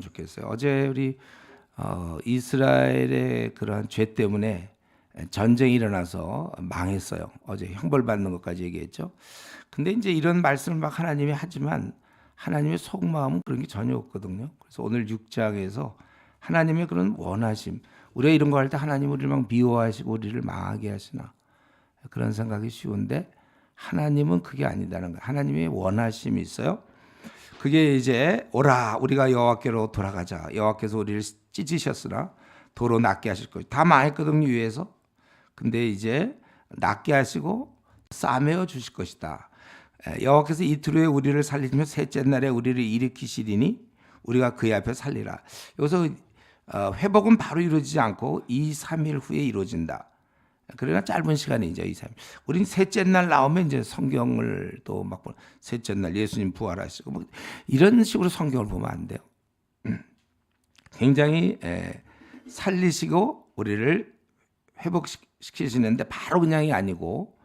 좋겠어요. 어제 우리 이스라엘의 그러한 죄 때문에 전쟁이 일어나서 망했어요. 어제 형벌받는 것까지 얘기했죠. 근데 이제 이런 말씀을 막 하나님이 하지만 하나님의 속마음은 그런 게 전혀 없거든요. 그래서 오늘 6장에서 하나님의 그런 원하심, 우리가 이런 거 할 때 하나님 우리를 막 미워하시고 우리를 망하게 하시나 그런 생각이 쉬운데 하나님은 그게 아니다는 거예요. 하나님의 원하심이 있어요. 그게 이제 오라 우리가 여호와께로 돌아가자. 여호와께서 우리를 찢으셨으나 도로 낫게 하실 것이다. 다 망했거든요 위에서. 근데 이제 낫게 하시고 싸매어 주실 것이다. 여호와께서 이틀 후에 우리를 살리시며 셋째 날에 우리를 일으키시리니 우리가 그의 앞에 살리라. 여기서 회복은 바로 이루어지지 않고 2, 3일 후에 이루어진다. 그러나 짧은 시간이죠. 2, 3일. 우린 셋째 날 나오면 이제 성경을 또 막 셋째 날 예수님 부활하시고 뭐 이런 식으로 성경을 보면 안 돼요. 굉장히 살리시고 우리를 회복시키시는데 바로 그냥이 아니고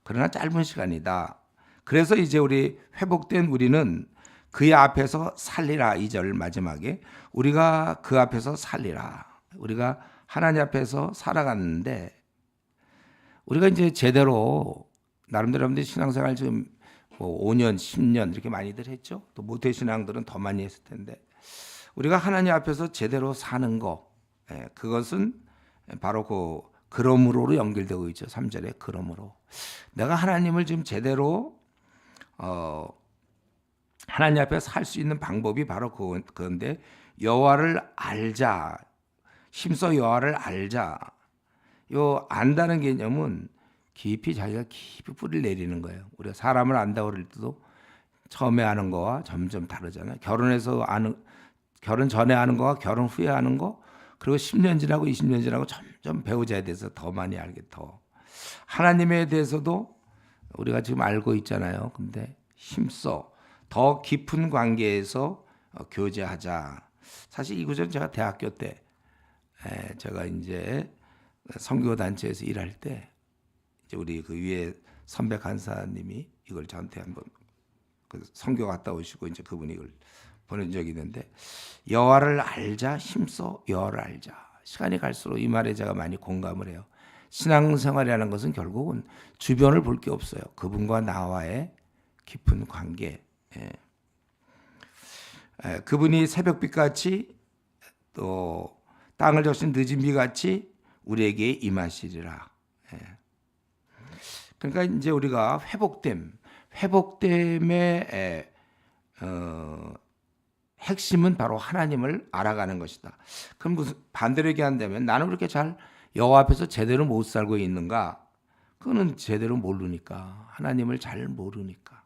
그러나 짧은 시간이다. 그래서 이제 우리 회복된 우리는 그의 앞에서 살리라. 2절 마지막에 우리가 그 앞에서 살리라. 우리가 하나님 앞에서 살아갔는데 우리가 이제 제대로 나름대로 여러분들 신앙생활 지금 뭐 5년, 10년 이렇게 많이들 했죠. 또 모태 신앙들은 더 많이 했을 텐데 우리가 하나님 앞에서 제대로 사는 거, 그것은 바로 그 그러므로로 연결되고 있죠. 3절에 그러므로 내가 하나님을 지금 제대로 하나님 앞에 살 수 있는 방법이 바로 그건데 여호와를 알자. 힘써 여호와를 알자. 요 안다는 개념은 깊이 자기가 깊이 뿌리를 내리는 거예요. 우리가 사람을 안다고 그럴 때도 처음에 아는 거와 점점 다르잖아요. 결혼 전에 아는 거와 결혼 후에 아는 거, 그리고 10년 지나고 20년 지나고 점점 배우자에 대해서 더 많이 알게 더. 하나님에 대해서도 우리가 지금 알고 있잖아요. 근데 힘써 더 깊은 관계에서 교제하자. 사실 이 구절은 제가 대학교 때 제가 이제 선교 단체에서 일할 때 이제 우리 그 위에 선배 간사님이 이걸 저한테 한번 그 선교 갔다 오시고 이제 그분이 이걸 보낸 적이 있는데 여호와를 알자 힘써 여호와를 알자. 시간이 갈수록 이 말에 제가 많이 공감을 해요. 신앙생활이라는 것은 결국은 주변을 볼 게 없어요. 그분과 나와의 깊은 관계. 그분이 새벽빛같이 또 땅을 적신 늦은 비같이 우리에게 임하시리라. 그러니까 이제 우리가 회복됨의 핵심은 바로 하나님을 알아가는 것이다. 그럼 무슨 반대로 얘기한다면 나는 그렇게 잘 여호와 앞에서 제대로 못 살고 있는가? 그거는 제대로 모르니까 하나님을 잘 모르니까.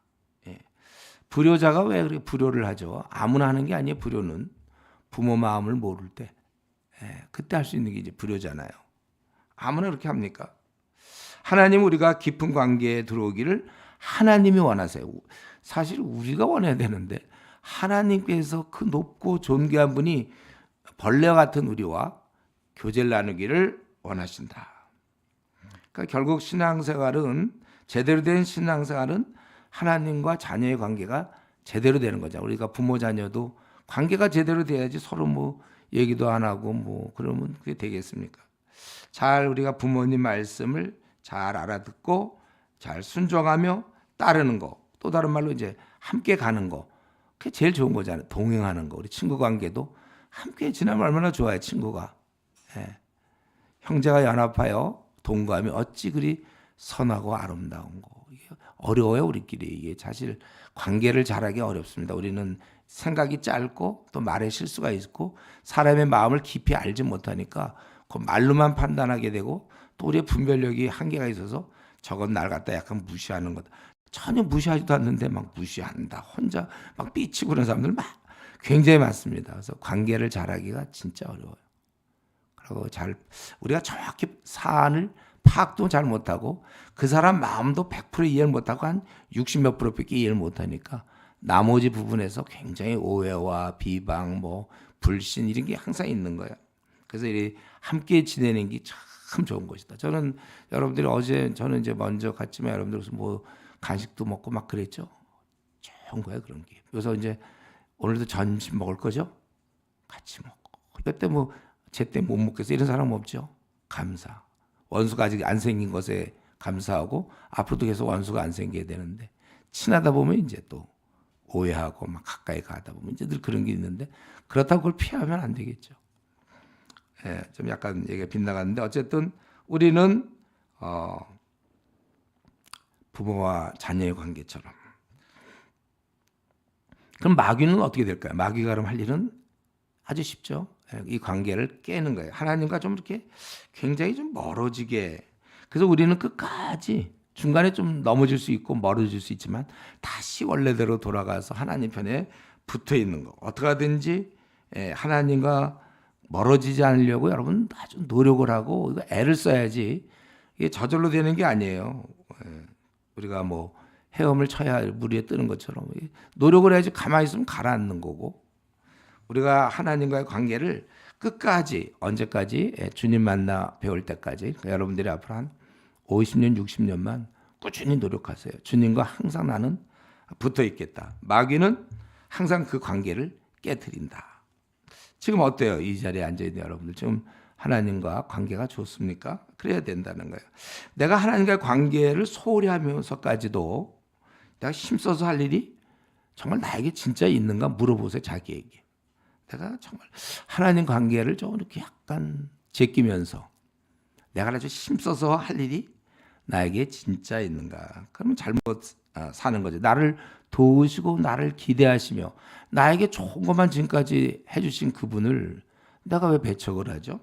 불효자가 왜 그렇게 불효를 하죠? 아무나 하는 게 아니에요. 불효는 부모 마음을 모를 때 그때 할 수 있는 게 이제 불효잖아요. 아무나 그렇게 합니까? 하나님 우리가 깊은 관계에 들어오기를 하나님이 원하세요. 사실 우리가 원해야 되는데 하나님께서 그 높고 존귀한 분이 벌레와 같은 우리와 교제를 나누기를 원하신다. 그러니까 결국 신앙생활은 제대로 된 신앙생활은 하나님과 자녀의 관계가 제대로 되는 거죠. 우리가 부모 자녀도 관계가 제대로 돼야지 서로 뭐 얘기도 안 하고 뭐 그러면 그게 되겠습니까? 잘 우리가 부모님 말씀을 잘 알아듣고 잘 순종하며 따르는 거. 또 다른 말로 이제 함께 가는 거. 그게 제일 좋은 거잖아요. 동행하는 거. 우리 친구 관계도 함께 지나면 얼마나 좋아요, 친구가. 형제가 연합하여 동거하며 어찌 그리 선하고 아름다운 거. 이게 어려워요, 우리끼리. 이게 사실 관계를 잘하기 어렵습니다. 우리는 생각이 짧고 또 말에 실수가 있고 사람의 마음을 깊이 알지 못하니까 그 말로만 판단하게 되고 또 우리의 분별력이 한계가 있어서 저건 날 갖다 약간 무시하는 거다. 전혀 무시하지도 않는데 막 무시한다. 혼자 막 삐치고 그런 사람들 막 굉장히 많습니다. 그래서 관계를 잘하기가 진짜 어려워요. 그리고 우리가 정확히 사안을 파악도 잘 못하고 그 사람 마음도 100% 이해를 못하고 한 60몇 프로밖에 이해를 못하니까 나머지 부분에서 굉장히 오해와 비방, 뭐 불신 이런 게 항상 있는 거예요. 그래서 이 함께 지내는 게 참 좋은 것이다. 저는 여러분들이 저는 이제 먼저 갔지만 여러분들 뭐 간식도 먹고 막 그랬죠. 좋은 거예요 그런 게. 그래서 이제 오늘도 점심 먹을 거죠? 같이 먹고. 그때 뭐 제때 못 먹겠어 이런 사람 없죠. 감사. 원수가 아직 안 생긴 것에 감사하고 앞으로도 계속 원수가 안 생겨야 되는데 친하다 보면 이제 또 오해하고 막 가까이 가다 보면 이제 늘 그런 게 있는데 그렇다고 그걸 피하면 안 되겠죠. 예, 좀 약간 얘기가 빗나갔는데 어쨌든 우리는 부모와 자녀의 관계처럼. 그럼 마귀는 어떻게 될까요? 마귀가 그럼 할 일은 아주 쉽죠. 이 관계를 깨는 거예요. 하나님과 좀 이렇게 굉장히 좀 멀어지게. 그래서 우리는 끝까지 중간에 좀 넘어질 수 있고 멀어질 수 있지만 다시 원래대로 돌아가서 하나님 편에 붙어 있는 거. 어떻게 하든지 하나님과 멀어지지 않으려고 여러분 아주 노력을 하고 이거 애를 써야지 이게 저절로 되는 게 아니에요. 우리가 뭐 헤엄을 쳐야 물 위에 뜨는 것처럼 노력을 해야지 가만히 있으면 가라앉는 거고 우리가 하나님과의 관계를 끝까지 언제까지 주님 만나 배울 때까지 그러니까 여러분들이 앞으로 한 50년 60년만 꾸준히 노력하세요. 주님과 항상 나는 붙어 있겠다. 마귀는 항상 그 관계를 깨트린다. 지금 어때요? 이 자리에 앉아있는 여러분들 지금 하나님과 관계가 좋습니까? 그래야 된다는 거예요. 내가 하나님과의 관계를 소홀히 하면서까지도 내가 힘써서 할 일이 정말 나에게 진짜 있는가 물어보세요. 자기에게. 내가 정말 하나님 관계를 좀 이렇게 약간 제끼면서 내가 아주 힘써서 할 일이 나에게 진짜 있는가. 그러면 잘못 사는 거죠. 나를 도우시고 나를 기대하시며 나에게 좋은 것만 지금까지 해주신 그분을 내가 왜 배척을 하죠?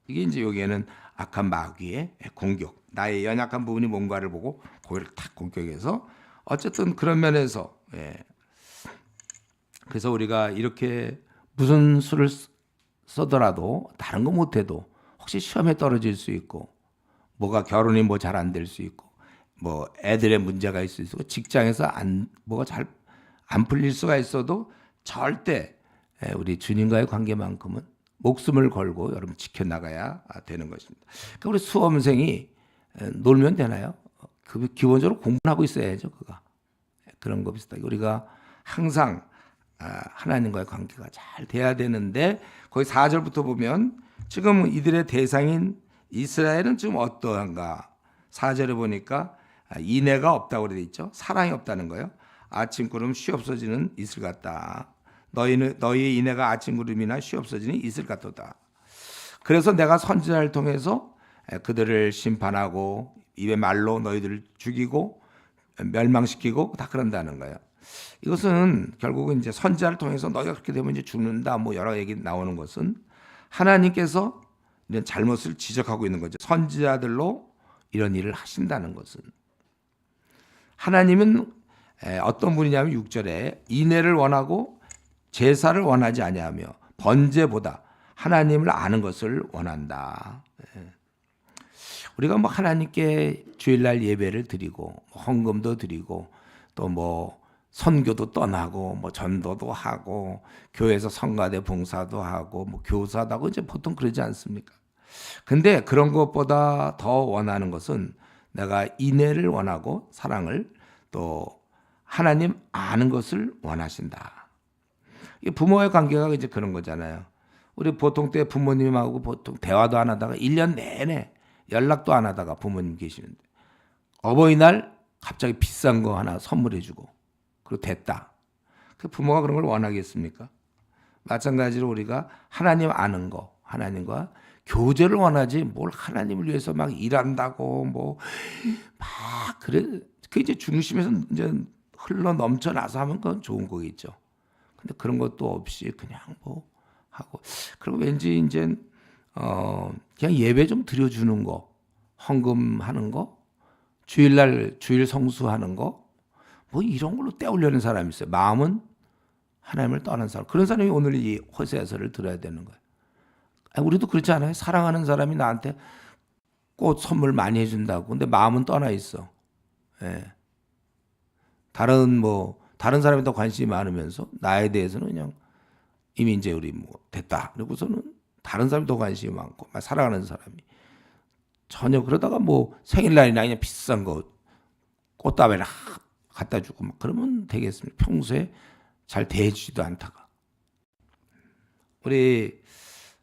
이게 이제 여기에는 악한 마귀의 공격. 나의 연약한 부분이 뭔가를 보고 그걸 탁 공격해서 어쨌든 그런 면에서 그래서 우리가 이렇게 무슨 수를 써더라도 다른 거 못해도 혹시 시험에 떨어질 수 있고 뭐가 결혼이 뭐 잘 안 될 수 있고 뭐 애들의 문제가 있을 수 있고 직장에서 뭐가 잘 안 풀릴 수가 있어도 절대 우리 주님과의 관계만큼은 목숨을 걸고 여러분 지켜나가야 되는 것입니다. 그러니까 우리 수험생이 놀면 되나요? 그 기본적으로 공부하고 있어야죠. 그런 거 비슷하게 우리가 항상 하나님과의 관계가 잘 돼야 되는데 거기 4절부터 보면 지금 이들의 대상인 이스라엘은 지금 어떠한가? 4절에 보니까 인애가 없다고 되어 있죠. 사랑이 없다는 거예요. 아침 구름 쉬 없어지는 이슬 같다. 너희의 인애가 아침 구름이나 쉬 없어지는 이슬 같도다. 그래서 내가 선지자를 통해서 그들을 심판하고 입의 말로 너희들을 죽이고 멸망시키고 다 그런다는 거예요. 이것은 결국은 이제 선지자를 통해서 너희가 그렇게 되면 이제 죽는다 뭐 여러 얘기 나오는 것은 하나님께서 이런 잘못을 지적하고 있는 거죠. 선지자들로 이런 일을 하신다는 것은 하나님은 어떤 분이냐면 6절에 인애를 원하고 제사를 원하지 아니하며 번제보다 하나님을 아는 것을 원한다. 우리가 뭐 하나님께 주일날 예배를 드리고 헌금도 드리고 또 뭐 선교도 떠나고 뭐 전도도 하고 교회에서 성가대 봉사도 하고 뭐 교사도 하고 이제 보통 그러지 않습니까? 근데 그런 것보다 더 원하는 것은 내가 인애를 원하고 사랑을 또 하나님 아는 것을 원하신다. 부모와의 관계가 이제 그런 거잖아요. 우리 보통 때 부모님하고 보통 대화도 안 하다가 1년 내내 연락도 안 하다가 부모님 계시는데 어버이날 갑자기 비싼 거 하나 선물해주고 그리고 됐다. 그 부모가 그런 걸 원하겠습니까? 마찬가지로 우리가 하나님 아는 거, 하나님과 교제를 원하지 뭘 하나님을 위해서 막 일한다고 뭐 막 그래 그 이제 중심에서 이제 흘러 넘쳐나서 하면 그건 좋은 거겠죠. 근데 그런 것도 없이 그냥 뭐 하고 그리고 왠지 이제 그냥 예배 좀 드려주는 거, 헌금하는 거, 주일날 주일 성수하는 거 뭐 이런 걸로 때우려는 사람이 있어요. 마음은 하나님을 떠난 사람. 그런 사람이 오늘 이 호세아서를 들어야 되는 거예요. 우리도 그렇지 않아요? 사랑하는 사람이 나한테 꽃 선물 많이 해준다고. 근데 마음은 떠나 있어. 예. 다른 사람이 더 관심이 많으면서 나에 대해서는 그냥 이미 이제 우리 뭐 됐다. 그리고서는 다른 사람이 더 관심이 많고 사랑하는 사람이 전혀 그러다가 뭐 생일날이나 그냥 비싼 거 꽃다발을 갖다 주고 막 그러면 되겠습니다. 평소에 잘 대해주지도 않다가 우리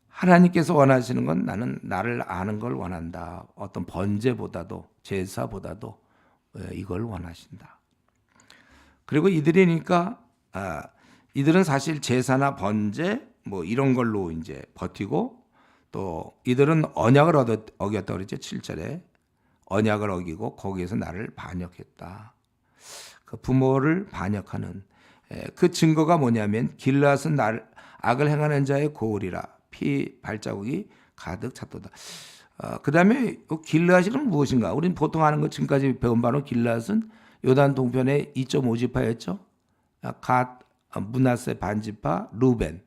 하나님께서 원하시는 건 나는 나를 아는 걸 원한다. 어떤 번제보다도 제사보다도 이걸 원하신다. 그리고 이들이니까 이들은 사실 제사나 번제 뭐 이런 걸로 이제 버티고 또 이들은 언약을 어겼다 그랬죠. 7절에 언약을 어기고 거기에서 나를 반역했다. 그 부모를 반역하는 그 증거가 뭐냐면 길앗은 나를 악을 행하는 자의 고울이라 피 발자국이 가득 찼도다. 그 다음에 길앗은 무엇인가? 우리는 보통 아는 것 지금까지 배운 바로 길앗은 요단 동편의 2.5지파였죠. 갓, 므낫세 반지파, 루벤.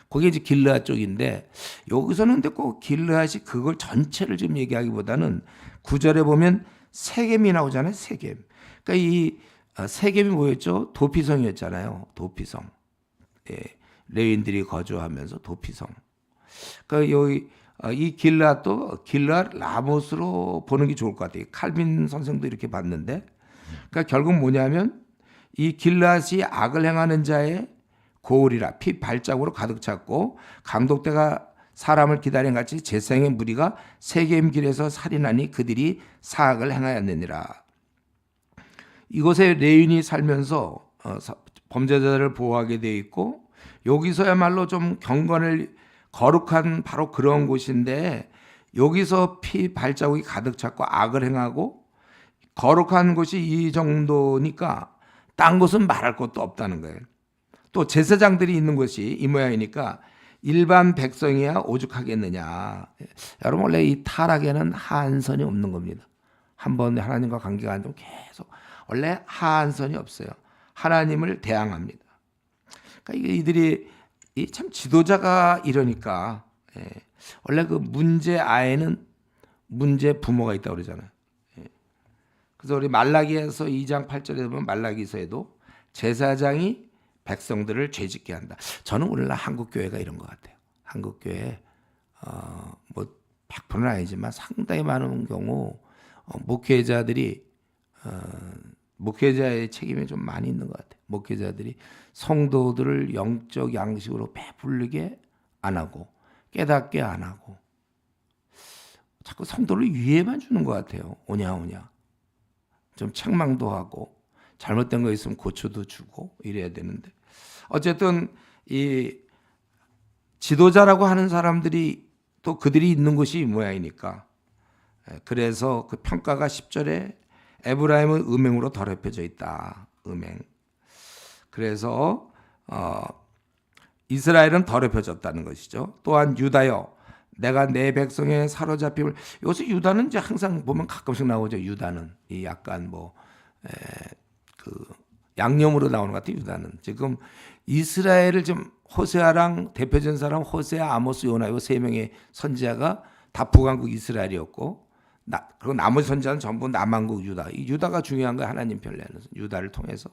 거기 이제 길르앗 쪽인데 여기서는 근데 꼭 길르앗이 그걸 전체를 좀 얘기하기보다는 9절에 보면 세겜이 나오잖아요. 세겜. 그러니까 이 세겜이 뭐였죠? 도피성이었잖아요. 도피성. 예, 레윈들이 거주하면서 도피성. 그러니까 여기 이 길르앗도 길르앗 라못으로 보는 게 좋을 것 같아요. 칼빈 선생도 이렇게 봤는데, 그러니까 결국 뭐냐면 이 길르앗이 악을 행하는 자의 고울이라 피 발자국으로 가득 찼고 강독대가 사람을 기다린 같이 제생의 무리가 세겜 길에서 살인하니 그들이 사악을 행하였느니라. 이곳에 레윈이 살면서 범죄자들을 보호하게 되어 있고 여기서야말로 좀 경건을 거룩한 바로 그런 곳인데 여기서 피 발자국이 가득 찼고 악을 행하고 거룩한 곳이 이 정도니까 딴 곳은 말할 것도 없다는 거예요. 또 제사장들이 있는 곳이 이 모양이니까 일반 백성이야 오죽하겠느냐. 여러분 원래 이 타락에는 하한선이 없는 겁니다. 한번 하나님과 관계가 안 되면 계속 원래 하한선이 없어요. 하나님을 대항합니다. 그러니까 이들이 참 지도자가 이러니까 원래 그 문제 아에는 문제 부모가 있다고 그러잖아요. 그래서 우리 말라기에서 2장 8절에 보면 말라기서에도 제사장이 백성들을 죄짓게 한다. 저는 오늘날 한국 교회가 이런 것 같아요. 한국 교회 뭐 100%는 아니지만 상당히 많은 경우 목회자들이 목회자의 책임이 좀 많이 있는 것 같아요. 목회자들이 성도들을 영적 양식으로 배부르게 안 하고 깨닫게 안 하고 자꾸 성도를 위해만 주는 것 같아요. 오냐 좀 책망도 하고 잘못된 거 있으면 고쳐도 주고 이래야 되는데 어쨌든 이 지도자라고 하는 사람들이 또 그들이 있는 곳이 이 모양이니까 그래서 그 평가가 10절에 에브라임은 음행으로 더럽혀져 있다. 음행. 그래서 이스라엘은 더럽혀졌다는 것이죠. 또한 유다여 내가 내 백성의 사로잡힘을 요새 유다는 이제 항상 보면 가끔씩 나오죠. 유다는 이 약간 그 양념으로 나오는 것 같아요. 유다는 지금 이스라엘을 좀 호세아랑 대표적인 사람 호세아, 아모스, 요나 이 세 명의 선지자가 다 북왕국 이스라엘이었고 그리고 나머지 선지자는 전부 남왕국 유다. 이 유다가 중요한 거예요. 하나님 편례는 유다를 통해서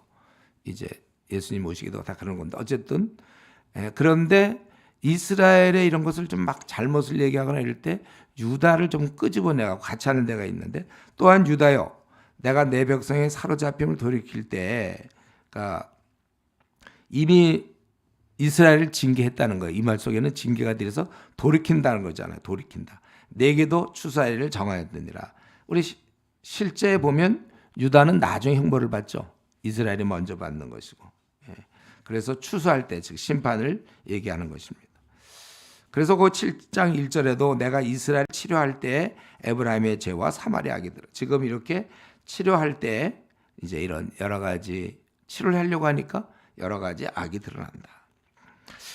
이제 예수님 오시기도 다 그런 건데 어쨌든 그런데 이스라엘의 이런 것을 좀 막 잘못을 얘기하거나 이럴 때 유다를 좀 끄집어내고 같이 하는 데가 있는데 또한 유다여 내가 내 백성의 사로잡힘을 돌이킬 때 그러니까 이미 이스라엘을 징계했다는 거예요. 이 말 속에는 징계가 들어서 돌이킨다는 거잖아요. 돌이킨다. 내게도 추수하리를 정하였느니라. 우리 실제 보면 유다는 나중에 형벌을 받죠. 이스라엘이 먼저 받는 것이고. 그래서 추수할 때 즉 심판을 얘기하는 것입니다. 그래서 그 7장 1절에도 내가 이스라엘 치료할 때 에브라임의 죄와 사마리아 악이 들어. 지금 이렇게 치료할 때 이제 이런 여러 가지 치료를 하려고 하니까 여러 가지 악이 드러난다.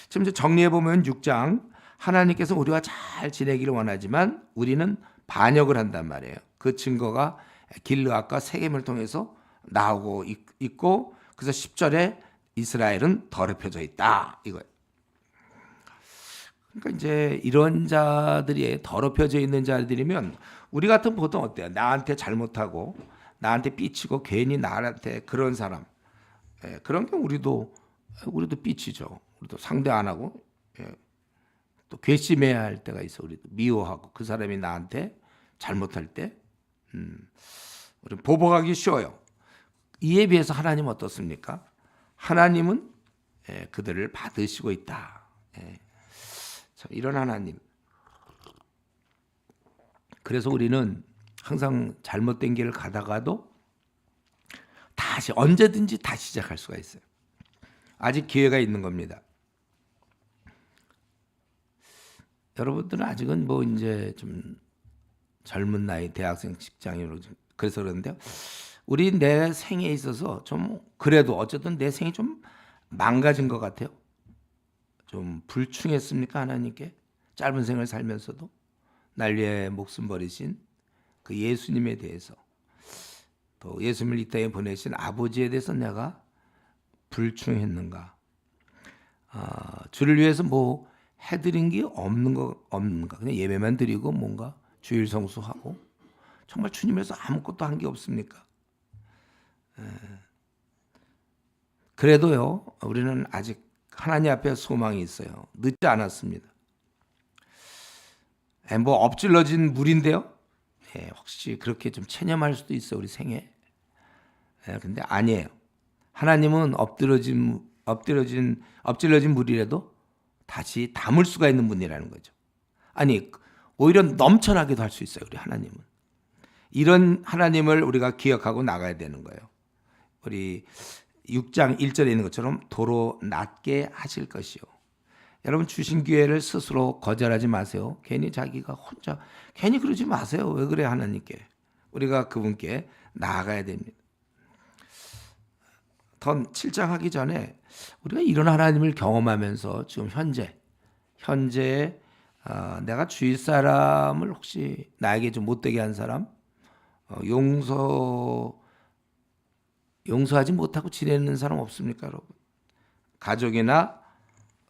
지금 이제 정리해 보면 6장 하나님께서 우리와 잘 지내기를 원하지만 우리는 반역을 한단 말이에요. 그 증거가 길르앗과 세겜을 통해서 나오고 있고 그래서 10절에 이스라엘은 더럽혀져 있다 이거예요. 그러니까 이제 이런 자들이 더럽혀져 있는 자들이면 우리 같은 보통 어때요? 나한테 잘못하고 나한테 삐치고 괜히 나한테 그런 사람 그런 경우 우리도 삐치죠. 우리도 상대 안 하고 또 괘씸해야 할 때가 있어. 우리도 미워하고 그 사람이 나한테 잘못할 때 우리 보복하기 쉬워요. 이에 비해서 하나님은 어떻습니까? 하나님은 그들을 받으시고 있다. 이런 하나님. 그래서 우리는 항상 잘못된 길을 가다가도 다시 언제든지 다시 시작할 수가 있어요. 아직 기회가 있는 겁니다. 여러분들은 아직은 뭐 이제 좀 젊은 나이 대학생 직장인으로 그래서 그런데요. 우리 내 생에 있어서 좀 그래도 어쨌든 내 생이 좀 망가진 것 같아요. 좀 불충했습니까 하나님께? 짧은 생을 살면서도 날 위해 목숨 버리신 그 예수님에 대해서 또 예수님을 이 땅에 보내신 아버지에 대해서 내가 불충했는가? 주를 위해서 뭐 해드린 게 없는가? 그냥 예배만 드리고 뭔가 주일 성수하고 정말 주님에서 아무것도 한 게 없습니까? 그래도요, 우리는 아직 하나님 앞에 소망이 있어요. 늦지 않았습니다. 뭐 엎질러진 물인데요. 혹시 그렇게 좀 체념할 수도 있어 우리 생에. 근데 아니에요. 하나님은 엎질러진 물이라도 다시 담을 수가 있는 분이라는 거죠. 아니 오히려 넘쳐나기도 할 수 있어요. 우리 하나님은. 이런 하나님을 우리가 기억하고 나가야 되는 거예요. 우리 6장 1절에 있는 것처럼 도로 낮게 하실 것이요. 여러분 주신 기회를 스스로 거절하지 마세요. 괜히 자기가 혼자 괜히 그러지 마세요. 왜 그래 하나님께. 우리가 그분께 나아가야 됩니다. 더 7장 하기 전에 우리가 이런 하나님을 경험하면서 지금 현재 내가 주위 사람을 혹시 나에게 좀 못되게 한 사람 용서하지 못하고 지내는 사람 없습니까, 여러분? 가족이나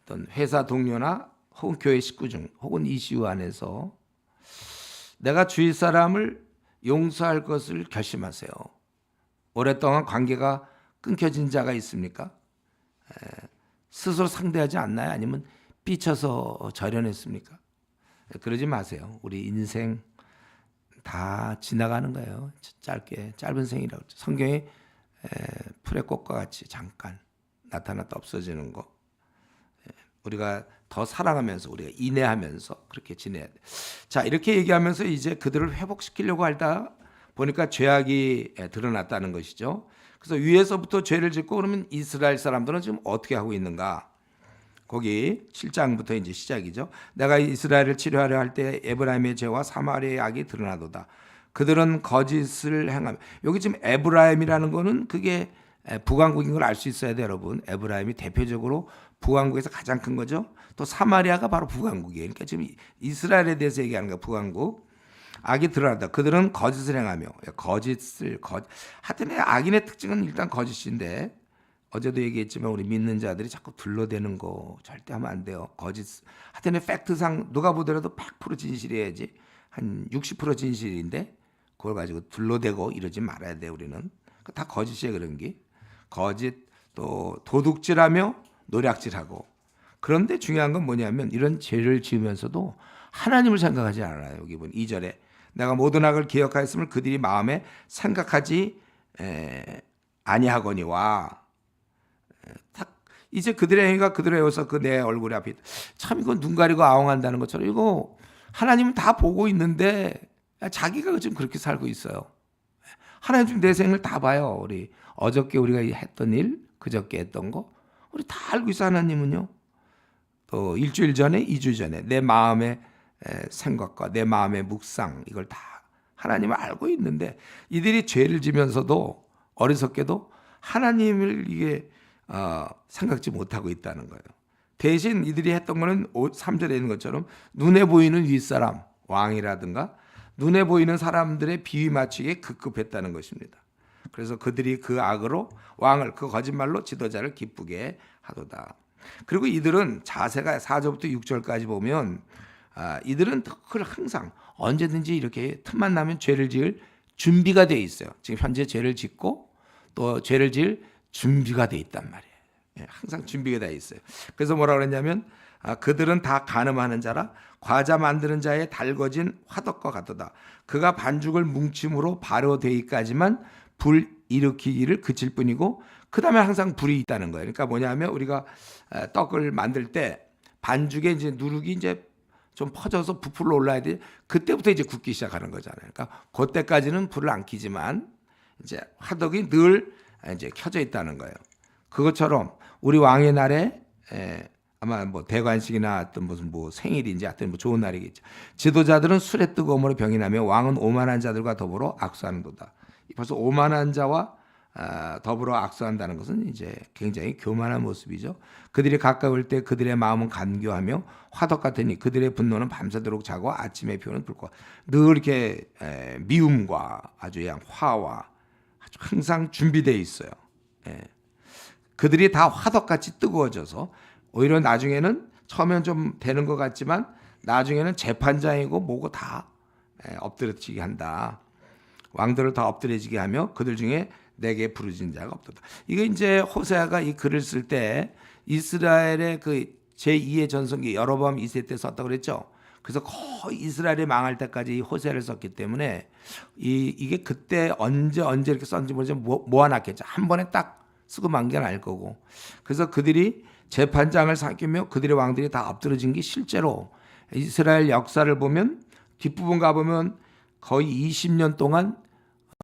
어떤 회사 동료나 혹은 교회 식구 중 혹은 이슈 안에서 내가 주위 사람을 용서할 것을 결심하세요. 오랫동안 관계가 끊겨진 자가 있습니까? 스스로 상대하지 않나요? 아니면 삐쳐서 절연했습니까? 그러지 마세요. 우리 인생 다 지나가는 거예요. 짧은 생이라고. 성경에 풀의 꽃과 같이 잠깐 나타났다 없어지는 거. 우리가 더 사랑하면서 우리가 인내하면서 그렇게 지내야 돼. 자, 이렇게 얘기하면서 이제 그들을 회복시키려고 하다 보니까 죄악이 드러났다는 것이죠. 그래서 위에서부터 죄를 짓고 그러면 이스라엘 사람들은 지금 어떻게 하고 있는가? 거기 7장부터 이제 시작이죠. 내가 이스라엘을 치료하려 할 때 에브라임의 죄와 사마리아의 악이 드러나도다. 그들은 거짓을 행하며 여기 지금 에브라임이라는 거는 그게 북왕국인 걸 알 수 있어야 돼요, 여러분. 에브라임이 대표적으로 북왕국에서 가장 큰 거죠. 또 사마리아가 바로 북왕국이에요. 그러니까 지금 이스라엘에 대해서 얘기하는 거야, 북왕국. 악이 드러난다. 그들은 거짓을 행하며 하여튼 악인의 특징은 일단 거짓인데 어제도 얘기했지만 우리 믿는 자들이 자꾸 둘러대는 거 절대 하면 안 돼요. 거짓. 하여튼 팩트상 누가 보더라도 100% 진실이어야지. 한 60% 진실인데 그걸 가지고 둘러대고 이러지 말아야 돼 우리는. 다 거짓이에요 그런 게. 거짓 또 도둑질하며 노략질하고. 그런데 중요한 건 뭐냐면 이런 죄를 지으면서도 하나님을 생각하지 않아요. 여기 보면 2절에 내가 모든 악을 기억하였음을 그들이 마음에 생각하지 아니하거니와. 이제 그들의 행위가 그들의 여기서 그 내 얼굴 앞에 참 이거 눈 가리고 아웅한다는 것처럼 이거 하나님은 다 보고 있는데 자기가 지금 그렇게 살고 있어요. 하나님 지금 내 생을 다 봐요. 우리 어저께 우리가 했던 일, 그저께 했던 거 우리 다 알고 있어. 하나님은요. 또 일주일 전에, 2주 전에 내 마음의 생각과 내 마음의 묵상 이걸 다 하나님은 알고 있는데 이들이 죄를 지면서도 어리석게도 하나님을 이게 생각지 못하고 있다는 거예요. 대신 이들이 했던 거는 3절에 있는 것처럼 눈에 보이는 윗사람, 왕이라든가 눈에 보이는 사람들의 비위 맞추기에 급급했다는 것입니다. 그래서 그들이 그 악으로 왕을 그 거짓말로 지도자를 기쁘게 하도다. 그리고 이들은 자세가 4절부터 6절까지 보면 이들은 그걸 항상 언제든지 이렇게 틈만 나면 죄를 지을 준비가 돼 있어요. 지금 현재 죄를 짓고 또 죄를 지을 준비가 돼 있단 말이에요. 항상 준비가 돼 있어요. 그래서 뭐라 그랬냐면 그들은 다 간음하는 자라 과자 만드는 자의 달궈진 화덕과 같도다. 그가 반죽을 뭉침으로 발효되기까지만 불 일으키기를 그칠 뿐이고 그 다음에 항상 불이 있다는 거예요. 그러니까 뭐냐면 우리가 떡을 만들 때 반죽에 이제 누룩이 이제 좀 퍼져서 부풀어 올라야 돼. 그때부터 이제 굽기 시작하는 거잖아요. 그러니까 그때까지는 불을 안 켜지만 이제 화덕이 늘 이제 켜져 있다는 거예요. 그것처럼 우리 왕의 날에 아마 뭐 대관식이나 어떤 무슨 뭐 생일인지 하여튼 뭐 좋은 날이겠죠. 지도자들은 술에 뜨거움으로 병이 나며 왕은 오만한 자들과 더불어 악수하는도다. 벌써 오만한 자와 더불어 악수한다는 것은 이제 굉장히 교만한 모습이죠. 그들이 가까울 때 그들의 마음은 간교하며 화덕 같으니 그들의 분노는 밤새도록 자고 아침에 피우는 불과 늘 이렇게 미움과 아주 그냥 화와 아주 항상 준비되어 있어요. 그들이 다 화덕같이 뜨거워져서 오히려 나중에는 처음엔 좀 되는 것 같지만 나중에는 재판장이고 뭐고 다 엎드려지게 한다. 왕들을 다 엎드려지게 하며 그들 중에 내게 부르짖는 자가 없도다. 이게 이제 호세아가 이 글을 쓸 때 이스라엘의 그 제2의 전성기 여로보암 2세 때 썼다고 그랬죠. 그래서 거의 이스라엘이 망할 때까지 이 호세아를 썼기 때문에 이게 그때 언제 이렇게 썼는지 모르지 모아놨겠죠. 한 번에 딱 쓰고 만 게 아닐 거고. 그래서 그들이 재판장을 삼키며 그들의 왕들이 다 엎드러진 게 실제로 이스라엘 역사를 보면 뒷부분 가보면 거의 20년 동안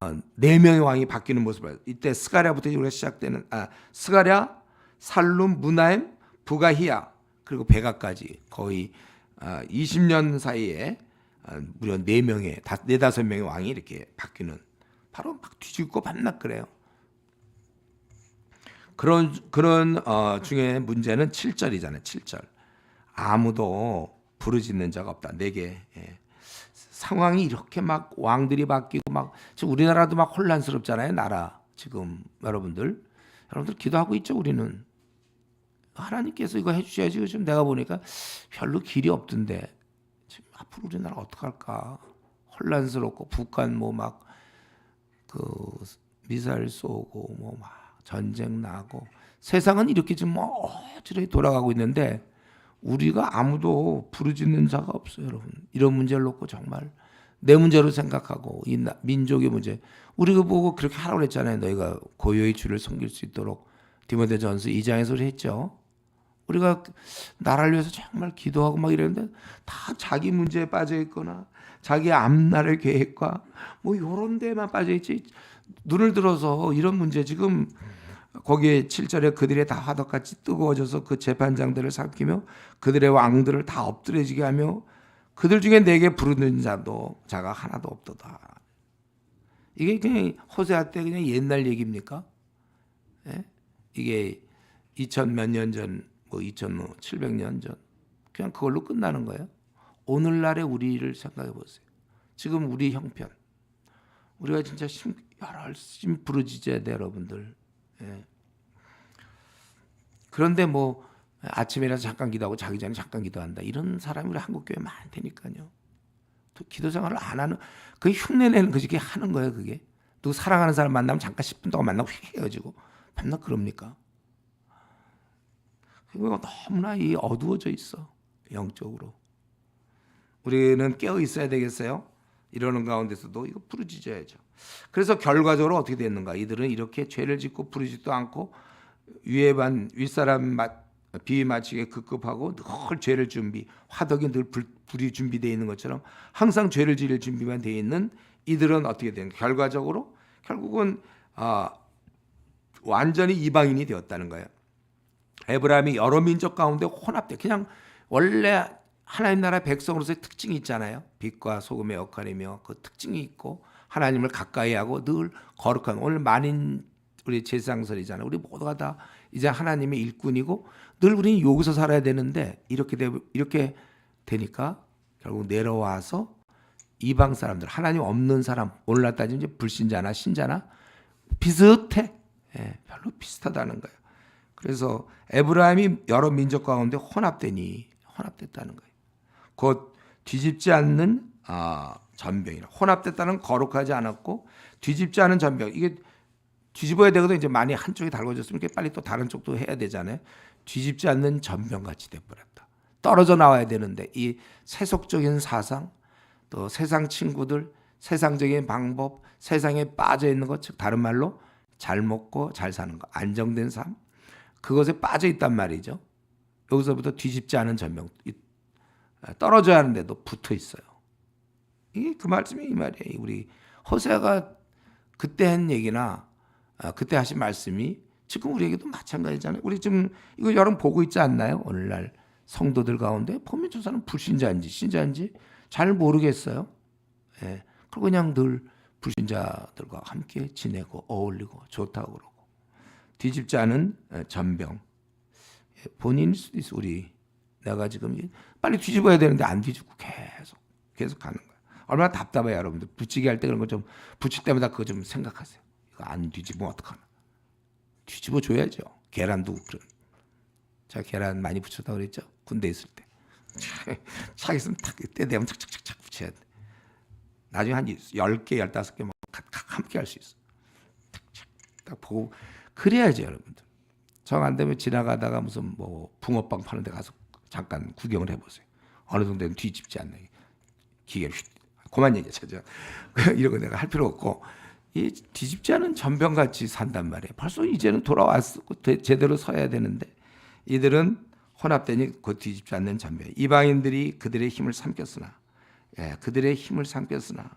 4명의 왕이 바뀌는 모습을 봐요. 이때 스가랴부터 우리가 시작되는 스가랴, 살룸, 무나임, 부가히야 그리고 베가까지 거의 20년 사이에 무려 4명의 4-5명의 왕이 이렇게 바뀌는 바로 막 뒤집고 반납 그래요. 그런 중에 문제는 7절이잖아요. 7절. 아무도 부르짖는 자가 없다. 내게 상황이 이렇게 막 왕들이 바뀌고 막 지금 우리나라도 막 혼란스럽잖아요. 나라 지금 여러분들 기도하고 있죠. 우리는 하나님께서 이거 해주셔야지. 지금 내가 보니까 별로 길이 없던데 지금 앞으로 우리나라 어떡할까 혼란스럽고 북한 뭐 막 그 미사일 쏘고 뭐 막 전쟁 나고 세상은 이렇게 지금 뭐 어지러이 돌아가고 있는데 우리가 아무도 부르짖는 자가 없어요, 여러분. 이런 문제를 놓고 정말 내 문제로 생각하고 이 민족의 문제 우리가 보고 그렇게 하라고 했잖아요. 너희가 고요히 주를 섬길 수 있도록 디모데전서 2장에서 했죠. 우리가 나라를 위해서 정말 기도하고 막 이랬는데 다 자기 문제에 빠져 있거나 자기 앞날의 계획과 뭐 이런 데만 빠져 있지. 눈을 들어서 이런 문제 지금 거기에 7절에 그들의 다 화덕같이 뜨거워져서 그 재판장들을 삼키며 그들의 왕들을 다 엎드려지게 하며 그들 중에 내게 부르는 자가 하나도 없도다. 이게 그냥 호세아 때 그냥 옛날 얘기입니까? 예? 이게 2000 몇 년 전, 뭐 2700년 전 그냥 그걸로 끝나는 거예요. 오늘날의 우리를 생각해 보세요. 지금 우리 형편 우리가 진짜 열심히 부르짖어야 돼 여러분들. 예. 그런데 뭐 아침이라서 잠깐 기도하고 자기 전에 잠깐 기도한다 이런 사람이 우리 한국 교회 많다니까요. 또 기도 생활을 안 하는 그 흉내내는 거지 그게 하는 거예요. 그게 또 사랑하는 사람 만나면 잠깐 10분 동안 만나고 헤어지고 맨날 그럽니까? 그리고 너무나 이 어두워져 있어 영적으로. 우리는 깨어 있어야 되겠어요. 이러는 가운데서도 이거 부르짖어야죠. 그래서 결과적으로 어떻게 됐는가? 이들은 이렇게 죄를 짓고 부르짖지도 않고 윗사람 비위 맞추기에 급급하고 늘 죄를 화덕이 늘 불이 준비되어 있는 것처럼 항상 죄를 지을 준비만 되어 있는 이들은 어떻게 되는가? 결과적으로 결국은 완전히 이방인이 되었다는 거예요. 에브라임이 여러 민족 가운데 혼합돼 그냥 원래 하나님 나라 백성으로서의 특징이 있잖아요. 빛과 소금의 역할이며 그 특징이 있고 하나님을 가까이하고 늘 거룩한 오늘 만인 우리 제사장설이잖아요. 우리 모두가 다 이제 하나님의 일꾼이고 늘 우리는 여기서 살아야 되는데 이렇게 되니까 결국 내려와서 이방 사람들 하나님 없는 사람 오늘날 따지면 이제 불신자나 신자나 비슷해. 별로 비슷하다는 거예요. 그래서 에브라임이 여러 민족 가운데 혼합됐다는 거예요. 곧 뒤집지 않는 전병이라 혼합됐다는 거룩하지 않았고 뒤집지 않은 전병 이게 뒤집어야 되거든. 이제 많이 한쪽이 달궈졌으면 이렇게 빨리 또 다른 쪽도 해야 되잖아요. 뒤집지 않는 전병같이 돼버렸다. 떨어져 나와야 되는데 이 세속적인 사상 또 세상 친구들 세상적인 방법 세상에 빠져 있는 것 즉 다른 말로 잘 먹고 잘 사는 거 안정된 삶 그것에 빠져 있단 말이죠. 여기서부터 뒤집지 않은 전병, 떨어져야 하는데도 붙어 있어요. 이게 그 말씀이 이 말이에요. 우리 호세아가 그때 한 얘기나 그때 하신 말씀이 지금 우리에게도 마찬가지잖아요. 우리 지금 이거 여러분 보고 있지 않나요? 오늘날 성도들 가운데 보면 저 사람 불신자인지 신자인지 잘 모르겠어요. 예. 그리고 그냥 늘 불신자들과 함께 지내고 어울리고 좋다고 그러고 뒤집지 않은 전병. 본인일 수도 있어. 우리 내가 지금 빨리 뒤집어야 되는데 안 뒤집고 계속 가는 거야. 얼마나 답답해요, 여러분들. 붙이기 할 때 그런 거 좀 붙일 때마다 그거 좀 생각하세요. 이거 안 뒤집으면 어떡하나. 뒤집어 줘야죠. 계란도 그런. 제가 계란 많이 붙였다 그랬죠. 군대 있을 때. 차 있으면 때 되면 착착착착 붙여야 돼. 나중에 한 10개, 15개 막 함께 할 수 있어. 딱 보고 그래야죠, 여러분들. 정 안 되면 지나가다가 무슨 뭐 붕어빵 파는 데 가서 잠깐 구경을 해보세요. 어느 정도는 뒤집지 않나. 기계를 그만 얘기하죠. 이런 거 내가 할 필요 없고 이 뒤집지 않은 전병같이 산단 말이에요. 벌써 이제는 돌아왔고 제대로 서야 되는데 이들은 혼합되니 곧 뒤집지 않는 전병. 이방인들이 그들의 힘을 삼켰으나 그들의 힘을 삼켰으나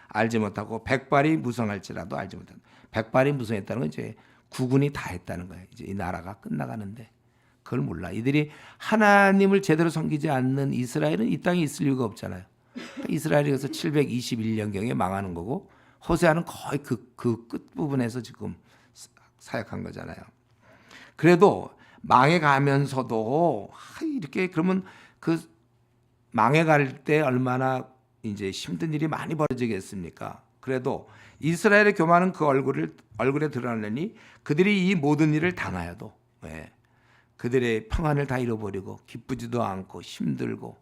알지 못하고 백발이 무성할지라도 알지 못한다. 백발이 무성했다는 건 이제 구군이 다 했다는 거예요. 이제 이 나라가 끝나가는데 그걸 몰라. 이들이 하나님을 제대로 섬기지 않는 이스라엘은 이 땅에 있을 이유가 없잖아요. 이스라엘이 그래서 721년경에 망하는 거고 호세아는 거의 그 끝부분에서 지금 사역한 거잖아요. 그래도 망해가면서도 이렇게 그러면 그 망해갈 때 얼마나 이제 힘든 일이 많이 벌어지겠습니까? 그래도 이스라엘의 교만은 그 얼굴에 드러나니 그들이 이 모든 일을 당하여도 그들의 평안을 다 잃어버리고 기쁘지도 않고 힘들고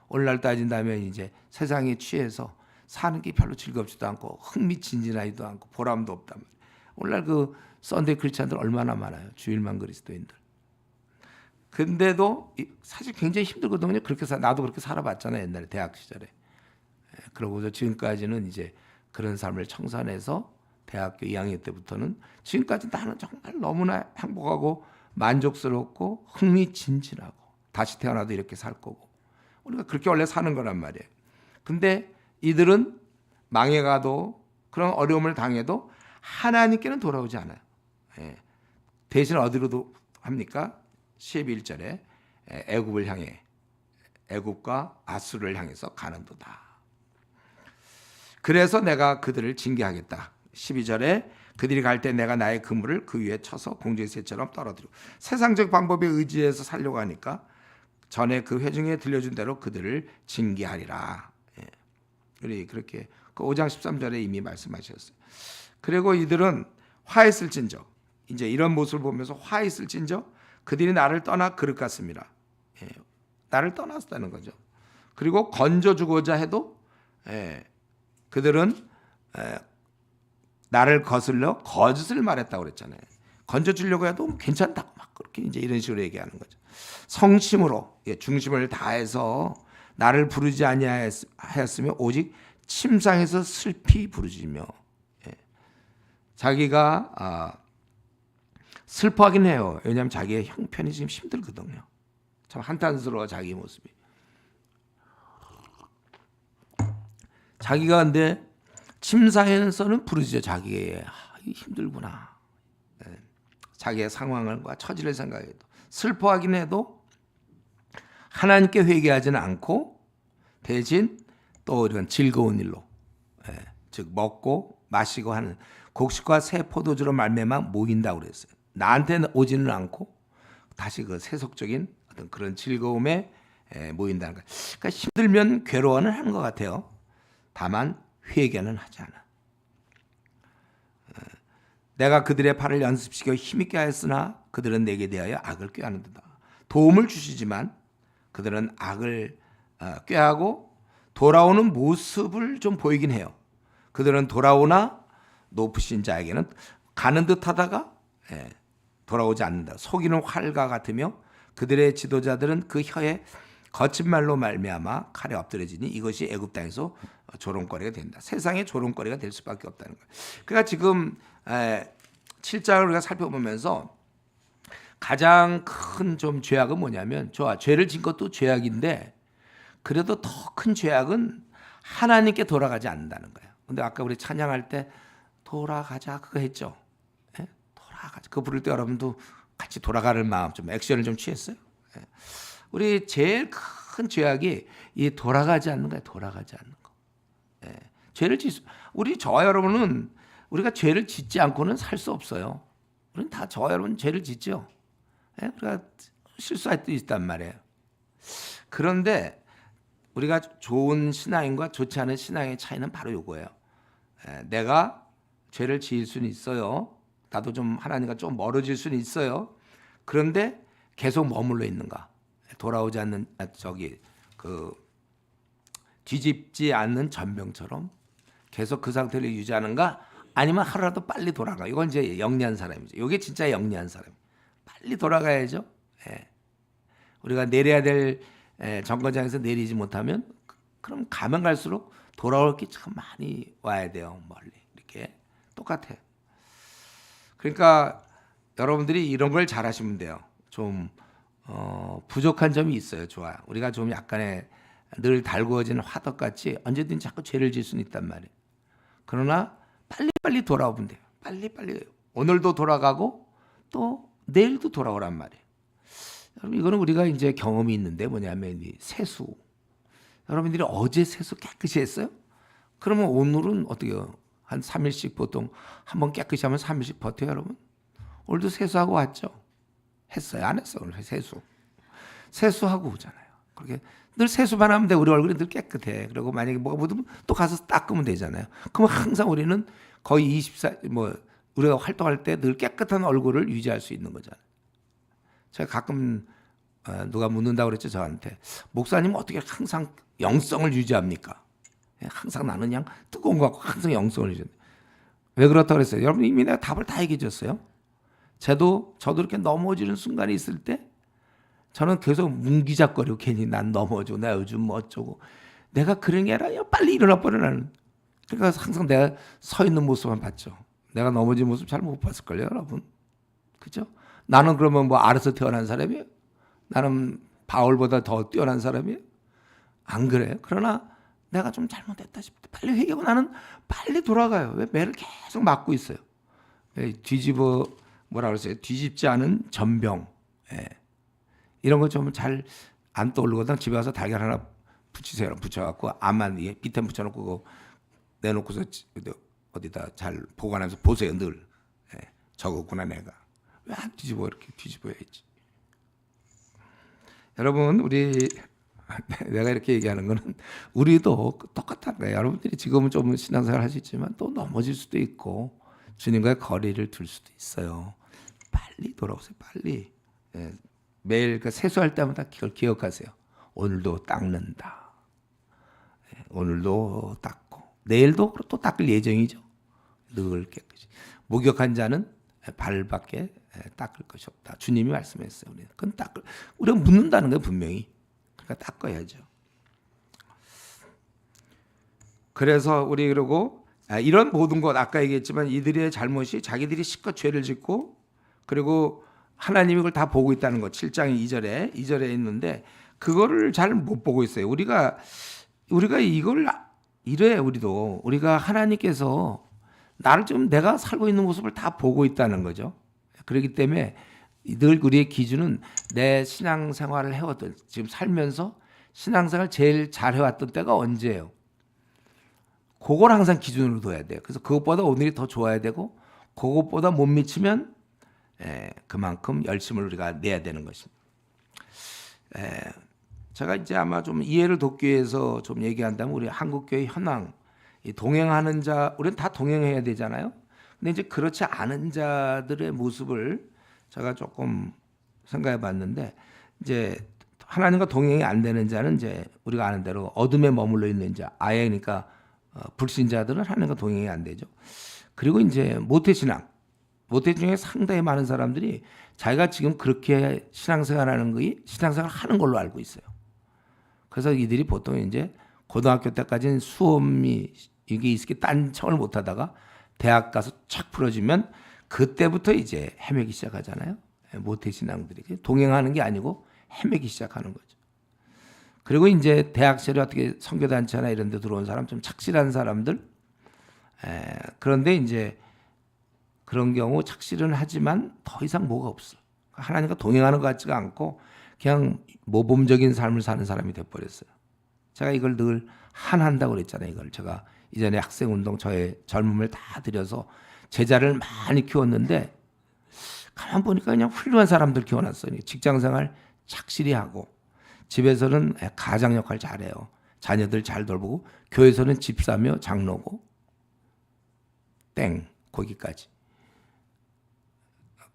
오늘날 따진다면 이제 세상에 취해서 사는 게 별로 즐겁지도 않고 흥미진진하지도 않고 보람도 없단 말이에요. 오늘날 그 썬데이 크리스찬들 얼마나 많아요. 주일만 그리스도인들. 근데도 사실 굉장히 힘들거든요. 나도 그렇게 살아봤잖아요. 옛날에 대학 시절에. 그러고서 지금까지는 이제 그런 삶을 청산해서 대학교 2학년 때부터는 지금까지 나는 정말 너무나 행복하고 만족스럽고 흥미진진하고 다시 태어나도 이렇게 살 거고 우리가 그렇게 원래 사는 거란 말이에요. 근데 이들은 망해가도 그런 어려움을 당해도 하나님께는 돌아오지 않아요. 대신 어디로 합니까? 11절에 애굽을 향해 애굽과 아수르를 향해서 가는도다. 그래서 내가 그들을 징계하겠다. 12절에 그들이 갈 때 내가 나의 그물을 그 위에 쳐서 공중의 새처럼 떨어뜨리고 세상적 방법에 의지해서 살려고 하니까 전에 그 회중에 들려준 대로 그들을 징계하리라. 우리 그렇게 그 5장 13절에 이미 말씀하셨어요. 그리고 이들은 화했을진저 이제 이런 모습을 보면서 화했을진저 그들이 나를 떠나 그릇 같습니다. 나를 떠났다는 거죠. 그리고 건져주고자 해도 그들은 나를 거슬러 거짓을 말했다고 그랬잖아요. 건져주려고 해도 괜찮다고 막 그렇게 이제 이런 식으로 얘기하는 거죠. 성심으로 중심을 다해서 나를 부르지 아니하였으며 오직 침상에서 슬피 부르짖으며 자기가 슬퍼하긴 해요. 왜냐하면 자기의 형편이 지금 힘들거든요. 참 한탄스러워 자기 모습이. 자기가 근데 침상에서는 부르짖어 자기의 힘들구나. 자기의 상황과 처지를 생각해도 슬퍼하긴 해도 하나님께 회개하지는 않고 대신 또 이런 즐거운 일로 즉 먹고 마시고 하는 곡식과 새 포도주로 말미암아 모인다고 그랬어요. 나한테는 오지는 않고 다시 그 세속적인 어떤 그런 즐거움에 모인다는 거예요. 그러니까 힘들면 괴로워는 하는 것 같아요. 다만 회개는 하지 않아. 내가 그들의 팔을 연습시켜 힘있게 하였으나 그들은 내게 대하여 악을 꾀하는도다. 도움을 주시지만 그들은 악을 꾀하고 돌아오는 모습을 좀 보이긴 해요. 그들은 돌아오나 높으신 자에게는 가는 듯하다가 돌아오지 않는다. 속이는 활과 같으며 그들의 지도자들은 그 혀에 거친 말로 말미암아 칼에 엎드려지니 이것이 애굽 땅에서 조롱거리가 된다. 세상의 조롱거리가 될 수밖에 없다는 거예요. 그러니까 지금 7장을 우리가 살펴보면서 가장 큰 좀 죄악은 뭐냐면, 좋아, 죄를 짓는 것도 죄악인데 그래도 더 큰 죄악은 하나님께 돌아가지 않는다는 거예요. 근데 아까 우리 찬양할 때 돌아가자 그거 했죠. 예? 돌아가자 그거 부를 때 여러분도 같이 돌아가는 마음 좀 액션을 좀 취했어요. 예. 우리 제일 큰 죄악이 이 돌아가지 않는 거예요. 돌아가지 않는 거. 예. 죄를 우리 저와 여러분은 우리가 죄를 짓지 않고는 살 수 없어요. 우리는 다 저와 여러분 죄를 짓죠. 예? 우리가 실수할 때 있단 말이에요. 그런데 우리가 좋은 신앙인과 좋지 않은 신앙의 차이는 바로 이거예요. 내가 죄를 지을 수는 있어요. 나도 좀 하나님과 좀 멀어질 수는 있어요. 그런데 계속 머물러 있는가? 돌아오지 않는 뒤집지 않는 전병처럼 계속 그 상태를 유지하는가? 아니면 하루라도 빨리 돌아가. 이건 이제 영리한 사람이죠. 이게 진짜 영리한 사람. 빨리 돌아가야죠. 예. 우리가 내려야 될 정거장에서 내리지 못하면 그럼 가면 갈수록 돌아올 게 참 많이 와야 돼요. 멀리 이렇게 똑같아. 그러니까 여러분들이 이런 걸 잘하시면 돼요. 좀 부족한 점이 있어요. 좋아요. 우리가 좀 약간의 늘 달구어진 화덕같이 언제든지 자꾸 죄를 지을 수는 있단 말이에요. 그러나 빨리빨리 돌아오면 돼요. 빨리빨리 오늘도 돌아가고 또 내일도 돌아오란 말이에요. 여러분 이거는 우리가 이제 경험이 있는데 뭐냐면 이 세수. 여러분들이 어제 세수 깨끗이 했어요? 그러면 오늘은 어떻게요? 한 3일씩 보통 한번 깨끗이 하면 3일씩 버텨요, 여러분? 오늘도 세수하고 왔죠? 했어요? 안 했어요? 오늘 세수. 세수하고 오잖아요. 그렇게 늘 세수만 하면 돼. 우리 얼굴이 늘 깨끗해. 그리고 만약에 뭐가 묻으면 또 가서 닦으면 되잖아요. 그러면 항상 우리는 거의 24, 우리가 활동할 때 늘 깨끗한 얼굴을 유지할 수 있는 거잖아요. 제가 가끔 누가 묻는다고 그랬죠, 저한테. 목사님은 어떻게 항상 영성을 유지합니까? 항상 나는 그냥 뜨거운 거 같고 항상 영성을 유지해. 왜 그렇다고 그랬어요? 여러분 이미 내가 답을 다 얘기해 줬어요. 저도 이렇게 넘어지는 순간이 있을 때 저는 계속 문기작거리고 괜히 난 넘어져. 나 요즘 뭐 어쩌고. 내가 그런 게 아니라 빨리 일어나 버려 나는. 그러니까 항상 내가 서 있는 모습만 봤죠. 내가 넘어진 모습 잘 못 봤을걸요, 여러분. 그죠? 나는 그러면 뭐 알아서 태어난 사람이에요? 나는 바울보다 더 뛰어난 사람이에요? 안 그래요. 그러나 내가 좀 잘못했다 싶을 때 빨리 회개하고 나는 빨리 돌아가요. 왜 매를 계속 막고 있어요. 뭐라 그러세요? 뒤집지 않은 전병. 예. 이런 거 좀 잘 안 떠오르거든. 집에 가서 달걀 하나 붙이세요. 붙여갖고 암만 밑에 붙여놓고 내놓고서 어디다 잘 보관하면서 보세요. 늘. 예. 적었구나 내가. 왜 안 뒤집어 이렇게 뒤집어야지. 여러분 우리 내가 이렇게 얘기하는 거는 우리도 똑같은 거예요. 여러분들이 지금은 좀 신앙생활 하시지만 또 넘어질 수도 있고 주님과의 거리를 둘 수도 있어요. 빨리 돌아오세요. 빨리. 예. 매일 세수할 때마다 그걸 기억하세요. 오늘도 닦는다. 예. 오늘도 닦고 내일도 또 닦을 예정이죠. 늘 깨끗이. 목욕한 자는 발밖에 닦을 것이 없다. 주님이 말씀했어요. 우리는 그건 우리가 묻는다는 거예요, 분명히. 그러니까 닦아야죠. 그래서 우리 그러고 이런 모든 것 아까 얘기했지만 이들의 잘못이 자기들이 실컷 죄를 짓고 그리고 하나님이 그걸 다 보고 있다는 것. 7장 2절에 있는데 그거를 잘 못 보고 있어요. 우리가 이걸 이래 우리가 하나님께서 나를 지금 내가 살고 있는 모습을 다 보고 있다는 거죠. 그렇기 때문에 늘 우리의 기준은 내 신앙생활을 해왔던 지금 살면서 신앙생활 제일 잘 해왔던 때가 언제예요? 그걸 항상 기준으로 둬야 돼요. 그래서 그것보다 오늘이 더 좋아야 되고 그것보다 못 미치면 그만큼 열심을 우리가 내야 되는 것입니다. 제가 이제 아마 좀 이해를 돕기 위해서 좀 얘기한다면 우리 한국교회 현황 이 동행하는 자 우리는 다 동행해야 되잖아요. 근데 이제 그렇지 않은 자들의 모습을 제가 조금 생각해 봤는데 이제 하나님과 동행이 안 되는 자는 이제 우리가 아는 대로 어둠에 머물러 있는 자 아예 그러니까 불신자들은 하나님과 동행이 안 되죠. 그리고 이제 모태신앙 중에 상당히 많은 사람들이 자기가 지금 그렇게 신앙생활하는 거이 신앙생활 하는 걸로 알고 있어요. 그래서 이들이 보통 이제 고등학교 때까지는 수험이 이게 있게 딴청을 못하다가 대학 가서 착 풀어지면 그때부터 이제 헤매기 시작하잖아요. 모태 신앙들이 동행하는 게 아니고 헤매기 시작하는 거죠. 그리고 이제 대학 시절에 어떻게 선교단체나 이런 데 들어온 사람, 좀 착실한 사람들, 그런데 이제 그런 경우 착실은 하지만 더 이상 뭐가 없어. 하나님과 동행하는 것 같지가 않고 그냥 모범적인 삶을 사는 사람이 돼버렸어요. 제가 이걸 늘 한한다고 그랬잖아요. 이걸 제가 이전에 학생운동 저의 젊음을 다 들여서 제자를 많이 키웠는데 가만 보니까 그냥 훌륭한 사람들 키워놨어요. 직장생활 착실히 하고 집에서는 가장 역할 잘해요. 자녀들 잘 돌보고 교회에서는 집사며 장로고 땡 거기까지.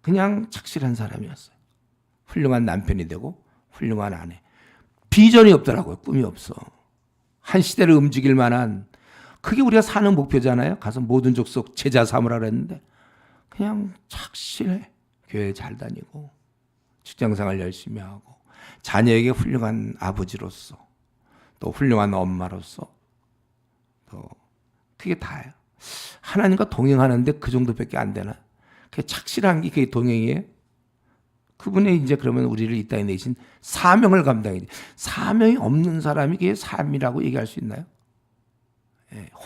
그냥 착실한 사람이었어요. 훌륭한 남편이 되고 훌륭한 아내. 비전이 없더라고요. 꿈이 없어. 한 시대를 움직일 만한 그게 우리가 사는 목표잖아요. 가서 모든 족속 제자 삼으라 그랬는데 그냥 착실해. 교회 잘 다니고 직장생활 열심히 하고 자녀에게 훌륭한 아버지로서 또 훌륭한 엄마로서 또 그게 다예요. 하나님과 동행하는데 그 정도밖에 안 되나? 그 착실한 게 그게 동행이에요. 그분이 이제 그러면 우리를 이 땅에 내신 사명을 감당해야지. 사명이 없는 사람이 그게 삶이라고 얘기할 수 있나요?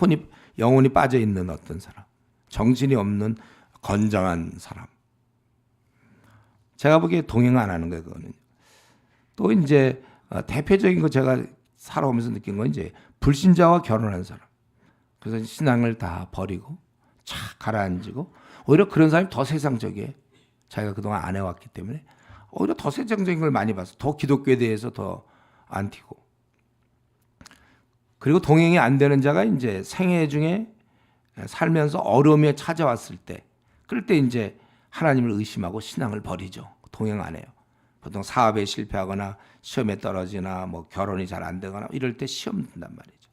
혼이 영혼이 빠져 있는 어떤 사람, 정신이 없는 건장한 사람. 제가 보기에 동행 안 하는 거예요, 그거는. 또 이제 대표적인 거 제가 살아오면서 느낀 건 이제 불신자와 결혼한 사람. 그래서 신앙을 다 버리고 착 가라앉고 오히려 그런 사람이 더 세상적이에요. 자기가 그동안 안 해왔기 때문에 오히려 더 세상적인 걸 많이 봐서 더 기독교에 대해서 더 안 튀고. 그리고 동행이 안 되는 자가 이제 생애 중에 살면서 어려움이 찾아왔을 때 그럴 때 이제 하나님을 의심하고 신앙을 버리죠. 동행 안 해요. 보통 사업에 실패하거나 시험에 떨어지나 뭐 결혼이 잘 안 되거나 이럴 때 시험 든단 말이죠.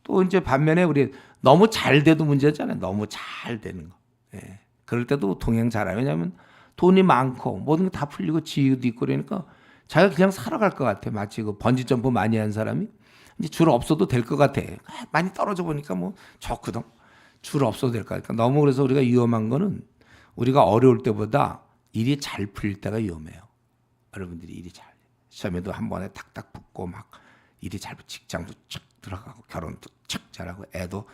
또 이제 반면에 우리 너무 잘 돼도 문제잖아요. 너무 잘 되는 거. 예. 그럴 때도 동행 잘해요. 왜냐하면 돈이 많고 모든 게 다 풀리고 지위도 있고 그러니까 자기가 그냥 살아갈 것 같아. 마치 그 번지점프 많이 한 사람이 이제 줄 없어도 될 것 같아. 많이 떨어져 보니까 뭐 좋거든. 줄 없어도 될 것 같아. 너무 그래서 우리가 위험한 거는 우리가 어려울 때보다 일이 잘 풀릴 때가 위험해요. 여러분들이 일이 잘 시험에도 한 번에 탁탁 붙고 막 일이 잘 직장도 쭉 들어가고 결혼도 쭉 잘하고 애도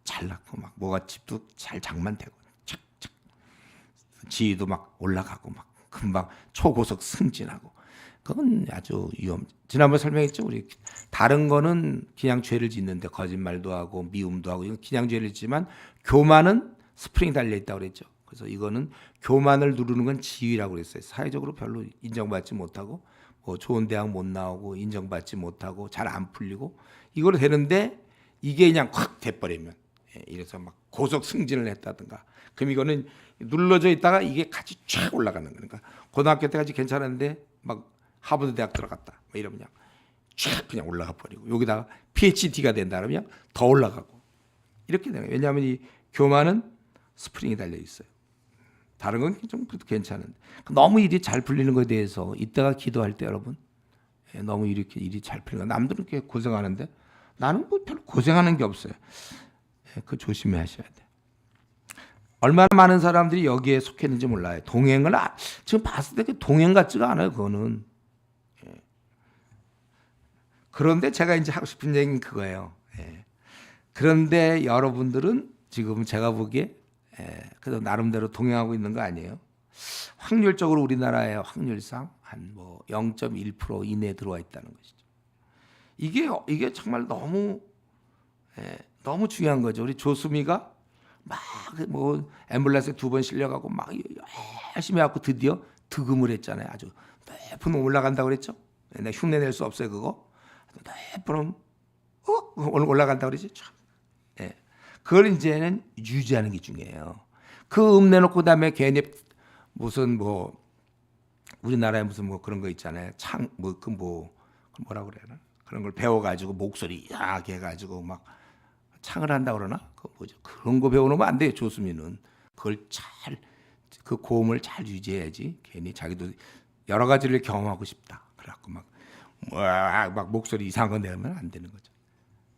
잘 낳고 막 뭐가 집도 잘 장만되고 착착 지위도 막 올라가고 막 금방 초고속 승진하고 그건 아주 위험. 지난번에 설명했죠. 우리 다른 거는 그냥 죄를 짓는데 거짓말도 하고 미움도 하고 이건 그냥 죄를 짓지만 교만은 스프링 달려 있다고 그랬죠. 그래서 이거는 교만을 누르는 건 지위라고 그랬어요. 사회적으로 별로 인정받지 못하고 뭐 좋은 대학 못 나오고 인정받지 못하고 잘 안 풀리고 이걸 되는데 이게 그냥 확 돼버리면 이래서 막 고속 승진을 했다든가 그럼 이거는 눌러져 있다가 이게 같이 쫙 올라가는 거니까 고등학교 때까지 괜찮았는데 막 하버드 대학 들어갔다 뭐 이러면 그냥 쫙 그냥 올라가 버리고 여기다가 PhD가 된다 그러면 더 올라가고 이렇게 되는 거예요. 왜냐하면 이 교만은 스프링이 달려 있어요. 다른 건 좀 괜찮은데 너무 일이 잘 풀리는 것에 대해서 이때가 기도할 때 여러분 너무 이렇게 일이 잘 풀리는 거 남들은 이렇게 고생하는데 나는 뭐 별로 고생하는 게 없어요. 그 조심히 하셔야 돼. 얼마나 많은 사람들이 여기에 속했는지 몰라요. 동행을 지금 봤을 때 동행 같지가 않아요. 그거는. 그런데 제가 이제 하고 싶은 얘기는 그거예요. 그런데 여러분들은 지금 제가 보기에 그래도 나름대로 동행하고 있는 거 아니에요? 확률적으로 우리나라의 확률상 한 뭐 0.1% 이내에 들어와 있다는 것이죠. 이게 정말 너무 중요한 거죠. 우리 조수미가 막 뭐 앰뷸런스에 2번 실려가고 막 열심히 해갖고 드디어 득음을 했잖아요. 아주 높은 올라간다고 그랬죠. 내가 흉내 낼 수 없어요 그거. 높은 올라간다고 그러지. 그걸 이제는 유지하는 게 중요해요. 그 내놓고 그다음에 괜히 무슨 뭐 우리나라에 무슨 뭐 그런 거 있잖아요. 뭐라고 그래나 그런 걸 배워가지고 목소리 야하게 해가지고 막 창을 한다 그러나 그 뭐죠? 그런 거 배워놓으면 안 돼요. 조수미는 그걸 그 고음을 잘 유지해야지. 괜히 자기도 여러 가지를 경험하고 싶다. 그래갖고 막 목소리 이상한 거 내면 안 되는 거죠.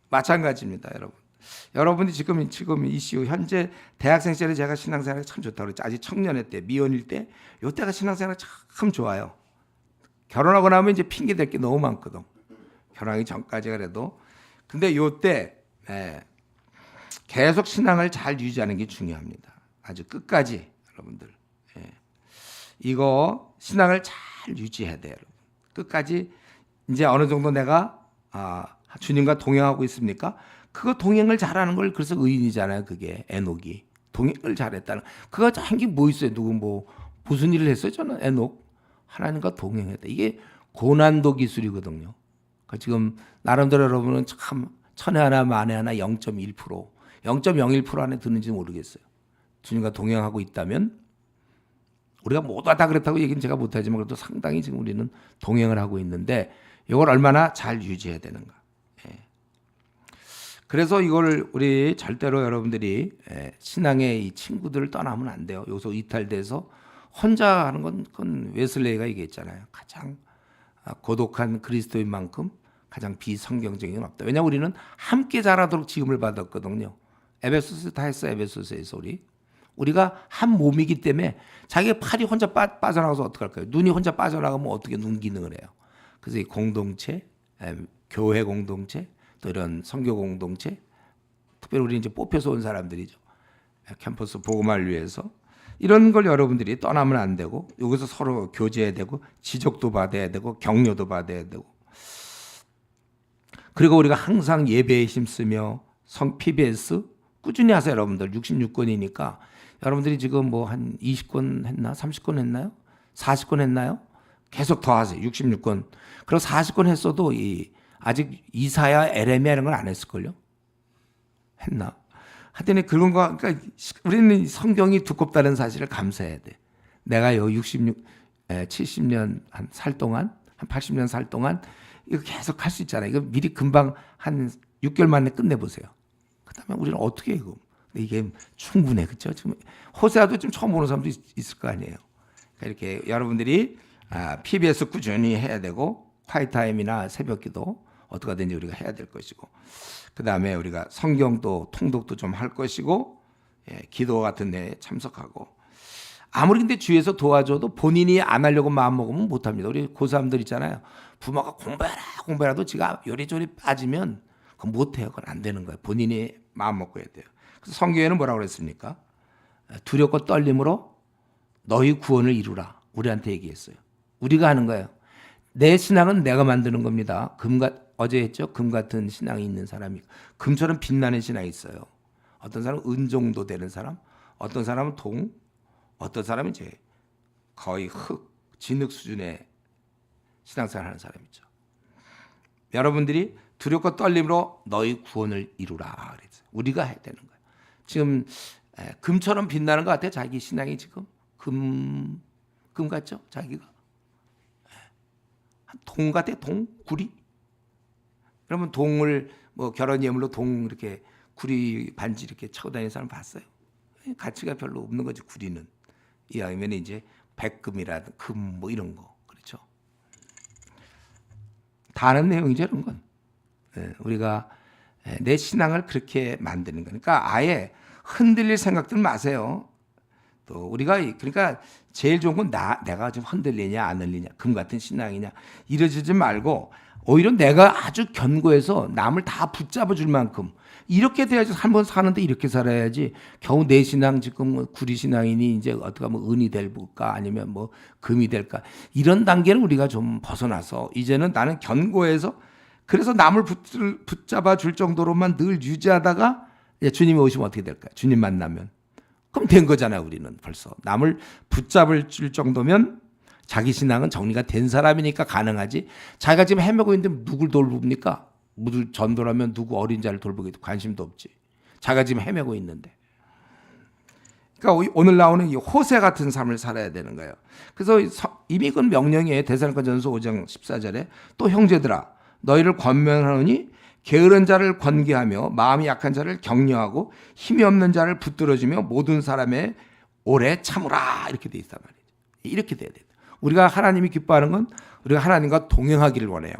마찬가지입니다, 여러분. 여러분이 지금 이슈 현재 대학생 시절에 제가 신앙생활이 참 좋다고 그랬죠. 아직 청년의 때, 미혼일 때, 요때가 신앙생활이 참 좋아요. 결혼하고 나면 이제 핑계 댈 게 너무 많거든. 결혼하기 전까지 그래도. 근데 요때 계속 신앙을 잘 유지하는 게 중요합니다. 아주 끝까지 여러분들. 이거 신앙을 잘 유지해야 돼요. 여러분. 끝까지 이제 어느 정도 내가 주님과 동행하고 있습니까? 그거 동행을 잘하는 걸 그래서 의인이잖아요. 그게 에녹이 동행을 잘했다는. 그거 한 게 뭐 있어요? 누구 뭐 무슨 일을 했어요? 저는 에녹 하나님과 동행했다. 이게 고난도 기술이거든요. 그러니까 지금 나름대로 여러분은 참 천에 하나 만에 하나 0.1%, 0.01% 안에 드는지 모르겠어요. 주님과 동행하고 있다면 우리가 모두 다 그렇다고 얘기는 제가 못하지만 그래도 상당히 지금 우리는 동행을 하고 있는데 이걸 얼마나 잘 유지해야 되는가. 그래서 이걸 우리 절대로 여러분들이 신앙의 이 친구들을 떠나면 안 돼요. 여기서 이탈돼서 혼자 하는 건 그건 웨슬레이가 얘기했잖아요. 가장 고독한 그리스도인만큼 가장 비성경적인 건 없다. 왜냐하면 우리는 함께 자라도록 지음을 받았거든요. 에베소서 다 했어. 에베소서에서 우리가 한 몸이기 때문에 자기의 팔이 혼자 빠져나가서 어떡할까요? 눈이 혼자 빠져나가면 어떻게 눈 기능을 해요? 그래서 이 공동체, 교회 공동체, 또 이런 선교 공동체, 특별히 우리 이제 뽑혀서 온 사람들이죠. 캠퍼스 복음화를 위해서 이런 걸 여러분들이 떠나면 안 되고 여기서 서로 교제해야 되고 지적도 받아야 되고 격려도 받아야 되고 그리고 우리가 항상 예배에 힘쓰며 PBS 꾸준히 하세요. 여러분들 66권이니까 여러분들이 지금 뭐 한 20권 했나 30권 했나요? 40권 했나요? 계속 더 하세요. 66권. 그리고 40권 했어도 아직 이사야 에레미야 이런 건 안 했을걸요? 했나? 하여튼 그런 거 그러니까 우리는 성경이 두껍다는 사실을 감사해야 돼. 내가 요 70년 한 살 동안 한 80년 살 동안 이거 계속 할 수 있잖아요. 이거 미리 금방 한 6개월 만에 끝내보세요. 그다음에 우리는 어떻게 해요? 이게 충분해, 그렇죠? 지금 호세아도 좀 처음 보는 사람도 있을 거 아니에요. 그러니까 이렇게 여러분들이 PBS 꾸준히 해야 되고 화이트타임이나 새벽기도 어떻게 하든지 우리가 해야 될 것이고 그다음에 우리가 성경도 통독도 좀 할 것이고 기도 같은 데 참석하고 아무리 근데 주위에서 도와줘도 본인이 안 하려고 마음 먹으면 못합니다. 우리 고3들 있잖아요. 부모가 공부해라도 지가 요리조리 빠지면 그건 못해요. 그건 안 되는 거예요. 본인이 마음 먹고 해야 돼요. 그래서 성경에는 뭐라고 그랬습니까? 두렵고 떨림으로 너희 구원을 이루라. 우리한테 얘기했어요. 우리가 하는 거예요. 내 신앙은 내가 만드는 겁니다. 어제 했죠. 금 같은 신앙이 있는 사람이 금처럼 빛나는 신앙이 있어요. 어떤 사람은 은 정도 되는 사람, 어떤 사람은 동, 어떤 사람은 이제 거의 진흙 수준의 신앙생활 하는 사람이죠. 여러분들이 두렵고 떨림으로 너희 구원을 이루라 그랬어요. 우리가 해야 되는 거예요. 지금 금처럼 빛나는 것 같아요. 자기 신앙이 지금 금 같죠? 자기가 동 같아. 동 구리. 그러면 동을 뭐 결혼 예물로 동 이렇게 구리 반지 이렇게 차고 다니는 사람 봤어요? 가치가 별로 없는 거지 구리는. 이왕이면 이제 백금이라든 금 뭐 이런 거 그렇죠. 다 아는 내용이죠 이런 건. 우리가 내 신앙을 그렇게 만드는 거니까 아예 흔들릴 생각들 마세요. 또 우리가 그러니까 제일 좋은 건 내가 좀 흔들리냐 안 흔들리냐 금 같은 신앙이냐 이러지 말고 오히려 내가 아주 견고해서 남을 다 붙잡아 줄 만큼 이렇게 돼야지 한번 사는데 이렇게 살아야지 겨우 내 신앙 지금 구리 신앙이니 이제 어떻게 하면 은이 될까 아니면 뭐 금이 될까 이런 단계는 우리가 좀 벗어나서 이제는 나는 견고해서 그래서 남을 붙잡아 줄 정도로만 늘 유지하다가 주님이 오시면 어떻게 될까요? 주님 만나면 그럼 된 거잖아요. 우리는 벌써 남을 붙잡을 줄 정도면 자기 신앙은 정리가 된 사람이니까 가능하지. 자기가 지금 헤매고 있는데 누굴 돌봅니까? 무들 전도라면 누구 어린 자를 돌보기도 관심도 없지. 자기가 지금 헤매고 있는데. 그러니까 오늘 나오는 이 호세 같은 삶을 살아야 되는 거예요. 그래서 이미 그건 명령이에요. 데살로니가전서 5장 14절에 또 형제들아 너희를 권면하노니 게으른 자를 권계하며 마음이 약한 자를 격려하고 힘이 없는 자를 붙들어주며 모든 사람의 오래 참으라 이렇게 돼 있단 말이에요. 이렇게 돼야 돼요. 우리가 하나님이 기뻐하는 건 우리가 하나님과 동행하기를 원해요.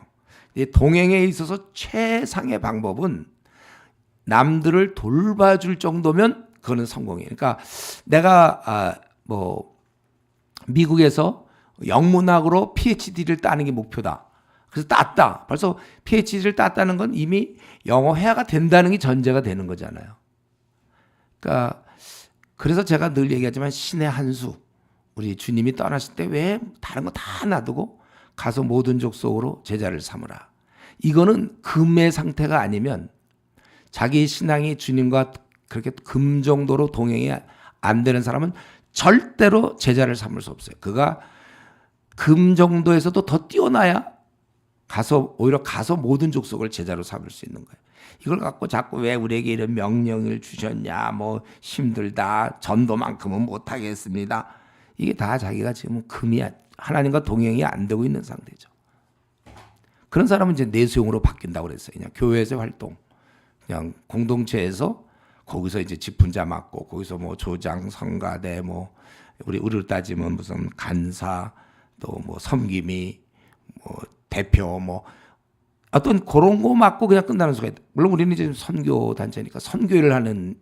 이 동행에 있어서 최상의 방법은 남들을 돌봐줄 정도면 그거는 성공이에요. 그러니까 내가 미국에서 영문학으로 PhD를 따는 게 목표다. 그래서 땄다. 벌써 PhD를 땄다는 건 이미 영어 회화가 된다는 게 전제가 되는 거잖아요. 그러니까 그래서 제가 늘 얘기하지만 신의 한 수. 우리 주님이 떠나실 때 왜 다른 거 다 놔두고 가서 모든 족속으로 제자를 삼으라. 이거는 금의 상태가 아니면 자기 신앙이 주님과 그렇게 금 정도로 동행이 안 되는 사람은 절대로 제자를 삼을 수 없어요. 그가 금 정도에서도 더 뛰어나야 오히려 가서 모든 족속을 제자로 삼을 수 있는 거예요. 이걸 갖고 자꾸 왜 우리에게 이런 명령을 주셨냐, 뭐 힘들다, 전도만큼은 못하겠습니다. 이게 다 자기가 지금 금이 하나님과 동행이 안 되고 있는 상태죠. 그런 사람은 이제 내수용으로 바뀐다고 그랬어요. 그냥 교회에서 활동, 그냥 공동체에서 거기서 이제 집훈자 맡고 거기서 뭐 조장, 성가대, 뭐 우리로 따지면 무슨 간사, 또 뭐 섬김이, 뭐 대표, 뭐 어떤 그런 거 맡고 그냥 끝나는 수가 있다. 물론 우리는 이제 선교 단체니까 선교를 하는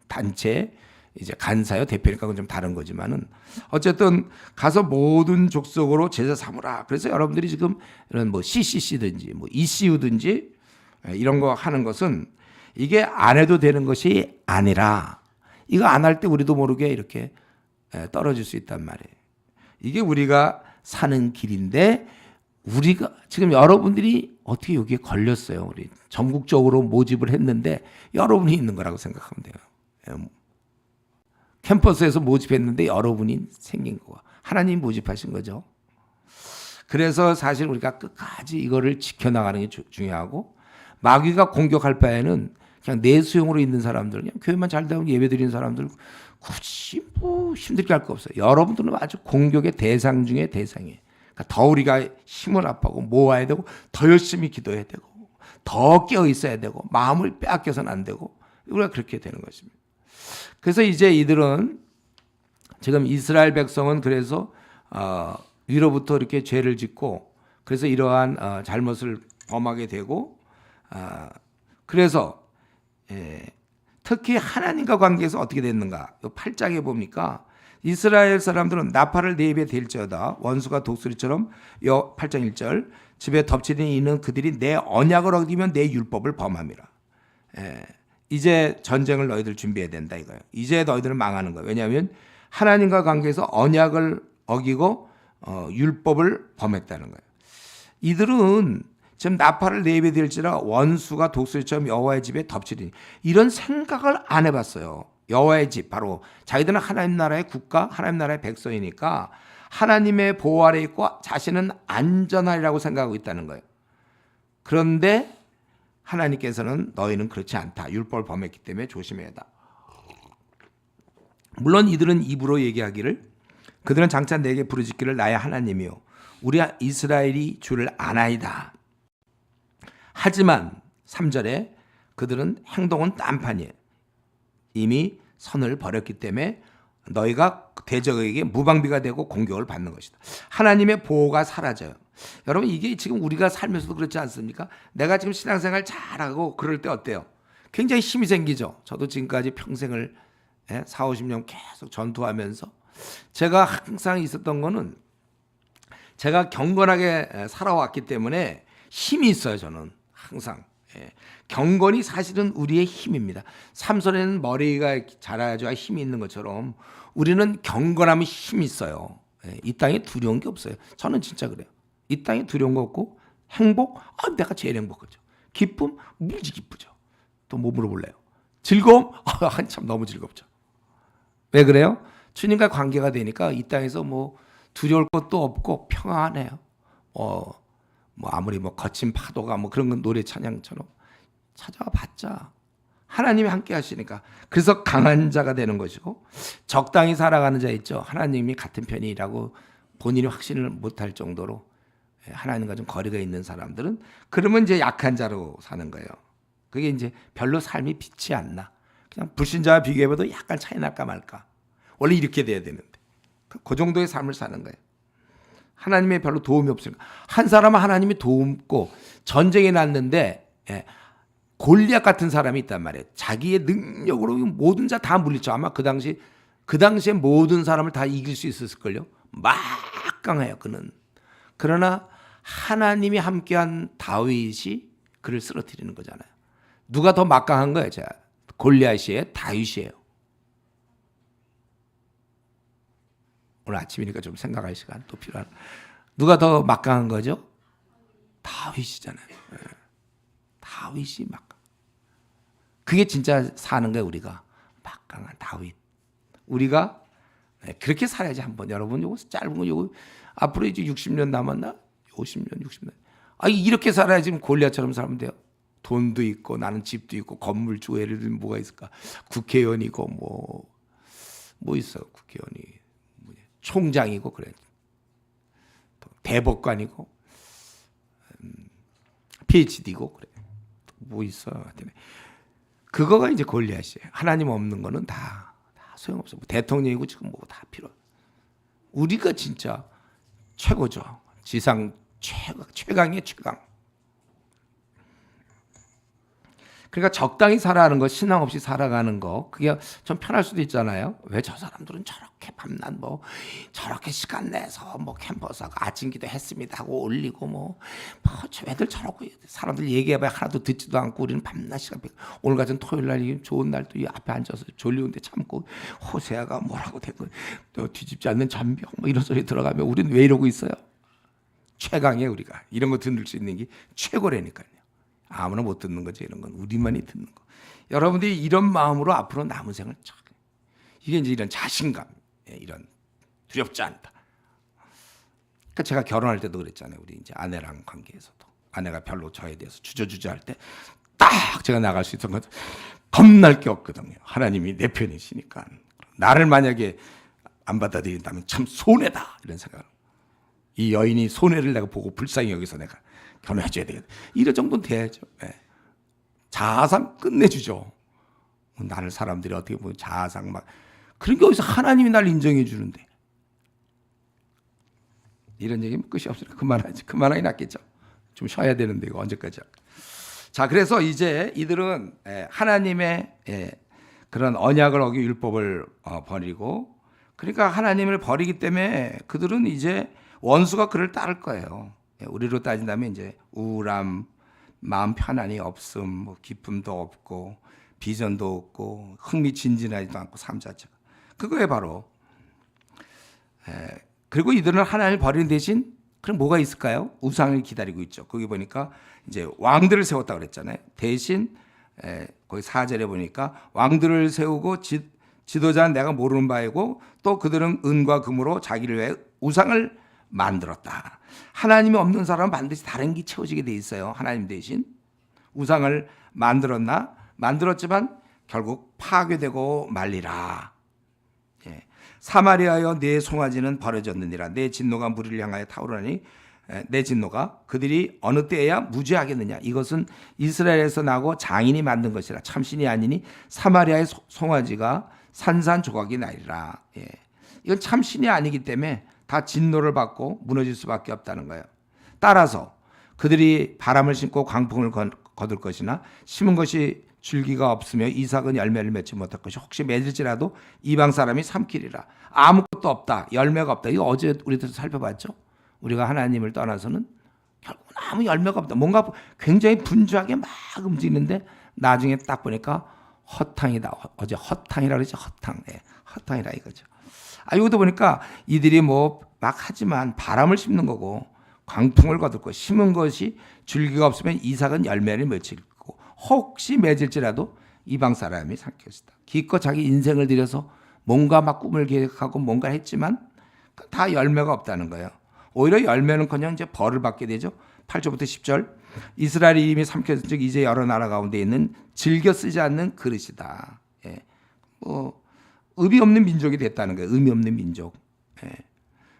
단체 이제 간사요 대표니까 그건 좀 다른 거지만은 어쨌든 가서 모든 족속으로 제자 삼으라. 그래서 여러분들이 지금 이런 뭐 CCC든지 뭐 ECU든지 이런 거 하는 것은 이게 안 해도 되는 것이 아니라 이거 안 할 때 우리도 모르게 이렇게 떨어질 수 있단 말이에요. 이게 우리가 사는 길인데 우리가 지금 여러분들이 어떻게 여기에 걸렸어요. 우리 전국적으로 모집을 했는데 여러분이 있는 거라고 생각하면 돼요. 캠퍼스에서 모집했는데 여러분이 생긴 거고 하나님 모집하신 거죠. 그래서 사실 우리가 끝까지 이거를 지켜나가는 게 중요하고 마귀가 공격할 바에는 그냥 내수용으로 있는 사람들, 그냥 교회만 잘 되면 예배 드리는 사람들 굳이 뭐 힘들게 할 거 없어요. 여러분들은 아주 공격의 대상 중에 대상이에요. 그러니까 더 우리가 힘을 합하고 모아야 되고 더 열심히 기도해야 되고 더 깨어 있어야 되고 마음을 빼앗겨서는 안 되고 우리가 그렇게 되는 것입니다. 그래서 이제 이들은 지금 이스라엘 백성은 그래서 위로부터 이렇게 죄를 짓고 그래서 이러한 잘못을 범하게 되고 그래서 특히 하나님과 관계에서 어떻게 됐는가? 8장에 보니까 이스라엘 사람들은 나팔을 네 입에 댈지어다 원수가 독수리처럼 8장 1절 집에 덮치는 이는 그들이 내 언약을 어기면 내 율법을 범함이라. 이제 전쟁을 너희들 준비해야 된다 이거예요. 이제 너희들은 망하는 거예요. 왜냐하면 하나님과 관계에서 언약을 어기고 율법을 범했다는 거예요. 이들은 지금 나팔을 네 입에 댈지라 원수가 독수리처럼 여호와의 집에 덮치리니 이런 생각을 안 해봤어요. 여호와의 집 바로 자기들은 하나님 나라의 국가, 하나님 나라의 백성이니까 하나님의 보호 아래 있고 자신은 안전하리라고 생각하고 있다는 거예요. 그런데 하나님께서는 너희는 그렇지 않다. 율법을 범했기 때문에 조심해야 한다. 물론 이들은 입으로 얘기하기를 그들은 장차 내게 부르짖기를 나의 하나님이요 우리 이스라엘이 주를 아나이다. 하지만 3절에 그들은 행동은 딴판이에요. 이미 선을 버렸기 때문에 너희가 대적에게 무방비가 되고 공격을 받는 것이다. 하나님의 보호가 사라져요. 여러분 이게 지금 우리가 살면서도 그렇지 않습니까? 내가 지금 신앙생활 잘하고 그럴 때 어때요? 굉장히 힘이 생기죠. 저도 지금까지 평생을 4, 50년 계속 전투하면서 제가 항상 있었던 거는 제가 경건하게 살아왔기 때문에 힘이 있어요. 저는 항상. 경건이 사실은 우리의 힘입니다. 삼손에는 머리가 자라야지 힘이 있는 것처럼 우리는 경건하면 힘이 있어요. 이 땅에 두려운 게 없어요. 저는 진짜 그래요. 이 땅에 두려운 거 없고 행복? 내가 제일 행복하죠. 기쁨? 무지 기쁘죠. 또 뭐 물어볼래요? 즐거움? 한참 너무 즐겁죠. 왜 그래요? 주님과 관계가 되니까 이 땅에서 뭐 두려울 것도 없고 평안해요. 뭐 아무리 뭐 거친 파도가 뭐 그런 건 노래 찬양처럼 찾아와 봤자 하나님이 함께 하시니까 그래서 강한 자가 되는 것이고 적당히 살아가는 자 있죠. 하나님이 같은 편이라고 본인이 확신을 못할 정도로 하나님과 좀 거리가 있는 사람들은 그러면 이제 약한 자로 사는 거예요. 그게 이제 별로 삶이 빛이 안 나. 그냥 불신자와 비교해봐도 약간 차이 날까 말까. 원래 이렇게 돼야 되는데 그 정도의 삶을 사는 거예요. 하나님의 별로 도움이 없으니까 한 사람은 하나님이 돕고 전쟁이 났는데 골리앗 같은 사람이 있단 말이에요. 자기의 능력으로 모든 자 다 물리쳐. 아마 그 당시에 모든 사람을 다 이길 수 있었을걸요. 막강해요 그는. 그러나 하나님이 함께한 다윗이 그를 쓰러뜨리는 거잖아요. 누가 더 막강한 거예요? 자, 골리앗이에요? 다윗이에요? 오늘 아침이니까 좀 생각할 시간 또 필요한. 누가 더 막강한 거죠? 다윗이잖아요. 다윗이 막강. 그게 진짜 사는 거예요. 우리가 막강한 다윗. 우리가 그렇게 살아야지 한번. 여러분 요거 짧은 거 요거 앞으로 이제 60년 남았나? 50년, 60년. 이렇게 살아야지 골리앗처럼 살면 돼요. 돈도 있고 나는 집도 있고 건물주고 예를 들면 뭐가 있을까? 국회의원이고 뭐 있어? 국회의원이 총장이고 그래. 대법관이고 PhD고 그래. 뭐 있어? 그거가 이제 골리앗이에요. 하나님 없는 거는 다 소용없어. 대통령이고 지금 뭐 다 필요. 우리가 진짜 최고죠. 지상 최강의 최강. 그러니까 적당히 살아가는 거, 신앙 없이 살아가는 거, 그게 좀 편할 수도 있잖아요. 왜 저 사람들은 저렇게 밤낮 저렇게 시간 내서 캠퍼스하고 아침 기도 했습니다 하고 올리고 저 애들 저러고 사람들 얘기해봐야 하나도 듣지도 않고 우리는 밤낮 시간 오늘 같은 토요일 날 좋은 날 또 이 앞에 앉아서 졸리운데 참고 호세아가 뭐라고 되고 또 뒤집지 않는 잔병 이런 소리 들어가면 우리는 왜 이러고 있어요? 최강이에요 우리가. 이런 거 들을 수 있는 게 최고라니까요. 아무나 못 듣는 거죠. 이런 건 우리만이 듣는 거. 여러분들이 이런 마음으로 앞으로 남은 생을 이게 이제 이런 자신감, 이런 두렵지 않다. 그러니까 제가 결혼할 때도 그랬잖아요. 우리 이제 아내랑 관계에서도 아내가 별로 저에 대해서 주저할 때 딱 제가 나갈 수 있었던 건 겁날 게 없거든요. 하나님이 내 편이시니까. 나를 만약에 안 받아들인다면 참 손해다 이런 생각을. 이 여인이 손해를 내가 보고 불쌍히 여기서 내가 결혼해줘야 되겠다. 이런 정도는 돼야죠. 자아상 끝내주죠. 나를 사람들이 어떻게 보면 자아상 그런 게 어디서 하나님이 날 인정해 주는데. 이런 얘기면 끝이 없으니까 그만하지. 그만하기 낫겠죠. 좀 쉬어야 되는데 이거 언제까지 할까. 자, 그래서 이제 이들은 하나님의 그런 언약을 어기 율법을 버리고, 그러니까 하나님을 버리기 때문에 그들은 이제 원수가 그를 따를 거예요. 우리로 따진다면 이제 우울함, 마음 편안이 없음, 기쁨도 없고 비전도 없고 흥미진진하지도 않고 삶 자체가. 그거에 바로 그리고 이들은 하나님을 버리는 대신 그럼 뭐가 있을까요? 우상을 기다리고 있죠. 거기 보니까 이제 왕들을 세웠다고 그랬잖아요. 대신 거기 4절에 보니까 왕들을 세우고 지도자는 내가 모르는 바이고 또 그들은 은과 금으로 자기를 위해 우상을 만들었다. 하나님이 없는 사람은 반드시 다른 게 채워지게 돼 있어요. 하나님 대신 우상을 만들었지만 결국 파괴되고 말리라. 사마리아여 내 송아지는 버려졌느니라. 내 진노가 무리를 향하여 타오르니 내 진노가 그들이 어느 때에야 무죄하겠느냐. 이것은 이스라엘에서 나고 장인이 만든 것이라. 참신이 아니니 사마리아의 송아지가 산산조각이 나리라. 이건 참신이 아니기 때문에 다 진노를 받고 무너질 수밖에 없다는 거예요. 따라서 그들이 바람을 심고 광풍을 거둘 것이나 심은 것이 줄기가 없으며 이삭은 열매를 맺지 못할 것이 혹시 맺을지라도 이방 사람이 삼키리라. 아무것도 없다. 열매가 없다. 이거 어제 우리도 살펴봤죠. 우리가 하나님을 떠나서는 결국은 아무 열매가 없다. 뭔가 굉장히 분주하게 막 움직이는데 나중에 딱 보니까 허탕이다. 어제 허탕이라 그러죠. 허탕이라 이거죠. 이것도 보니까 이들이 막 하지만 바람을 심는 거고 광풍을 거둘 거 심은 것이 줄기가 없으면 이삭은 열매를 맺을 거고 혹시 맺을지라도 이방 사람이 삼켰다. 기껏 자기 인생을 들여서 뭔가 막 꿈을 계획하고 뭔가 했지만 다 열매가 없다는 거예요. 오히려 열매는커녕 이제 벌을 받게 되죠. 8절부터 10절 이스라엘이 이미 삼켰은 즉 이제 여러 나라 가운데 있는 즐겨 쓰지 않는 그릇이다. 의미 없는 민족이 됐다는 거예요. 의미 없는 민족.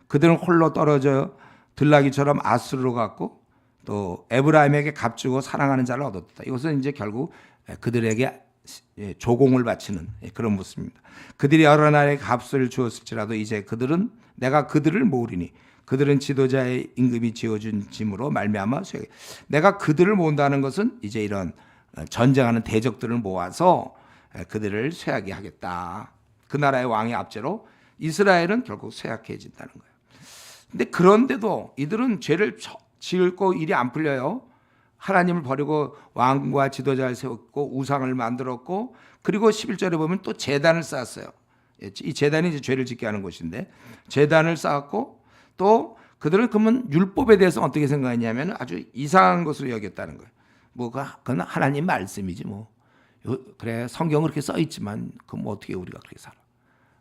그들은 홀로 떨어져 들나귀처럼 아수르로 갔고 또 에브라임에게 값주고 사랑하는 자를 얻었다. 이것은 이제 결국 그들에게 조공을 바치는 그런 모습입니다. 그들이 여러 나라에 값을 주었을지라도 이제 내가 그들을 모으리니 그들은 지도자의 임금이 지어준 짐으로 말미암아 내가 그들을 모은다는 것은 이제 이런 전쟁하는 대적들을 모아서 그들을 쇠하게 하겠다. 그 나라의 왕의 압제로 이스라엘은 결국 쇠약해진다는 거예요. 근데 그런데도 이들은 죄를 지을고 일이 안 풀려요. 하나님을 버리고 왕과 지도자를 세웠고 우상을 만들었고, 그리고 11절에 보면 또 제단을 쌓았어요. 이 제단이 이제 죄를 짓게 하는 곳인데, 제단을 쌓았고, 또 그들은 그러면 율법에 대해서 어떻게 생각했냐면 아주 이상한 것으로 여겼다는 거예요. 뭐 그건 하나님 말씀이지 뭐. 그래 성경은 그렇게 써 있지만 그럼 뭐 어떻게 우리가 그렇게 살아?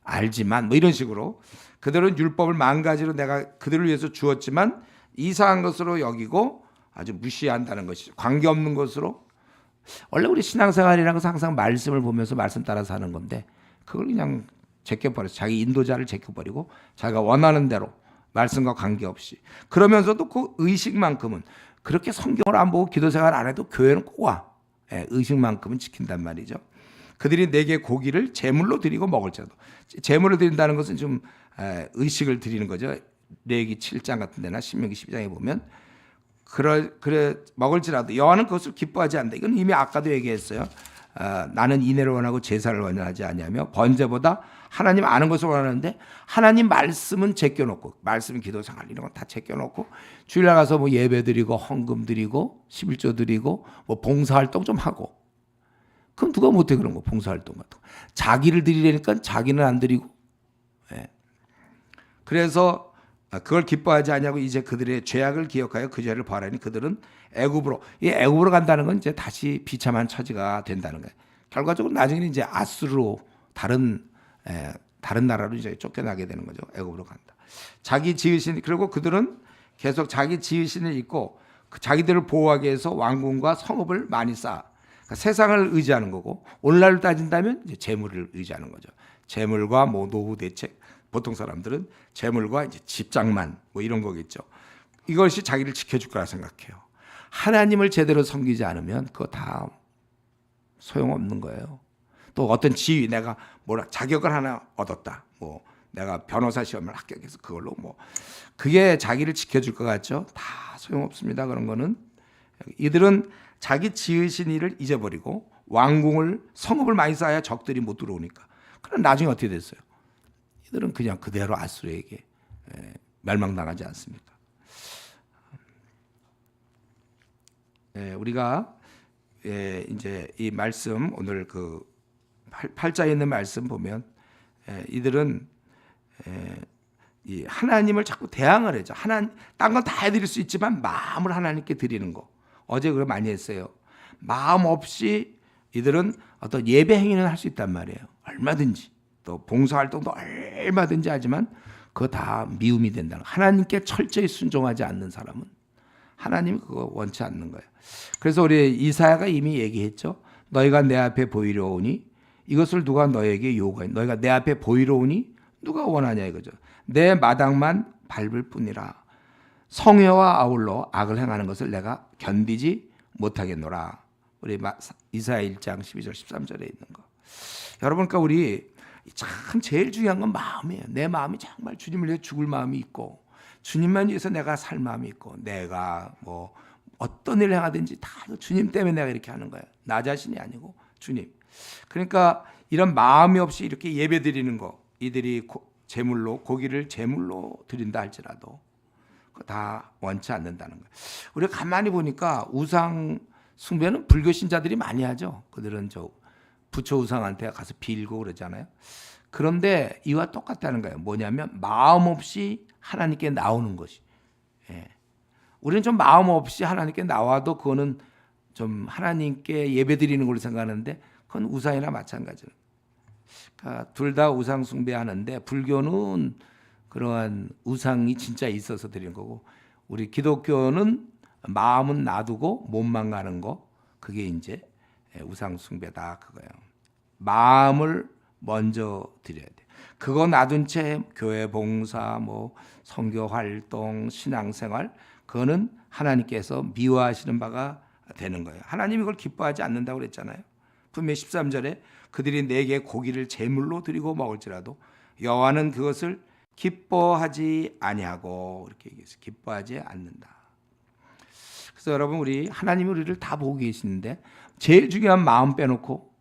알지만 뭐 이런 식으로 그들은 율법을 망가지로 내가 그들을 위해서 주었지만 이상한 것으로 여기고 아주 무시한다는 것이죠. 관계없는 것으로. 원래 우리 신앙생활이라는 것은 항상 말씀을 보면서 말씀 따라 사는 건데 그걸 그냥 제껴버려서 자기 인도자를 제껴버리고 자기가 원하는 대로 말씀과 관계없이, 그러면서도 그 의식만큼은 그렇게 성경을 안 보고 기도생활 안 해도 교회는 꼭 와. 의식만큼은 지킨단 말이죠. 그들이 내게 고기를 제물로 드리고 먹을지라도, 제물을 드린다는 것은 좀 의식을 드리는 거죠. 레위기 7장 같은 데나 신명기 12장에 보면 그래 먹을지라도 여호와는 그것을 기뻐하지 않는다. 이건 이미 아까도 얘기했어요. 나는 인애를 원하고 제사를 원하지 아니하며 번제보다 하나님 아는 것을 원하는데, 하나님 말씀은 제껴놓고, 말씀 기도 생활 이런 건 다 제껴놓고 주일날 가서 뭐 예배 드리고 헌금 드리고 11조 드리고 뭐 봉사활동 좀 하고, 그럼 누가 못해 그런 거? 봉사활동 같은 거 자기를 드리려니까 자기는 안 드리고. 그래서 그걸 기뻐하지 아니하고 이제 그들의 죄악을 기억하여 그 죄를 벌하니 그들은 애굽으로 간다는 건 이제 다시 비참한 처지가 된다는 거예요. 결과적으로 나중에는 이제 아수르로 다른 나라로 이제 쫓겨나게 되는 거죠. 애굽으로 간다. 자기 지으신, 그리고 그들은 계속 자기 지으신을 잊고 자기들을 보호하기 위해서 왕궁과 성읍을 많이 쌓아. 그러니까 세상을 의지하는 거고, 오늘날로 따진다면 이제 재물을 의지하는 거죠. 재물과 뭐 노후 대책, 보통 사람들은 재물과 이제 집장만 뭐 이런 거겠죠. 이것이 자기를 지켜줄 거라 생각해요. 하나님을 제대로 섬기지 않으면 그거 다 소용없는 거예요. 또 어떤 지위, 내가 자격을 하나 얻었다. 뭐 내가 변호사 시험을 합격해서 그걸로 뭐 그게 자기를 지켜줄 것 같죠? 다 소용없습니다. 그런 거는. 이들은 자기 지으신 일을 잊어버리고 왕궁을, 성읍을 많이 쌓아야 적들이 못 들어오니까. 그럼 나중에 어떻게 됐어요? 이들은 그냥 그대로 아수르에게 멸망당하지 않습니까? 우리가 이제 이 말씀, 오늘 그 8장에 있는 말씀 보면 이들은 이 하나님을 자꾸 대항을 하죠. 딴 건 다 해드릴 수 있지만 마음을 하나님께 드리는 거. 어제 그걸 많이 했어요. 마음 없이 이들은 어떤 예배 행위는 할 수 있단 말이에요. 얼마든지. 또 봉사활동도 얼마든지 하지만 그거 다 미움이 된다는 거예요. 하나님께 철저히 순종하지 않는 사람은 하나님이 그거 원치 않는 거예요. 그래서 우리 이사야가 이미 얘기했죠. 너희가 내 앞에 보이려 오니 이것을 누가 너에게 요구하니, 너희가 내 앞에 보이려 오니 누가 원하냐 이거죠. 내 마당만 밟을 뿐이라. 성회와 아울러 악을 행하는 것을 내가 견디지 못하겠노라. 우리 이사야 1장 12절 13절에 있는 거. 여러분, 그러니까 우리 참 제일 중요한 건 마음이에요. 내 마음이 정말 주님을 위해 죽을 마음이 있고, 주님만 위해서 내가 살 마음이 있고, 내가 뭐 어떤 일을 행하든지 다 주님 때문에 내가 이렇게 하는 거예요. 나 자신이 아니고 주님. 그러니까 이런 마음이 없이 이렇게 예배 드리는 거, 이들이 제물로, 고기를 제물로 드린다 할지라도 다 원치 않는다는 거예요. 우리가 가만히 보니까 우상 숭배는 불교 신자들이 많이 하죠. 그들은 저 부처 우상한테 가서 빌고 그러잖아요. 그런데 이와 똑같다는 거예요. 뭐냐면 마음 없이 하나님께 나오는 것이. 우리는 좀 마음 없이 하나님께 나와도 그거는 좀 하나님께 예배드리는 걸로 생각하는데 그건 우상이나 마찬가지예요. 그러니까 둘 다 우상 숭배하는데 불교는 그러한 우상이 진짜 있어서 드리는 거고, 우리 기독교는 마음은 놔두고 몸만 가는 거, 그게 이제 우상 숭배다 그거예요. 마음을 먼저 드려야 돼. 그거 놔둔 채 교회 봉사, 뭐 선교 활동, 신앙생활, 그거는 하나님께서 미워하시는 바가 되는 거예요. 하나님이 그걸 기뻐하지 않는다고 그랬잖아요. 분명히 13절에 그들이 내게 고기를 제물로 드리고 먹을지라도 여호와는 그것을 기뻐하지 아니하고, 이렇게 얘기해서 기뻐하지 않는다. 그래서 여러분, 우리 하나님이 우리를 다 보고 계시는데 제일 중요한 마음 빼놓고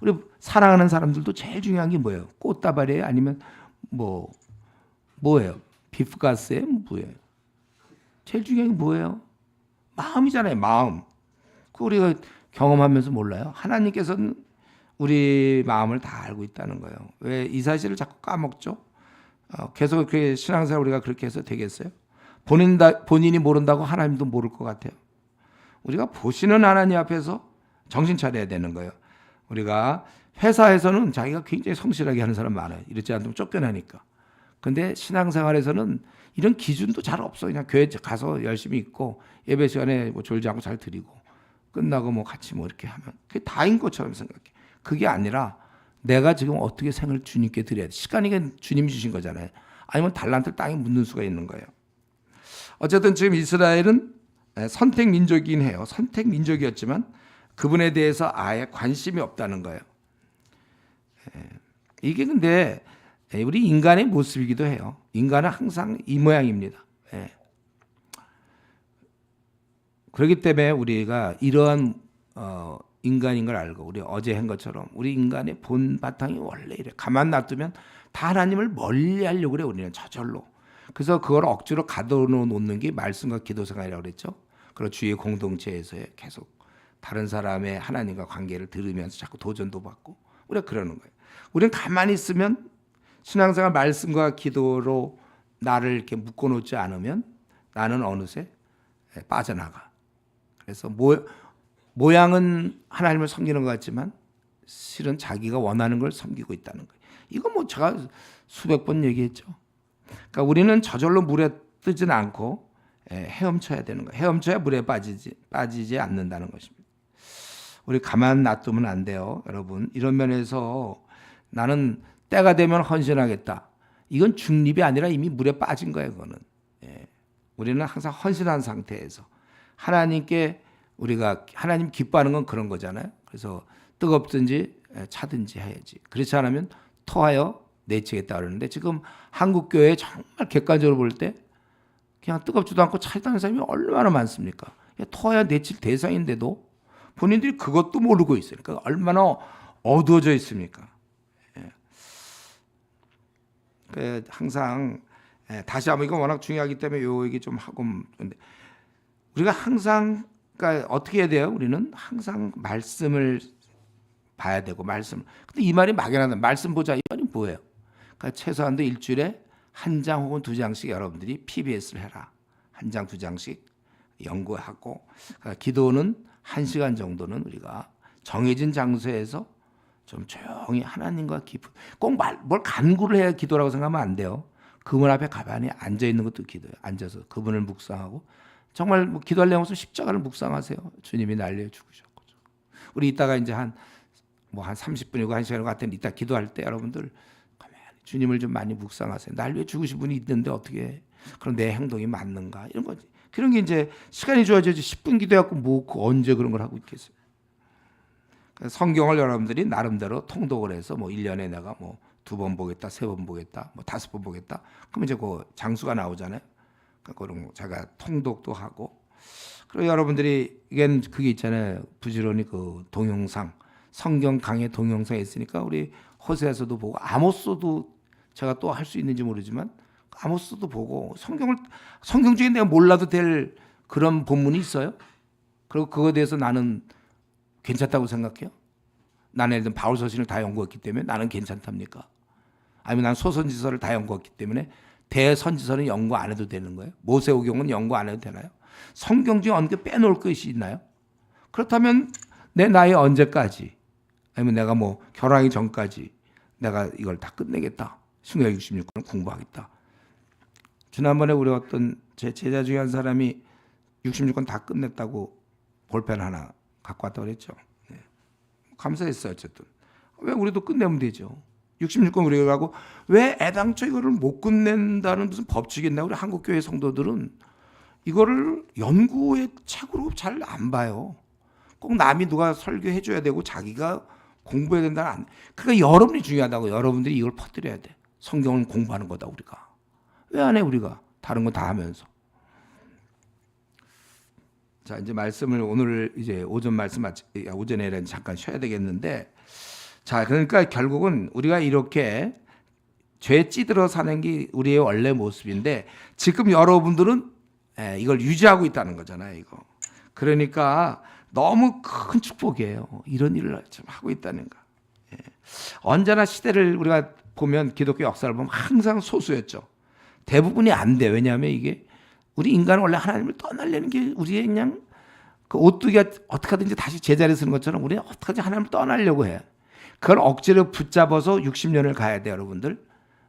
우리 사랑하는 사람들도 제일 중요한 게 뭐예요? 꽃다발이에요? 아니면 뭐예요? 비프가스예요? 뭐예요? 제일 중요한 게 뭐예요? 마음이잖아요. 마음. 그 우리가 경험하면서 몰라요? 하나님께서는 우리 마음을 다 알고 있다는 거예요. 왜 이 사실을 자꾸 까먹죠? 계속 그렇게 신앙생활 우리가 그렇게 해서 되겠어요? 본인이 모른다고 하나님도 모를 것 같아요. 우리가 보시는 하나님 앞에서 정신 차려야 되는 거예요. 우리가 회사에서는 자기가 굉장히 성실하게 하는 사람 많아요. 이렇지 않으면 쫓겨나니까. 근데 신앙생활에서는 이런 기준도 잘 없어. 그냥 교회 가서 열심히 있고 예배 시간에 뭐 졸지 않고 잘 드리고 끝나고 뭐 같이 뭐 이렇게 하면 그게 다인 것처럼 생각해. 그게 아니라 내가 지금 어떻게 생을 주님께 드려야 돼. 시간이 주님이 주신 거잖아요. 아니면 달란트를 땅에 묻는 수가 있는 거예요. 어쨌든 지금 이스라엘은 선택 민족이긴 해요. 선택 민족이었지만 그분에 대해서 아예 관심이 없다는 거예요. 이게 근데 우리 인간의 모습이기도 해요. 인간은 항상 이 모양입니다. 그렇기 때문에 우리가 이러한 인간인 걸 알고 우리 어제 한 것처럼 우리 인간의 본 바탕이 원래 이래. 가만 놔두면 다 하나님을 멀리하려고 그래. 우리는 저절로. 그래서 그걸 억지로 가둬놓는 게 말씀과 기도 생활이라고 그랬죠. 그리고 주의 공동체에서의 계속 다른 사람의 하나님과 관계를 들으면서 자꾸 도전도 받고 우리가 그러는 거예요. 우리는 가만히 있으면 신앙생활 말씀과 기도로 나를 이렇게 묶어놓지 않으면 나는 어느새 빠져나가. 그래서 모양은 하나님을 섬기는 것 같지만 실은 자기가 원하는 걸 섬기고 있다는 거예요. 이거 뭐 제가 수백 번 얘기했죠. 그러니까 우리는 저절로 물에 뜨지는 않고 헤엄쳐야 되는 거예요. 헤엄쳐야 물에 빠지지 않는다는 것입니다. 우리 가만 놔두면 안 돼요, 여러분. 이런 면에서 나는 때가 되면 헌신하겠다. 이건 중립이 아니라 이미 물에 빠진 거예요, 그거는. 우리는 항상 헌신한 상태에서 하나님께 우리가 하나님 기뻐하는 건 그런 거잖아요. 그래서 뜨겁든지 차든지 해야지. 그렇지 않으면 토하여 내치겠다 그러는데 지금 한국 교회 정말 객관적으로 볼 때 그냥 뜨겁지도 않고 차다는 사람이 얼마나 많습니까? 토하여 내칠 대상인데도 본인들이 그것도 모르고 있으니까 얼마나 어두워져 있습니까? 항상 다시 한번 이거 워낙 중요하기 때문에 요 얘기 좀 하고 근데 우리가 항상 그러니까 어떻게 해야 돼요? 우리는 항상 말씀을 봐야 되고 말씀. 근데 이 말이 막연하다. 말씀 보자 이 말이 뭐예요? 그러니까 최소한도 일주일에 한 장 혹은 두 장씩 여러분들이 PBS를 해라. 한 장 두 장씩 연구하고 그러니까 기도는 1시간 정도는 우리가 정해진 장소에서 좀 조용히 하나님과 깊은 꼭 뭘 간구를 해야 기도라고 생각하면 안 돼요. 그분 앞에 가만히 앉아 있는 것도 기도예요. 앉아서 그분을 묵상하고 정말 뭐 기도하려면 십자가를 묵상하세요. 주님이 날려 죽으셨고 우리 이따가 이제 한 30분이고 1시간이고 같은 이따 기도할 때 여러분들 가만히 주님을 좀 많이 묵상하세요. 날 위해 죽으신 분이 있는데 어떻게 해? 그럼 내 행동이 맞는가? 이런 거지. 그런 게 이제 시간이 좋아져야지 10분 기도해갖고 언제 그런 걸 하고 있겠어요. 성경을 여러분들이 나름대로 통독을 해서 1년에 내가 2번 보겠다, 3번 보겠다, 5번 보겠다. 그럼 이제 그 장수가 나오잖아요. 그런 거 제가 통독도 하고. 그리고 여러분들이 이게 그게 있잖아요. 부지런히 그 동영상, 성경 강의 동영상에 있으니까 우리 호세에서도 보고 아모스도 제가 또 할 수 있는지 모르지만 아모스도 보고 성경 중에 내가 몰라도 될 그런 본문이 있어요. 그리고 그거에 대해서 나는 괜찮다고 생각해요. 나는 예를 들면 바울 서신을 다 연구했기 때문에 나는 괜찮답니까? 아니면 난 소선지서를 다 연구했기 때문에 대선지서는 연구 안 해도 되는 거예요? 모세오경은 연구 안 해도 되나요? 성경 중에 어느 게 빼놓을 것이 있나요? 그렇다면 내 나이 언제까지 아니면 내가 결혼하기 전까지 내가 이걸 다 끝내겠다. 신구약 66권을 공부하겠다. 지난번에 우리 어떤 제 제자 중에 한 사람이 66권 다 끝냈다고 볼펜 하나 갖고 왔다고 그랬죠. 네. 감사했어요. 어쨌든 왜 우리도 끝내면 되죠. 66권 우리가 하고 왜 애당초 이거를 못 끝낸다는 무슨 법칙이 있나? 우리 한국교회 성도들은 이거를 연구의 책으로 잘 안 봐요. 꼭 남이 누가 설교해 줘야 되고 자기가 공부해야 된다는 안. 그러니까 여러분이 중요하다고. 여러분들이 이걸 퍼뜨려야 돼. 성경을 공부하는 거다 우리가. 왜 안 해 우리가? 다른 거 다 하면서. 자, 이제 말씀을 오늘 이제 오전 말씀 오전에 잠깐 쉬어야 되겠는데, 자, 그러니까 결국은 우리가 이렇게 죄 찌들어 사는 게 우리의 원래 모습인데, 지금 여러분들은 이걸 유지하고 있다는 거잖아요, 이거. 그러니까 너무 큰 축복이에요. 이런 일을 좀 하고 있다는 거. 언제나 시대를 우리가 보면 기독교 역사를 보면 항상 소수였죠. 대부분이 안 돼. 왜냐하면 이게 우리 인간은 원래 하나님을 떠나려는 게 우리의 그냥 그 오뚜기가 어떻게 하든지 다시 제자리에 서는 것처럼 우리는 어떻게든지 하나님을 떠나려고 해. 그걸 억지로 붙잡아서 60년을 가야 돼, 여러분들.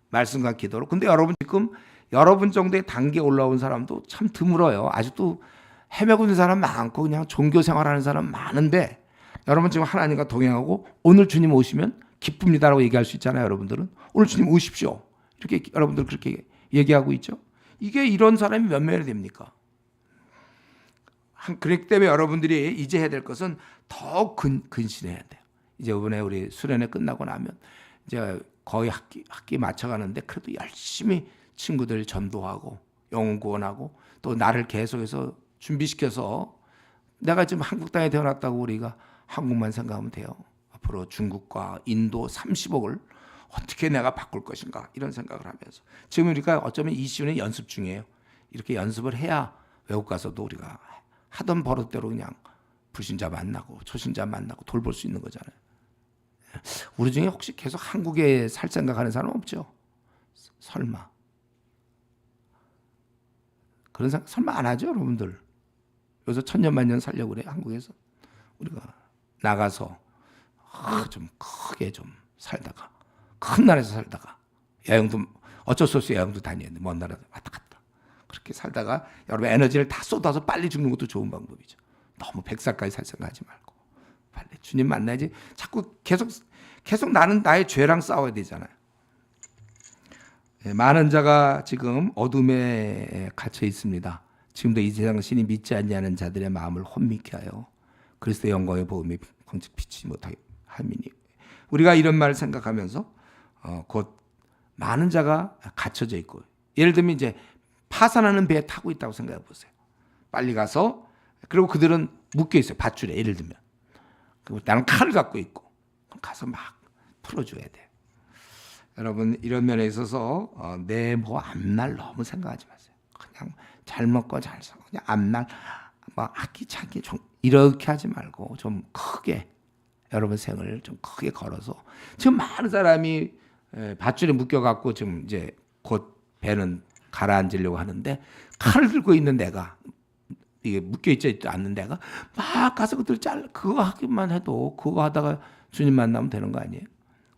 말씀과 기도로. 근데 여러분 지금 여러분 정도의 단계에 올라온 사람도 참 드물어요. 아직도 헤매고 있는 사람 많고 그냥 종교 생활하는 사람 많은데, 여러분 지금 하나님과 동행하고 오늘 주님 오시면 기쁩니다라고 얘기할 수 있잖아요. 여러분들은 오늘 주님 오십시오, 이렇게 여러분들 그렇게 얘기하고 있죠. 이게 이런 사람이 몇 명이 됩니까? 그렇기 때문에 여러분들이 이제 해야 될 것은 더 근신해야 돼요. 이제 이번에 우리 수련회 끝나고 나면 이제 거의 학기 맞춰가는데, 그래도 열심히 친구들 전도하고 영혼 구원하고 또 나를 계속해서 준비시켜서, 내가 지금 한국 땅에 태어났다고 우리가 한국만 생각하면 돼요. 앞으로 중국과 인도 30억을 어떻게 내가 바꿀 것인가, 이런 생각을 하면서 지금 우리가 어쩌면 이 시즌에 연습 중이에요. 이렇게 연습을 해야 외국 가서도 우리가 하던 버릇대로 그냥 불신자 만나고 초신자 만나고 돌볼 수 있는 거잖아요. 우리 중에 혹시 계속 한국에 살 생각하는 사람 없죠? 설마 그런 생각 설마 안 하죠, 여러분들? 여기서 천년만년 살려고 그래, 한국에서. 우리가 나가서 좀 크게 좀 살다가, 큰 나라에서 살다가, 여행도 어쩔 수 없이 여행도 다녀야 돼. 먼 나라도 왔다 갔다. 그렇게 살다가 여러분 에너지를 다 쏟아서 빨리 죽는 것도 좋은 방법이죠. 너무 100살까지 살 생각하지 말고 빨리 주님 만나야지. 자꾸 계속 나는 나의 죄랑 싸워야 되잖아요. 많은 자가 지금 어둠에 갇혀 있습니다. 지금도 이 세상 신이 믿지 않냐는 자들의 마음을 혼미케 하여 그리스도의 영광의 복음이 번쩍 비치지 못하게 함이니. 우리가 이런 말을 생각하면서 곧 많은 자가 갇혀져 있고, 예를 들면 이제 파산하는 배에 타고 있다고 생각해 보세요. 빨리 가서, 그리고 그들은 묶여 있어요, 밧줄에. 예를 들면 그리고 나는 칼을 갖고 있고, 가서 막 풀어줘야 돼. 여러분 이런 면에 있어서 내 뭐 앞날 너무 생각하지 마세요. 그냥 잘 먹고 잘 살고 그냥 앞날 막 아끼차기 좀 이렇게 하지 말고 좀 크게 여러분 생을 좀 크게 걸어서. 지금 많은 사람이 밧줄에 묶여갖고 지금 이제 곧 배는 가라앉으려고 하는데, 칼을 들고 있는 내가, 이게 묶여있지 않는 내가 막 가서 그들 그거 하기만 해도, 그거 하다가 주님 만나면 되는 거 아니에요?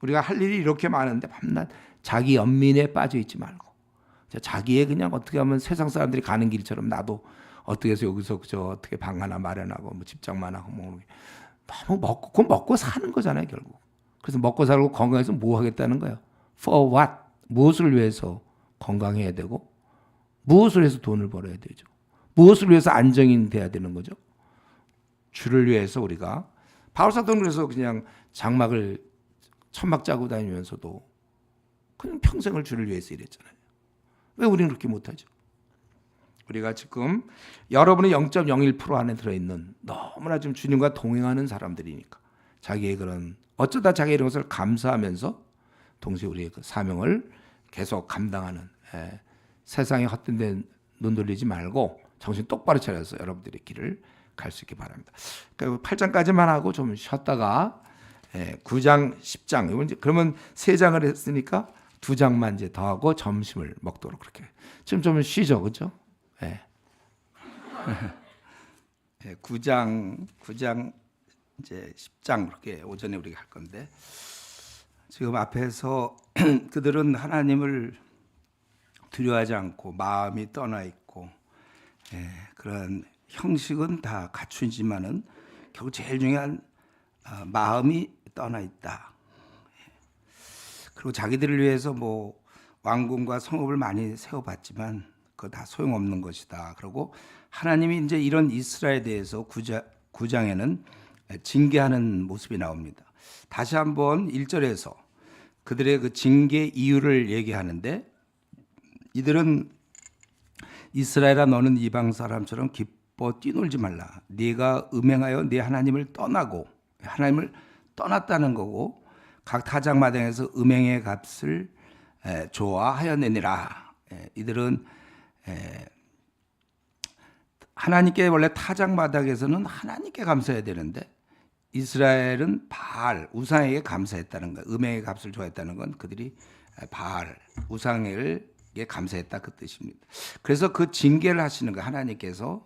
우리가 할 일이 이렇게 많은데 밤낮 자기 연민에 빠져 있지 말고, 자기의 그냥 어떻게 하면 세상 사람들이 가는 길처럼 나도 어떻게 해서 여기서 저 어떻게 방 하나 마련하고 뭐 집장만 하고 뭐 너무 그건 먹고 사는 거잖아요, 결국. 그래서 먹고 살고 건강해서 뭐 하겠다는 거예요? For what? 무엇을 위해서 건강해야 되고, 무엇을 위해서 돈을 벌어야 되죠? 무엇을 위해서 안정이 돼야 되는 거죠? 주를 위해서. 우리가 바울 사도는 그래서 그냥 장막을 천막 짜고 다니면서도 그냥 평생을 주를 위해서 일했잖아요. 왜 우리는 그렇게 못하죠? 우리가 지금 여러분의 0.01% 안에 들어있는 너무나 좀 주님과 동행하는 사람들이니까, 자기의 그런 어쩌다 자기의 이런 것을 감사하면서 동시에 우리의 그 사명을 계속 감당하는, 세상에 헛된 데 눈 돌리지 말고 정신 똑바로 차려서 여러분들의 길을 갈 수 있기 바랍니다. 그러니까 8장까지만 하고 좀 쉬었다가 9장, 10장, 이건 이제 그러면 3장을 했으니까 2장만 이제 더 하고 점심을 먹도록 그렇게. 지금 좀 쉬죠, 그렇죠? 9장 이제 10장 그렇게 오전에 우리가 할 건데, 지금 앞에서 그들은 하나님을 두려워하지 않고 마음이 떠나 있고, 그런 형식은 다 갖추지만은 결국 제일 중요한 마음이 떠나 있다. 그리고 자기들을 위해서 뭐 왕궁과 성읍을 많이 세워봤지만 그거 다 소용없는 것이다. 그리고 하나님이 이제 이런 이스라엘에 대해서 9장에는 징계하는 모습이 나옵니다. 다시 한번 1절에서 그들의 그 징계 이유를 얘기하는데, 이들은 이스라엘아 너는 이방 사람처럼 기뻐 뛰놀지 말라. 네가 음행하여 네 하나님을 떠나고 하나님을 떠났다는 거고 각 타작마당에서 음행의 값을 좋아하였느니라. 이들은 하나님께 원래 타작마당에서는 하나님께 감사해야 되는데 이스라엘은 바알 우상에게 감사했다는 거, 음행의 값을 좋아했다는 건 그들이 바알 우상에게 감사했다 그 뜻입니다. 그래서 그 징계를 하시는 거 하나님께서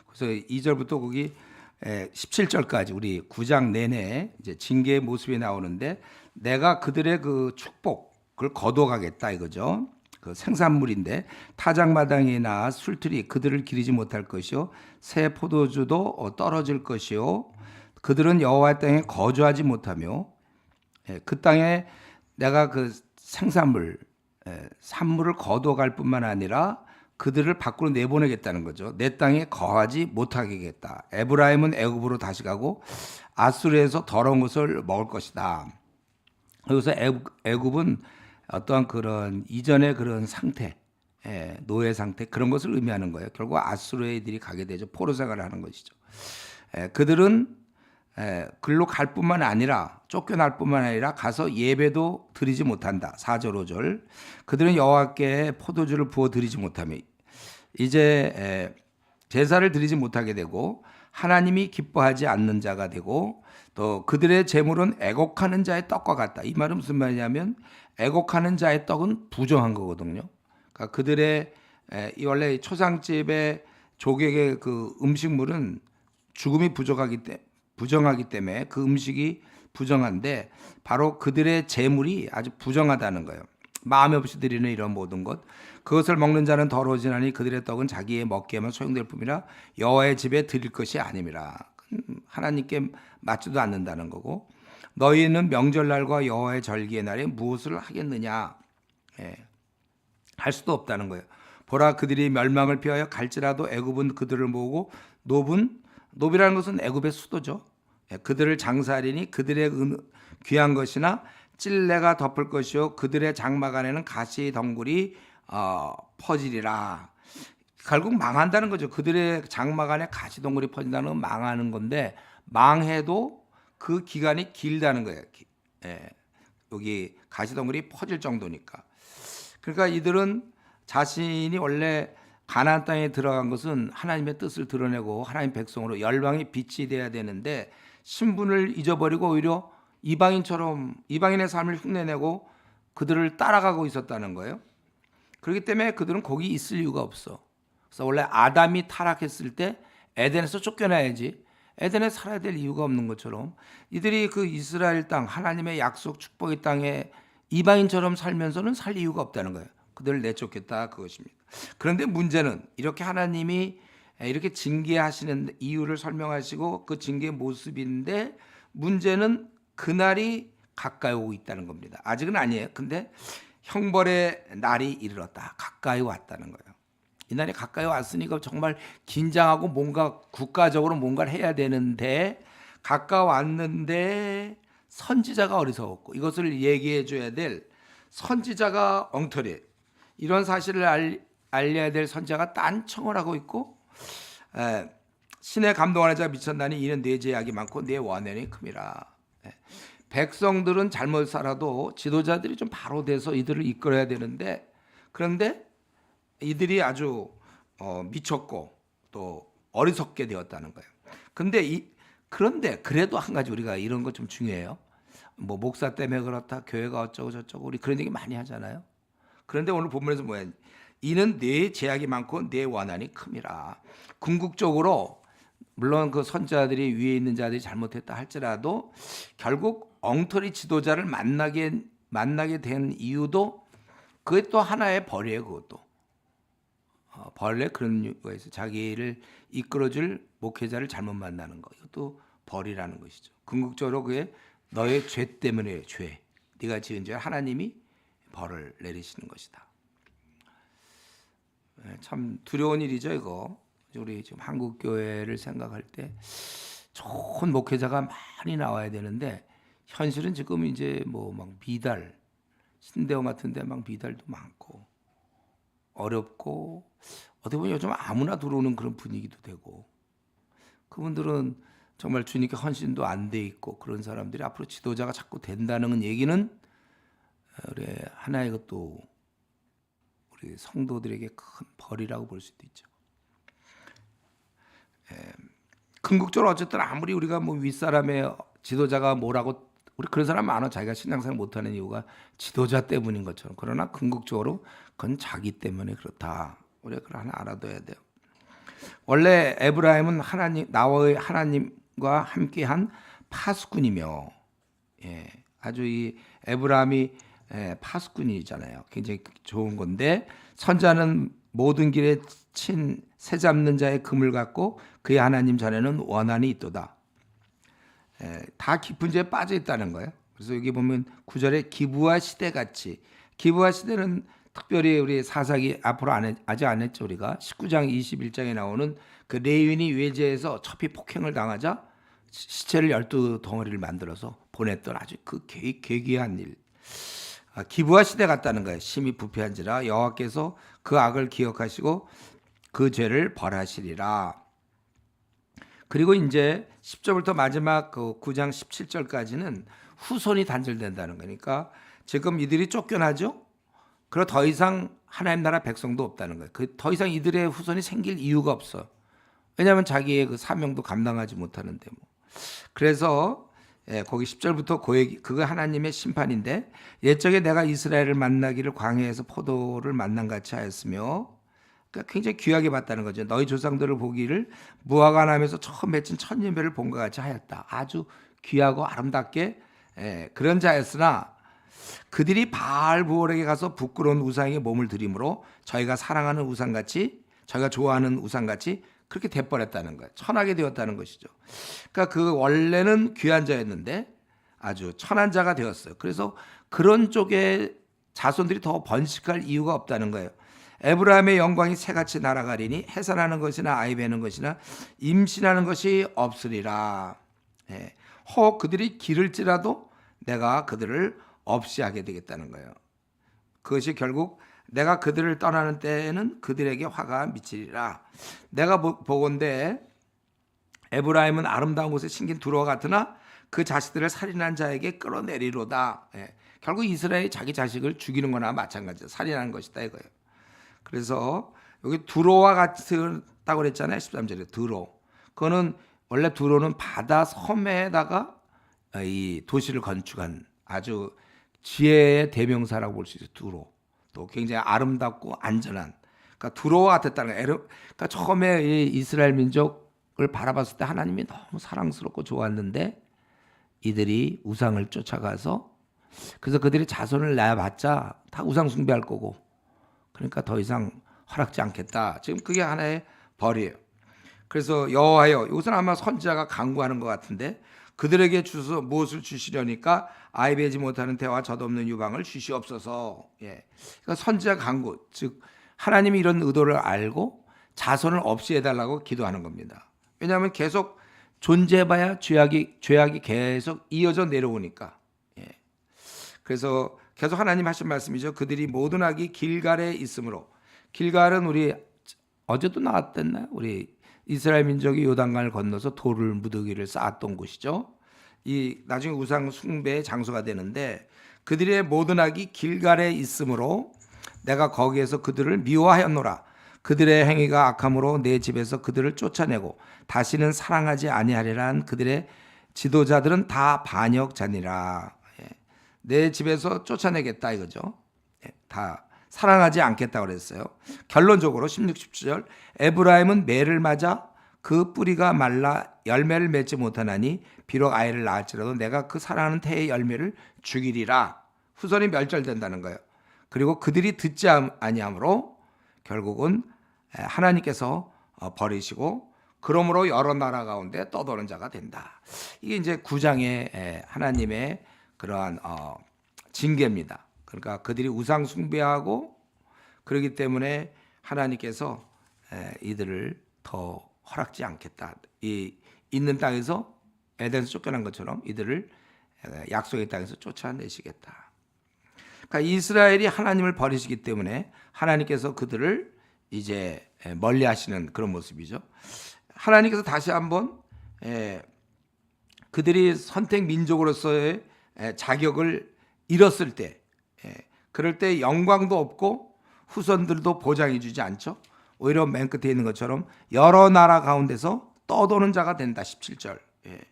그래서 2절부터 거기 17절까지 우리 9장 내내 이제 징계의 모습이 나오는데 내가 그들의 그 축복을 거둬가겠다 이거죠. 그 생산물인데 타작마당이나 술틀이 그들을 기르지 못할 것이요 새 포도주도 떨어질 것이요 그들은 여호와의 땅에 거주하지 못하며 그 땅에 내가 그 생산물 산물을 거둬갈 뿐만 아니라 그들을 밖으로 내보내겠다는 거죠. 내 땅에 거하지 못하게 하겠다. 에브라임은 애굽으로 다시 가고 아수르에서 더러운 것을 먹을 것이다. 여기서 애굽은 어떠한 그런 이전의 그런 상태, 노예 상태 그런 것을 의미하는 거예요. 결국 아수르의 애들이 가게 되죠. 포로 생활을 하는 것이죠. 그들은 글로 갈 뿐만 아니라 쫓겨날 뿐만 아니라 가서 예배도 드리지 못한다. 4절 5절 그들은 여호와께 포도주를 부어 드리지 못하며 이제 제사를 드리지 못하게 되고 하나님이 기뻐하지 않는 자가 되고 또 그들의 재물은 애곡하는 자의 떡과 같다. 이 말은 무슨 말이냐면 애곡하는 자의 떡은 부정한 거거든요. 그러니까 그들의 원래 초상집의 조객의 그 음식물은 죽음이 부정하기 때문에 그 음식이 부정한데 바로 그들의 재물이 아주 부정하다는 거예요. 마음이 없이 드리는 이런 모든 것 그것을 먹는 자는 더러워지나니 그들의 떡은 자기의 먹기에만 소용될 뿐이라 여호와의 집에 드릴 것이 아님이라. 하나님께 맞지도 않는다는 거고 너희는 명절날과 여호와의 절기의 날에 무엇을 하겠느냐 할 수도 없다는 거예요. 보라 그들이 멸망을 피하여 갈지라도 애굽은 그들을 모으고 노비라는 것은 애굽의 수도죠. 그들을 장사하리니 그들의 귀한 것이나 찔레가 덮을 것이요 그들의 장막 안에는 가시 덩굴이 퍼지리라. 결국 망한다는 거죠. 그들의 장막 안에 가시 덩굴이 퍼진다는 건 망하는 건데 망해도 그 기간이 길다는 거예요. 여기 가시 덩굴이 퍼질 정도니까. 그러니까 이들은 자신이 원래 가나안 땅에 들어간 것은 하나님의 뜻을 드러내고 하나님 백성으로 열방의 빛이 돼야 되는데 신분을 잊어버리고 오히려 이방인의 삶을 흉내내고 그들을 따라가고 있었다는 거예요. 그렇기 때문에 그들은 거기 있을 이유가 없어. 그래서 원래 아담이 타락했을 때 에덴에서 쫓겨나야지 에덴에 살아야 될 이유가 없는 것처럼 이들이 그 이스라엘 땅 하나님의 약속 축복의 땅에 이방인처럼 살면서는 살 이유가 없다는 거예요. 그들을 내쫓겠다 그것입니다. 그런데 문제는 이렇게 하나님이 이렇게 징계하시는 이유를 설명하시고 그 징계의 모습인데 문제는 그날이 가까이 오고 있다는 겁니다. 아직은 아니에요. 근데 형벌의 날이 이르렀다. 가까이 왔다는 거예요. 이 날이 가까이 왔으니까 정말 긴장하고 뭔가 국가적으로 뭔가를 해야 되는데 가까웠는데 선지자가 어리석었고 이것을 얘기해 줘야 될 선지자가 엉터리 이런 사실을 알려야 될 선지자가 딴청을 하고 있고 신의 감동하는 자가 미쳤나니 이는 내 제약이 많고 내 원한이 큼이라. 백성들은 잘못 살아도 지도자들이 좀 바로 돼서 이들을 이끌어야 되는데 그런데 이들이 아주 미쳤고 또 어리석게 되었다는 거예요. 그런데 그래도 한 가지 우리가 이런 거 좀 중요해요. 뭐 목사 때문에 그렇다 교회가 어쩌고 저쩌고 우리 그런 얘기 많이 하잖아요. 그런데 오늘 본문에서 뭐야? 이는 내 제약이 많고 내 원한이 큼이라. 궁극적으로 물론 그 선자들이 위에 있는 자들이 잘못했다 할지라도 결국 엉터리 지도자를 만나게 된 이유도 그게 또 하나의 벌이에요. 그것도 벌레 그런 이유가 있어요. 자기를 이끌어줄 목회자를 잘못 만나는 거 이것도 벌이라는 것이죠. 궁극적으로 그게 너의 죄 때문에 죄 네가 지은 죄 하나님이 벌을 내리시는 것이다. 참 두려운 일이죠 이거. 우리 지금 한국 교회를 생각할 때 좋은 목회자가 많이 나와야 되는데 현실은 지금 이제 뭐 막 미달 신대원 같은데 막 미달도 많고 어렵고 어떻게 보면 요즘 아무나 들어오는 그런 분위기도 되고, 그분들은 정말 주님께 헌신도 안 돼 있고, 그런 사람들이 앞으로 지도자가 자꾸 된다는 얘기는 우리 하나의 것도 우리 성도들에게 큰 벌이라고 볼 수도 있죠. 궁극적으로 어쨌든 아무리 우리가 뭐 윗사람의 지도자가 뭐라고, 우리 그런 사람 많아. 자기가 신앙생활 못하는 이유가 지도자 때문인 것처럼. 그러나 궁극적으로 그건 자기 때문에 그렇다. 우리가 그걸 하나 알아둬야 돼요. 원래 에브라임은 나와의 하나님과 함께한 파수꾼이며, 아주 이 에브라임이 파수꾼이잖아요. 굉장히 좋은 건데, 선자는 모든 길에 친 새 잡는 자의 금을 갖고 그의 하나님 전에는 원한이 있도다. 다 깊은 죄에 빠져 있다는 거예요. 그래서 여기 보면 9절에 기브와 시대같이, 기브와 시대는 특별히 우리 사사기 앞으로 아직 안 했죠. 우리가 19장 21장에 나오는 그 레위인이 외제에서 첩이 폭행을 당하자 시체를 12덩어리를 만들어서 보냈던 아주 그 괴기한 일. 기브와 시대 같다는 거예요. 심히 부패한지라 여호와께서 그 악을 기억하시고 그 죄를 벌하시리라. 그리고 이제 10절부터 마지막 그 9장 17절까지는 후손이 단절된다는 거니까 지금 이들이 쫓겨나죠. 그리고 더 이상 하나님 나라 백성도 없다는 거예요. 더 이상 이들의 후손이 생길 이유가 없어. 왜냐하면 자기의 그 사명도 감당하지 못하는데 뭐. 그래서 거기 10절부터 그거 하나님의 심판인데, 옛적에 내가 이스라엘을 만나기를 광야에서 포도를 만난 같이 하였으며, 그러니까 굉장히 귀하게 봤다는 거죠. 너희 조상들을 보기를 무화과나무에서 처음 맺힌 첫 열매를 본 것 같이 하였다. 아주 귀하고 아름답게 그런 자였으나 그들이 바알 부올에게 가서 부끄러운 우상에게 몸을 들이므로 저희가 사랑하는 우상같이, 저희가 좋아하는 우상같이 그렇게 돼버렸다는 거예요. 천하게 되었다는 것이죠. 그러니까 그 원래는 귀한 자였는데 아주 천한 자가 되었어요. 그래서 그런 쪽에 자손들이 더 번식할 이유가 없다는 거예요. 에브라임의 영광이 새같이 날아가리니 해산하는 것이나 아이 베는 것이나 임신하는 것이 없으리라. 혹 그들이 기를지라도 내가 그들을 없이 하게 되겠다는 거예요. 그것이 결국 내가 그들을 떠나는 때에는 그들에게 화가 미치리라. 내가 보건대 에브라임은 아름다운 곳에 심긴 두루와 같으나 그 자식들을 살인한 자에게 끌어내리로다. 결국 이스라엘이 자기 자식을 죽이는 거나 마찬가지죠. 살인하는 것이다 이거예요. 그래서 여기 두로와 같다고 그랬잖아요. 13절에 두로. 그거는 원래 두로는 바다 섬에다가 이 도시를 건축한 아주 지혜의 대명사라고 볼 수 있어요. 두로. 또 굉장히 아름답고 안전한. 그러니까 두로와 같았다는 거예요. 그러니까 처음에 이 이스라엘 민족을 바라봤을 때 하나님이 너무 사랑스럽고 좋았는데 이들이 우상을 쫓아가서, 그래서 그들이 자손을 낳아봤자 다 우상 숭배할 거고, 그러니까 더 이상 허락지 않겠다. 지금 그게 하나의 벌이에요. 그래서 여호와여, 이것은 아마 선지자가 간구하는 것 같은데, 그들에게 주서 무엇을 주시려니까 아이 베지 못하는 태와 젖없는 유방을 주시옵소서. 그러니까 선지자 간구, 즉 하나님이 이런 의도를 알고 자손을 없이 해달라고 기도하는 겁니다. 왜냐하면 계속 존재해봐야 죄악이 계속 이어져 내려오니까. 그래서 계속 하나님 하신 말씀이죠. 그들이 모든 악이 길갈에 있으므로. 길갈은 우리 어제도 나왔댔나요? 우리 이스라엘 민족이 요단강을 건너서 돌을 무더기를 쌓았던 곳이죠. 이 나중에 우상 숭배의 장소가 되는데, 그들의 모든 악이 길갈에 있으므로 내가 거기에서 그들을 미워하였노라. 그들의 행위가 악함으로 내 집에서 그들을 쫓아내고 다시는 사랑하지 아니하리라 한 그들의 지도자들은 다 반역자니라. 내 집에서 쫓아내겠다 이거죠. 다 사랑하지 않겠다고 그랬어요. 결론적으로 16, 17절 에브라임은 매를 맞아 그 뿌리가 말라 열매를 맺지 못하나니 비록 아이를 낳을지라도 내가 그 사랑하는 태의 열매를 죽이리라. 후손이 멸절된다는 거예요. 그리고 그들이 듣지 아니하므로 결국은 하나님께서 버리시고 그러므로 여러 나라 가운데 떠도는 자가 된다. 이게 이제 9장의 하나님의 그러한 징계입니다. 그러니까 그들이 우상 숭배하고 그러기 때문에 하나님께서 이들을 더 허락지 않겠다. 이 있는 땅에서 에덴에서 쫓겨난 것처럼 이들을 약속의 땅에서 쫓아내시겠다. 그러니까 이스라엘이 하나님을 버리시기 때문에 하나님께서 그들을 이제 멀리 하시는 그런 모습이죠. 하나님께서 다시 한번 그들이 선택 민족으로서의 자격을 잃었을 때, 그럴 때 영광도 없고 후손들도 보장해 주지 않죠. 오히려 맨 끝에 있는 것처럼 여러 나라 가운데서 떠도는 자가 된다. 17절. 그러니까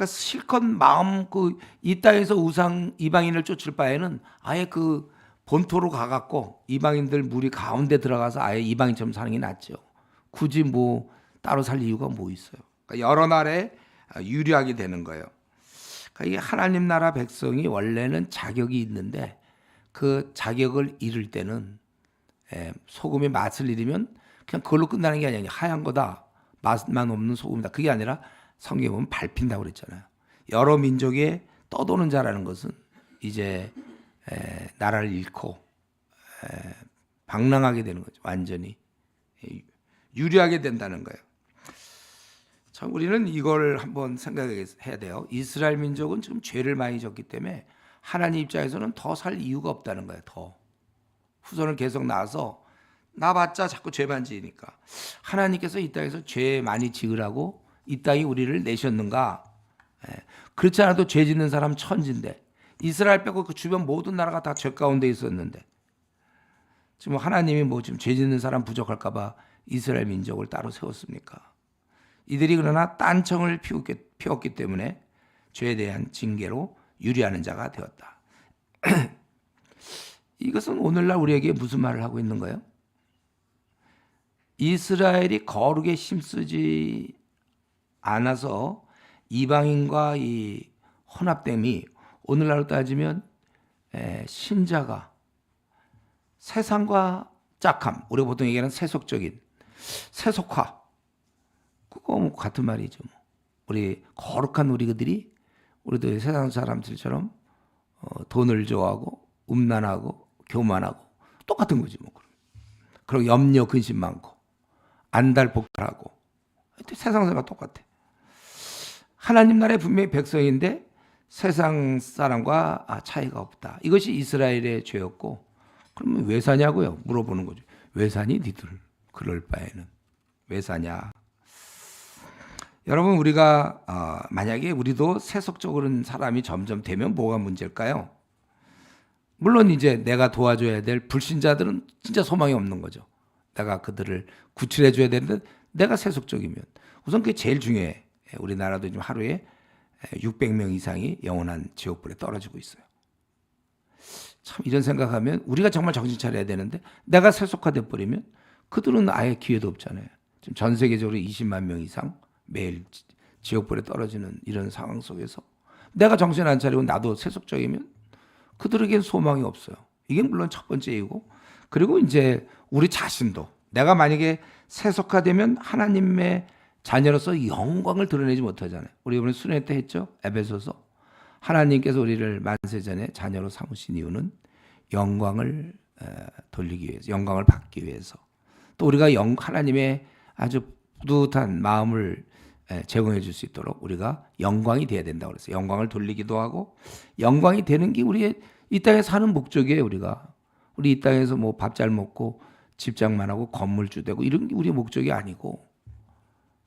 실컷 마음 이 땅에서 우상 이방인을 쫓을 바에는 아예 그 본토로 가갖고 이방인들 무리 가운데 들어가서 아예 이방인처럼 사는 게 낫죠. 굳이 뭐 따로 살 이유가 뭐 있어요. 그러니까 여러 나라에 유리하게 되는 거예요. 그러니까 이게 하나님 나라 백성이 원래는 자격이 있는데 그 자격을 잃을 때는 소금의 맛을 잃으면 그냥 그걸로 끝나는 게 아니라 하얀 거다, 맛만 없는 소금이다. 그게 아니라 성경에 보면 밟힌다고 그랬잖아요. 여러 민족에 떠도는 자라는 것은 이제 나라를 잃고 방랑하게 되는 거죠. 완전히 유리하게 된다는 거예요. 참 우리는 이걸 한번 생각해야 돼요. 이스라엘 민족은 지금 죄를 많이 졌기 때문에 하나님 입장에서는 더 살 이유가 없다는 거예요. 더 후손을 계속 낳아서 나봤자 자꾸 죄만 지으니까 하나님께서 이 땅에서 죄 많이 지으라고 이 땅에 우리를 내셨는가? 그렇지 않아도 죄 짓는 사람 천지인데 이스라엘 빼고 그 주변 모든 나라가 다 죄 가운데 있었는데 지금 하나님이 뭐 지금 죄 짓는 사람 부족할까 봐 이스라엘 민족을 따로 세웠습니까? 이들이 그러나 딴청을 피웠기 때문에 죄에 대한 징계로 유리하는 자가 되었다. 이것은 오늘날 우리에게 무슨 말을 하고 있는 거예요? 이스라엘이 거룩에 힘쓰지 않아서 이방인과 이 혼합됨이 오늘날로 따지면 신자가 세상과 짝함, 우리가 보통 얘기하는 세속적인 세속화, 그거 뭐 같은 말이죠. 우리 거룩한 우리들이 우리도 세상 사람들처럼 돈을 좋아하고 음란하고 교만하고 똑같은 거지 뭐. 그리고 염려 근심 많고 안달복달하고 세상 사람과 똑같아. 하나님 나라의 분명히 백성인데 세상 사람과 차이가 없다. 이것이 이스라엘의 죄였고, 그러면 왜 사냐고요? 물어보는 거죠. 왜 사니 니들? 그럴 바에는 왜 사냐? 여러분 우리가 만약에 우리도 세속적인 사람이 점점 되면 뭐가 문제일까요? 물론 이제 내가 도와줘야 될 불신자들은 진짜 소망이 없는 거죠. 내가 그들을 구출해 줘야 되는데 내가 세속적이면 우선 그게 제일 중요해. 우리나라도 지금 하루에 600명 이상이 영원한 지옥불에 떨어지고 있어요. 참 이런 생각하면 우리가 정말 정신 차려야 되는데 내가 세속화돼 버리면 그들은 아예 기회도 없잖아요. 지금 전 세계적으로 20만 명 이상 매일 지옥불에 떨어지는 이런 상황 속에서 내가 정신 안 차리고 나도 세속적이면 그들에겐 소망이 없어요. 이게 물론 첫 번째이고, 그리고 이제 우리 자신도 내가 만약에 세속화되면 하나님의 자녀로서 영광을 드러내지 못하잖아요. 우리 이번에 수련회 때 했죠. 에베소서. 하나님께서 우리를 만세전에 자녀로 삼으신 이유는 영광을 돌리기 위해서, 영광을 받기 위해서. 또 우리가 하나님의 아주 뿌듯한 마음을 제공해 줄 수 있도록 우리가 영광이 돼야 된다고 그랬어요. 영광을 돌리기도 하고, 영광이 되는 게 우리의 이 땅에 사는 목적이에요. 우리 이 땅에서 뭐 밥 잘 먹고 집장만 하고 건물주 되고 이런 게 우리의 목적이 아니고,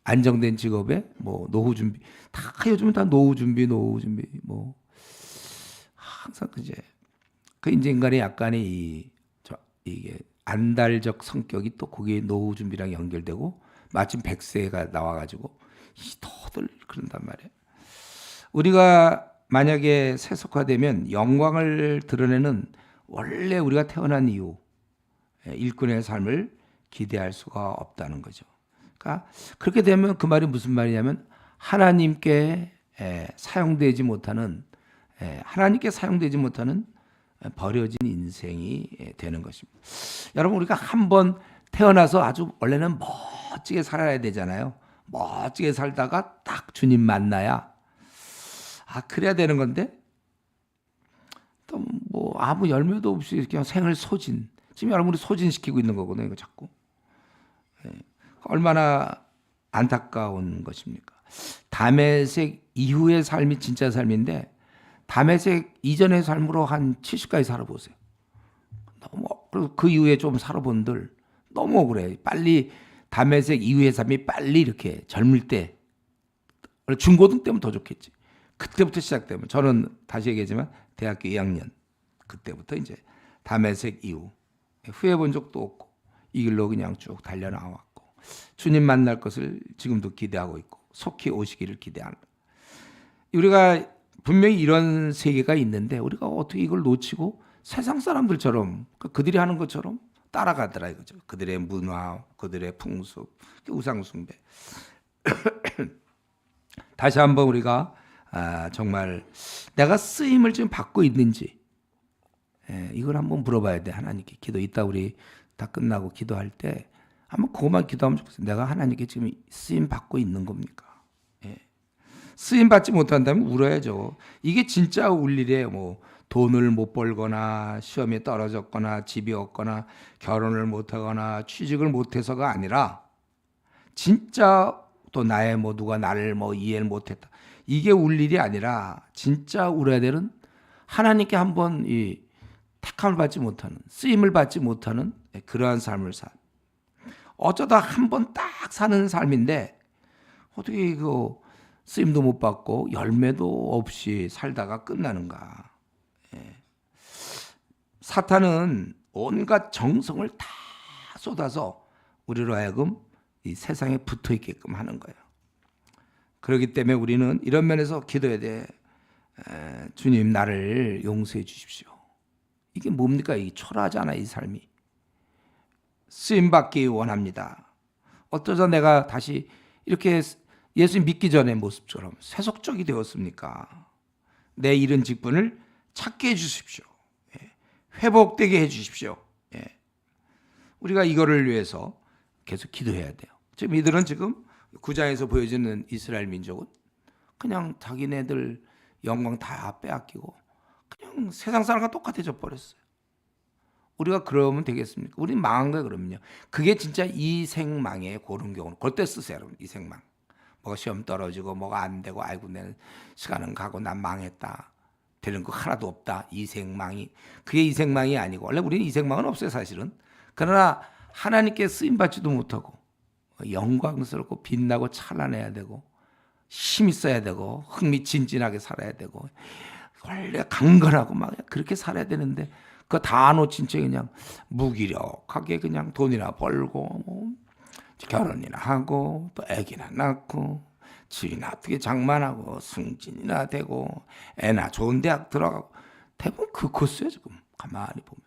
안정된 직업에 뭐 노후 준비, 다 요즘은 다 노후 준비 뭐 항상 그 이제 인간의 약간의 이게 안달적 성격이 또 거기에 노후 준비랑 연결되고 마침 100세가 나와가지고 더들 그런단 말이에요. 우리가 만약에 세속화되면 영광을 드러내는 원래 우리가 태어난 이유, 일꾼의 삶을 기대할 수가 없다는 거죠. 그러니까 그렇게 되면 그 말이 무슨 말이냐면 하나님께 사용되지 못하는 버려진 인생이 되는 것입니다. 여러분 우리가 한번 태어나서 아주 원래는 멋지게 살아야 되잖아요. 멋지게 살다가 딱 주님 만나야 그래야 되는 건데 또 뭐 아무 열매도 없이 그냥 생을 소진. 지금 여러분 우리 소진시키고 있는 거거든요. 이거 자꾸. 얼마나 안타까운 것입니까? 다메섹 이후의 삶이 진짜 삶인데 다메섹 이전의 삶으로 한 70까지 살아보세요. 너무 그리고 그 이후에 좀 살아본들 너무 억울해. 빨리 다메섹 이후의 삶이 빨리 이렇게 젊을 때 중고등 때면 더 좋겠지. 그때부터 시작되면 저는 다시 얘기하지만 대학교 2학년 그때부터 이제 다메섹 이후 후회 본 적도 없고 이 길로 그냥 쭉 달려 나왔고 주님 만날 것을 지금도 기대하고 있고 속히 오시기를 기대하는. 우리가 분명히 이런 세계가 있는데 우리가 어떻게 이걸 놓치고 세상 사람들처럼 그들이 하는 것처럼 따라가더라 이거죠. 그들의 문화, 그들의 풍습, 우상 숭배. 다시 한번 우리가 정말 내가 쓰임을 지금 받고 있는지 이걸 한번 물어봐야 돼. 하나님께 기도 이따 우리 다 끝나고 기도할 때 한번 그것만 기도하면 좋겠어요. 내가 하나님께 지금 쓰임 받고 있는 겁니까? 쓰임 받지 못한다면 울어야죠. 이게 진짜 울 일이에요. 뭐 돈을 못 벌거나 시험에 떨어졌거나 집이 없거나 결혼을 못하거나 취직을 못해서가 아니라 진짜 또 나의 뭐 누가 나를 뭐 이해를 못했다. 이게 울 일이 아니라 진짜 울어야 되는 하나님께 한번 이 택함을 받지 못하는 쓰임을 받지 못하는 그러한 삶을 산. 어쩌다 한 번 딱 사는 삶인데 어떻게 이거 쓰임도 못 받고 열매도 없이 살다가 끝나는가. 사탄은 온갖 정성을 다 쏟아서 우리로 하여금 이 세상에 붙어 있게끔 하는 거예요. 그렇기 때문에 우리는 이런 면에서 기도해야 돼. 주님 나를 용서해 주십시오. 이게 뭡니까? 이 초라하잖아 이 삶이. 쓰임 받기 원합니다. 어쩌자 내가 다시 이렇게 예수님 믿기 전의 모습처럼 세속적이 되었습니까? 내 잃은 직분을 찾게 해주십시오. 회복되게 해주십시오. 우리가 이거를 위해서 계속 기도해야 돼요. 지금 이들은 지금 9장에서 보여지는 이스라엘 민족은 그냥 자기네들 영광 다 빼앗기고 그냥 세상 사람과 똑같아져 버렸어요. 우리가 그러면 되겠습니까? 우리는 망한 거예요. 그러면요. 그게 진짜 이생망의 고른 경우는 그때 쓰세요. 여러분. 이생망. 뭐가 시험 떨어지고 뭐가 안 되고 아이고 내 시간은 가고 난 망했다. 되는 거 하나도 없다. 이생망이. 그게 이생망이 아니고 원래 우리는 이생망은 없어요. 사실은. 그러나 하나님께 쓰임받지도 못하고 영광스럽고 빛나고 찬란해야 되고 힘 있어야 되고 흥미진진하게 살아야 되고 원래 강건하고 막 그렇게 살아야 되는데 그거 다 놓친 채 그냥 무기력하게 그냥 돈이나 벌고 뭐 결혼이나 하고 또 애기나 낳고 집이나 어떻게 장만하고 승진이나 되고 애나 좋은 대학 들어가고 대부분 그 코스예요. 지금 가만히 보면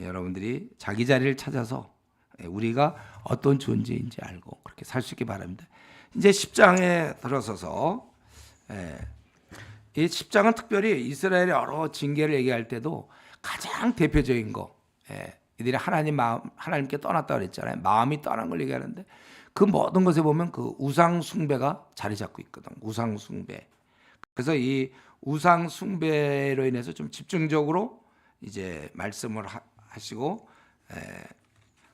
여러분들이 자기 자리를 찾아서 우리가 어떤 존재인지 알고 그렇게 살 수 있기 바랍니다. 이제 10장에 들어서서 이 10장은 특별히 이스라엘의 여러 징계를 얘기할 때도 가장 대표적인 거 이들이 하나님께 떠났다 그랬잖아요. 마음이 떠난 걸 얘기하는데 그 모든 것에 보면 그 우상 숭배가 자리 잡고 있거든. 우상 숭배. 그래서 이 우상 숭배로 인해서 좀 집중적으로 이제 말씀을 하시고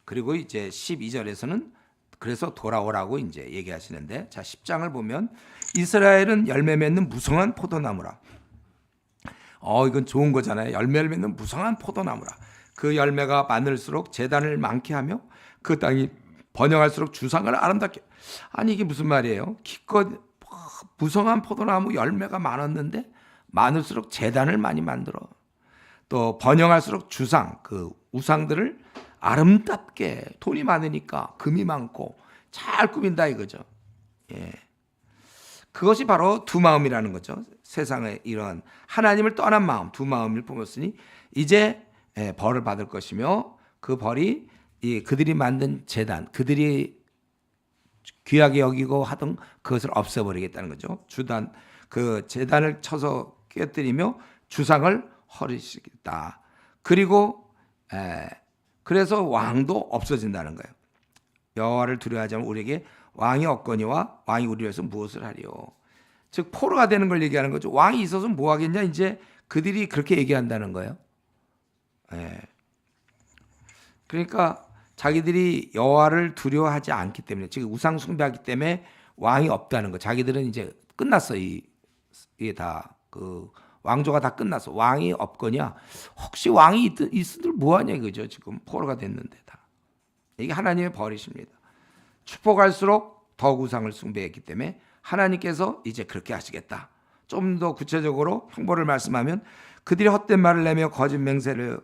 그리고 이제 12절에서는 그래서 돌아오라고 이제 얘기하시는데 자 10장을 보면 이스라엘은 열매 맺는 무성한 포도나무라. 이건 좋은 거잖아요. 열매를 맺는 무성한 포도나무라. 그 열매가 많을수록 재단을 많게 하며 그 땅이 번영할수록 주상을 아름답게. 아니 이게 무슨 말이에요? 기껏 무성한 포도나무 열매가 많았는데 많을수록 재단을 많이 만들어. 또 번영할수록 주상 그 우상들을 아름답게 돈이 많으니까 금이 많고 잘 꾸민다 이거죠. 그것이 바로 두 마음이라는 거죠. 세상의 이런 하나님을 떠난 마음 두 마음을 품었으니 이제 벌을 받을 것이며 그 벌이 그들이 만든 제단 그들이 귀하게 여기고 하던 그것을 없애버리겠다는 거죠. 주단 그 제단을 쳐서 깨뜨리며 주상을 허리시겠다. 그리고 그래서 왕도 없어진다는 거예요. 여호와를 두려워하지 않으면 우리에게 왕이 없거니와 왕이 우리를 위해서 무엇을 하리요. 즉 포로가 되는 걸 얘기하는 거죠. 왕이 있어서 뭐 하겠냐 이제 그들이 그렇게 얘기한다는 거예요. 그러니까 자기들이 여호와를 두려워하지 않기 때문에 즉 우상 숭배하기 때문에 왕이 없다는 거. 자기들은 이제 끝났어. 이게 다 그 왕조가 다 끝났어. 왕이 없거냐. 혹시 왕이 있으들 뭐하냐 이거죠. 지금 포로가 됐는데 다. 이게 하나님의 버리십니다. 축복할수록 더욱 우상을 숭배했기 때문에 하나님께서 이제 그렇게 하시겠다. 좀 더 구체적으로 형벌을 말씀하면 그들이 헛된 말을 내며 거짓 맹세를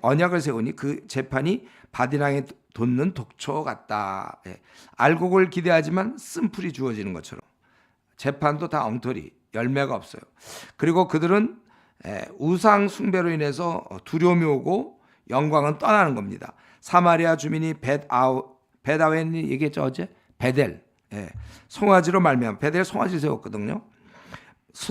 언약을 세우니 그 재판이 바디랑에 돋는 독초 같다. 예. 알곡을 기대하지만 쓴풀이 주어지는 것처럼 재판도 다 엉터리, 열매가 없어요. 그리고 그들은 우상 숭배로 인해서 두려움이 오고 영광은 떠나는 겁니다. 사마리아 주민이 벳아웬이 얘기했죠 어제? 베델, 송아지로 말미암아 베델 송아지 세웠거든요.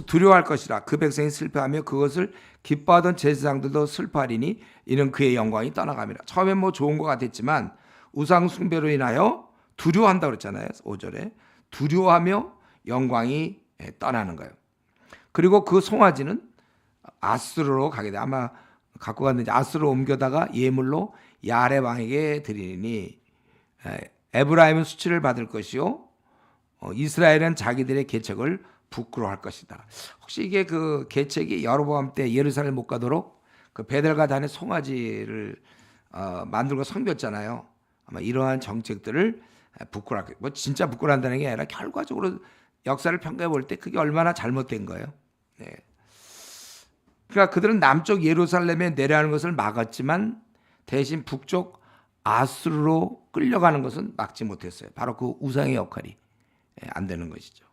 두려워할 것이라. 그 백성이 슬퍼하며 그것을 기뻐하던 제사장들도 슬퍼하리니 이는 그의 영광이 떠나감이라. 처음엔 뭐 좋은 것 같았지만 우상 숭배로 인하여 두려워한다고 그랬잖아요. 5절에 두려워하며 영광이 떠나는 거예요. 그리고 그 송아지는 아수르로 가게 돼. 아마 갖고 갔는지 아수르로 옮겨다가 예물로 야레 왕에게 드리니 에브라임은 수치를 받을 것이요 이스라엘은 자기들의 계책을 부끄러워할 것이다. 혹시 이게 그 계책이 여로보암 때 예루살렘 못 가도록 그 베델과 단의 송아지를 만들고 섬겼잖아요. 아마 이러한 정책들을 부끄러워. 뭐 진짜 부끄러워한다는 게 아니라 결과적으로 역사를 평가해 볼 때 그게 얼마나 잘못된 거예요. 네. 그러니까 그들은 남쪽 예루살렘에 내려가는 것을 막았지만 대신 북쪽 아수르로 끌려가는 것은 막지 못했어요. 바로 그 우상의 역할이 안 되는 것이죠.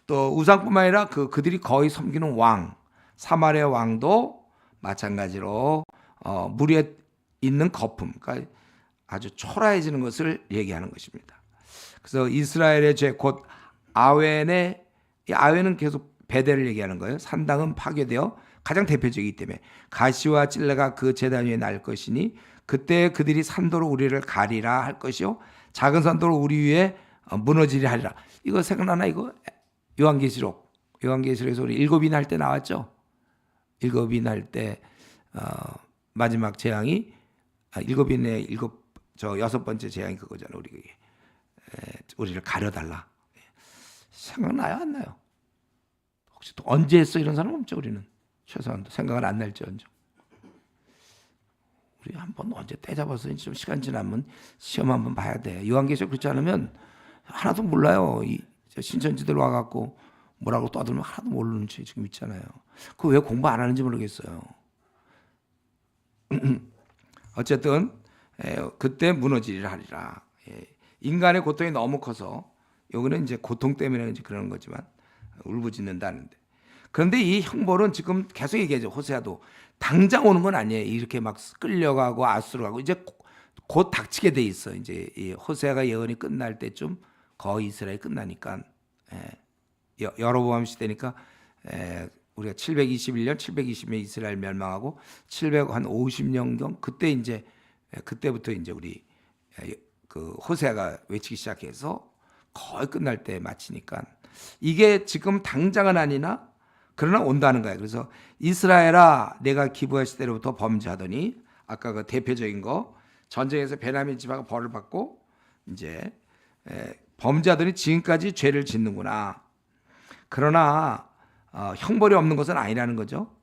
또 우상뿐만 아니라 그들이 거의 섬기는 왕, 사마리아 왕도 마찬가지로 물 위에 있는 거품, 그러니까 아주 초라해지는 것을 얘기하는 것입니다. 그래서 이스라엘의 죄 곧 아웬의 아웬은 계속 베델을 얘기하는 거예요. 산당은 파괴되어 가장 대표적이기 때문에 가시와 찔레가 그 제단 위에 날 것이니 그때 그들이 산도로 우리를 가리라 할 것이요 작은 산도로 우리 위에 무너지리라 하리라. 이거 생각나나 이거? 요한계시록에서 우리 일곱인 할 때 나왔죠. 일곱인 할 때 마지막 재앙이 일곱인의 여섯 번째 재앙이 그거잖아요. 우리를 가려달라. 생각나요 안 나요? 혹시 또 언제 했어 이런 사람 없죠? 우리는 최소한 생각은 안 날지언정. 우리 한번 언제 때 잡아서 좀 시간 지나면 시험 한번 봐야 돼. 요한계시록 그렇지 않으면 하나도 몰라요. 신천지들 와갖고 뭐라고 떠들면 하나도 모르는 채 지금 있잖아요. 그 왜 공부 안 하는지 모르겠어요. 어쨌든 그때 무너지리라 하리라. 인간의 고통이 너무 커서 여기는 이제 고통 때문에 이제 그러는 거지만 울부짖는다는데. 그런데 이 형벌은 지금 계속 얘기하죠. 호세아도 당장 오는 건 아니에요. 이렇게 막 끌려가고 아수르 가고 이제 곧 닥치게 돼 있어. 이제 이 호세아가 예언이 끝날 때쯤 거의 이스라엘 끝나니까 여로보암 시대니까 우리가 721년, 720년 이스라엘 멸망하고 750년경 그때부터 이제 우리 그 호세아가 외치기 시작해서 거의 끝날 때 마치니까 이게 지금 당장은 아니나 그러나 온다는 거예요. 그래서 이스라엘아 내가 기브하실 때로부터 범죄하더니 아까 그 대표적인 거 전쟁에서 베냐민 지파가 벌을 받고 이제 범죄하더니 지금까지 죄를 짓는구나. 그러나 형벌이 없는 것은 아니라는 거죠.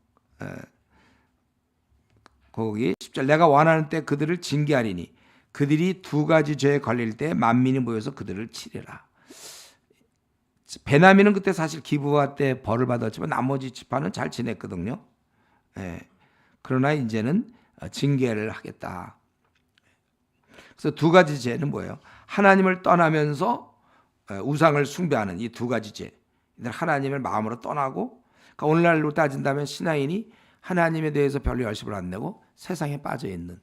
거기 10절 내가 원하는 때 그들을 징계하리니 그들이 두 가지 죄에 걸릴 때 만민이 모여서 그들을 치리라. 베냐민은 그때 사실 기브아 때 벌을 받았지만 나머지 지파는 잘 지냈거든요. 그러나 이제는 징계를 하겠다. 그래서 두 가지 죄는 뭐예요? 하나님을 떠나면서 우상을 숭배하는 이 두 가지 죄. 하나님을 마음으로 떠나고 그러니까 오늘날로 따진다면 신앙인이 하나님에 대해서 별로 열심을 안 내고 세상에 빠져 있는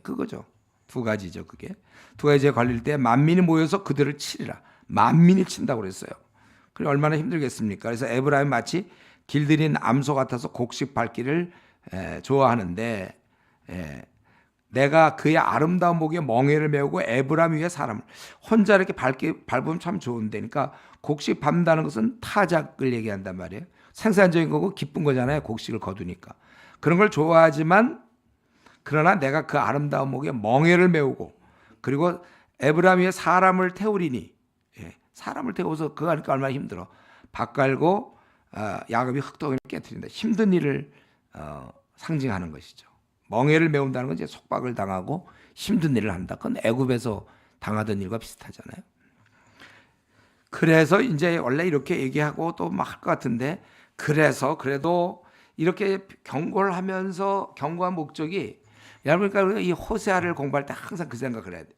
그거죠. 두 가지죠. 그게 두 가지 죄에 걸릴 때 만민이 모여서 그들을 치리라. 만민이 친다고 그랬어요. 그래 얼마나 힘들겠습니까? 그래서 에브라임 마치 길들인 암소 같아서 곡식 밟기를 좋아하는데 내가 그의 아름다운 목에 멍에를 메우고 에브라임 위에 사람을 혼자 이렇게 밟으면 참 좋은데 그러니까 곡식 밟는다는 것은 타작을 얘기한단 말이에요. 생산적인 거고 기쁜 거잖아요. 곡식을 거두니까. 그런 걸 좋아하지만 그러나 내가 그 아름다운 목에 멍에를 메우고 그리고 에브라임 위에 사람을 태우리니 사람을 태워서 그거 하니까 얼마나 힘들어. 밥 갈고 야곱이 흙덩이를 깨뜨린다. 힘든 일을 상징하는 것이죠. 멍에를 메운다는 건 이제 속박을 당하고 힘든 일을 한다. 그건 애굽에서 당하던 일과 비슷하잖아요. 그래서 이제 원래 이렇게 얘기하고 또 막 할 것 같은데, 그래서 그래도 이렇게 경고를 하면서 경고한 목적이, 여러분, 그러니까 이 호세아를 공부할 때 항상 그 생각을 해야 돼요.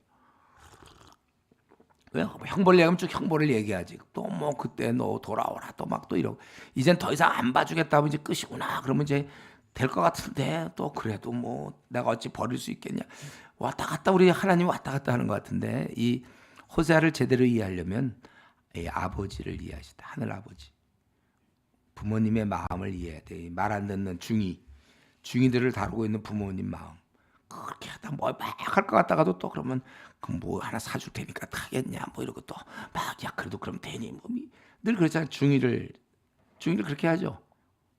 왜 형벌 얘기하면 쭉 형벌을 얘기하지. 또 뭐 그때 너 돌아오라 또 막 또 이러고, 이젠 더 이상 안 봐주겠다 하면 이제 끝이구나. 그러면 이제 될 것 같은데, 또 그래도 뭐 내가 어찌 버릴 수 있겠냐. 왔다 갔다 우리 하나님 왔다 갔다 하는 것 같은데, 이 호세아를 제대로 이해하려면 이 아버지를 이해하시다. 하늘 아버지. 부모님의 마음을 이해해야 돼. 말 안 듣는 중이들을 다루고 있는 부모님 마음. 그렇게 하다 뭐 막 할 것 같다가도 또 그러면 그 뭐 하나 사줄 테니까 타겠냐 뭐 이러고 또 막 야 그래도 그럼 되니 뭐 늘 그렇잖아요. 중이를 그렇게 하죠.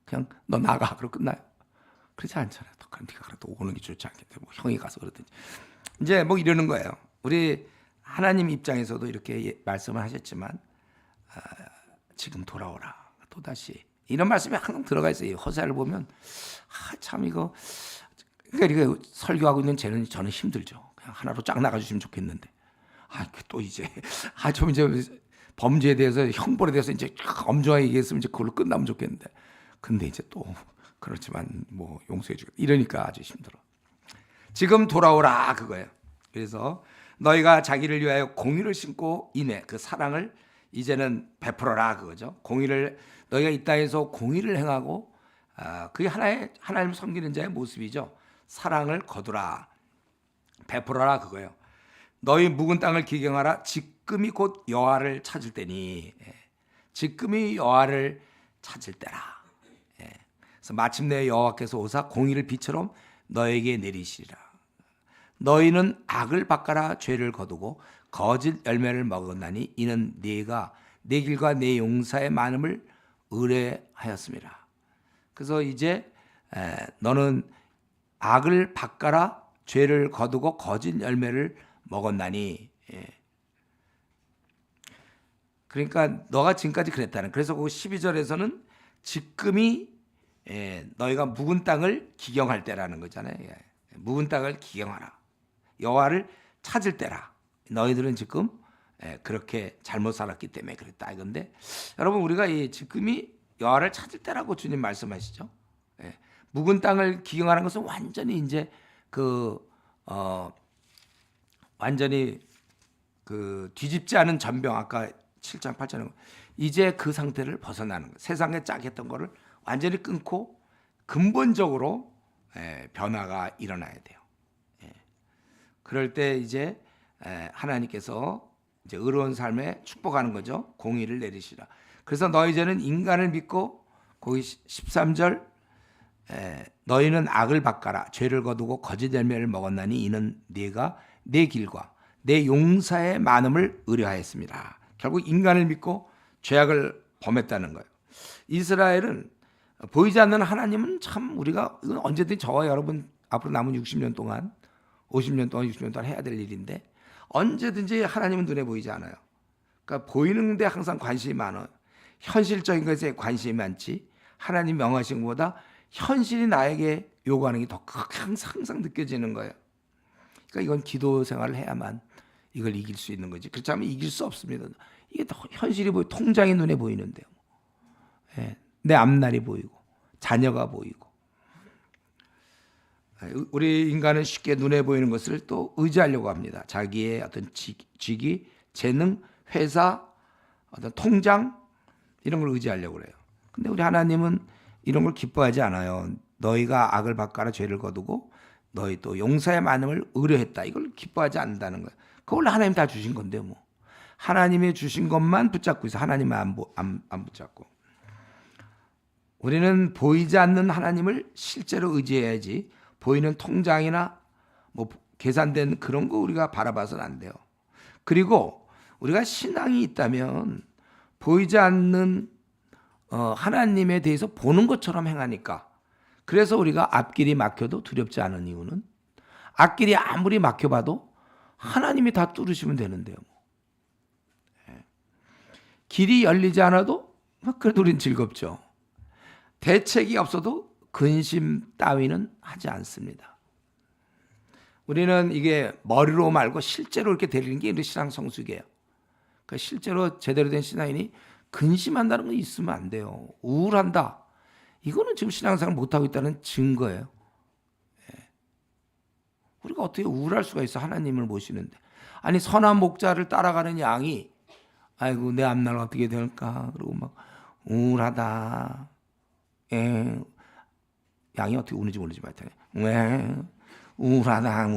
그냥 너 나가 그러고 끝나요. 그렇지 않잖아요. 또 그럼 네가 그래도 오는 게 좋지 않겠대. 뭐 형이 가서 그러든지 이제 뭐 이러는 거예요. 우리 하나님 입장에서도 이렇게 말씀을 하셨지만 지금 돌아오라 또 다시 이런 말씀이 항상 들어가 있어요. 호세아를 보면 참 이거 그러니까 설교하고 있는 저는 힘들죠. 그냥 하나로 쫙 나가주시면 좋겠는데, 또 이제 좀 이제 범죄에 대해서 형벌에 대해서 이제 엄중하게 얘기했으면 이제 그걸로 끝나면 좋겠는데, 근데 이제 또 그렇지만 뭐 용서해주고 이러니까 아주 힘들어. 지금 돌아오라 그거예요. 그래서 너희가 자기를 위하여 공의를 심고 인해 그 사랑을 이제는 베풀어라 그거죠. 공의를 너희가 이 땅에서 공의를 행하고 그게 하나님을 섬기는 자의 모습이죠. 사랑을 거두라 베풀어라 그거예요. 너희 묵은 땅을 기경하라. 지금이 곧 여호와를 찾을 때니. 지금이 여호와를 찾을 때라. 그래서 마침내 여호와께서 오사 공의를 비처럼 너에게 내리시리라. 너희는 악을 바꿔라 죄를 거두고 거짓 열매를 먹었나니 이는 네가 내 길과 내 용사의 많음을 의뢰하였습니다. 그래서 이제 너는 악을 바꿔라 죄를 거두고 거짓 열매를 먹었나니. 그러니까 너가 지금까지 그랬다는. 그래서 그 12절에서는 지금이 너희가 묵은 땅을 기경할 때라는 거잖아요. 묵은 땅을 기경하라. 여호와를 찾을 때라. 너희들은 지금 그렇게 잘못 살았기 때문에 그랬다 이건데, 여러분 우리가 이 지금이 여호와를 찾을 때라고 주님 말씀하시죠. 묵은 땅을 기경하는 것은 완전히 이제 완전히 뒤집지 않은 전병, 아까 7장 8장은 이제 그 상태를 벗어나는 거예요. 세상에 짝했던 거를 완전히 끊고 근본적으로 변화가 일어나야 돼요. 그럴 때 이제 하나님께서 이제 의로운 삶에 축복하는 거죠. 공의를 내리시라. 그래서 너희 이제는 인간을 믿고, 거기 13절 너희는 악을 바꿔라 죄를 거두고 거짓 열매를 먹었나니 이는 네가 내 길과 내 용사의 많음을 의뢰하였습니다. 결국 인간을 믿고 죄악을 범했다는 거예요. 이스라엘은 보이지 않는 하나님은 참 우리가 언제든지 저와 여러분 앞으로 남은 60년 동안 50년 동안 60년 동안 해야 될 일인데, 언제든지 하나님은 눈에 보이지 않아요. 그러니까 보이는 데 항상 관심이 많아요. 현실적인 것에 관심이 많지 하나님 명하신 것보다 현실이 나에게 요구하는 게 더 항상 느껴지는 거예요. 그러니까 이건 기도 생활을 해야만 이걸 이길 수 있는 거지. 그렇지 않으면 이길 수 없습니다. 이게 더 현실이 통장이 눈에 보이는데요. 내 앞날이 보이고 자녀가 보이고. 우리 인간은 쉽게 눈에 보이는 것을 또 의지하려고 합니다. 자기의 어떤 직위, 재능, 회사, 어떤 통장 이런 걸 의지하려고 그래요. 근데 우리 하나님은 이런 걸 기뻐하지 않아요. 너희가 악을 바꿔라 죄를 거두고 너희 또 용사의 많음을 의뢰했다. 이걸 기뻐하지 않는다는 거예요. 그걸 하나님 다 주신 건데 뭐. 하나님이 주신 것만 붙잡고 있어. 하나님만 안 붙잡고. 우리는 보이지 않는 하나님을 실제로 의지해야지 보이는 통장이나 뭐 계산된 그런 거 우리가 바라봐서는 안 돼요. 그리고 우리가 신앙이 있다면 보이지 않는 하나님에 대해서 보는 것처럼 행하니까, 그래서 우리가 앞길이 막혀도 두렵지 않은 이유는, 앞길이 아무리 막혀봐도 하나님이 다 뚫으시면 되는데요. 길이 열리지 않아도 그래도 우린 즐겁죠. 대책이 없어도 근심 따위는 하지 않습니다. 우리는 이게 머리로 말고 실제로 이렇게 되는 게 우리 신앙 성숙이에요. 그러니까 실제로 제대로 된 신앙인이 근심한다는 거 있으면 안 돼요. 우울한다. 이거는 지금 신앙생활 못하고 있다는 증거예요. 우리가 어떻게 우울할 수가 있어, 하나님을 모시는데. 아니, 선한 목자를 따라가는 양이 아이고 내 앞날 어떻게 될까 그러고 막 우울하다. 양이 어떻게 우는지 모르지 말테네. 우울하다.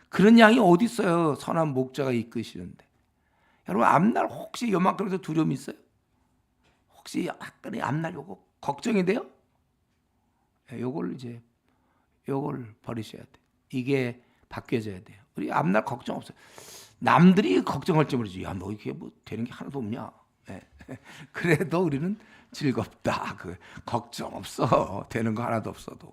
그런 양이 어디 있어요? 선한 목자가 이끄시는데. 여러분, 앞날 혹시 요만큼에서 두려움이 있어요? 혹시 약간의 앞날 요거 걱정이 돼요? 요걸 버리셔야 돼. 이게 바뀌어져야 돼요. 우리 앞날 걱정 없어요. 남들이 걱정할지 모르지. 야, 너 이게 뭐 되는 게 하나도 없냐? 그래도 우리는 즐겁다. 걱정 없어. 되는 거 하나도 없어도.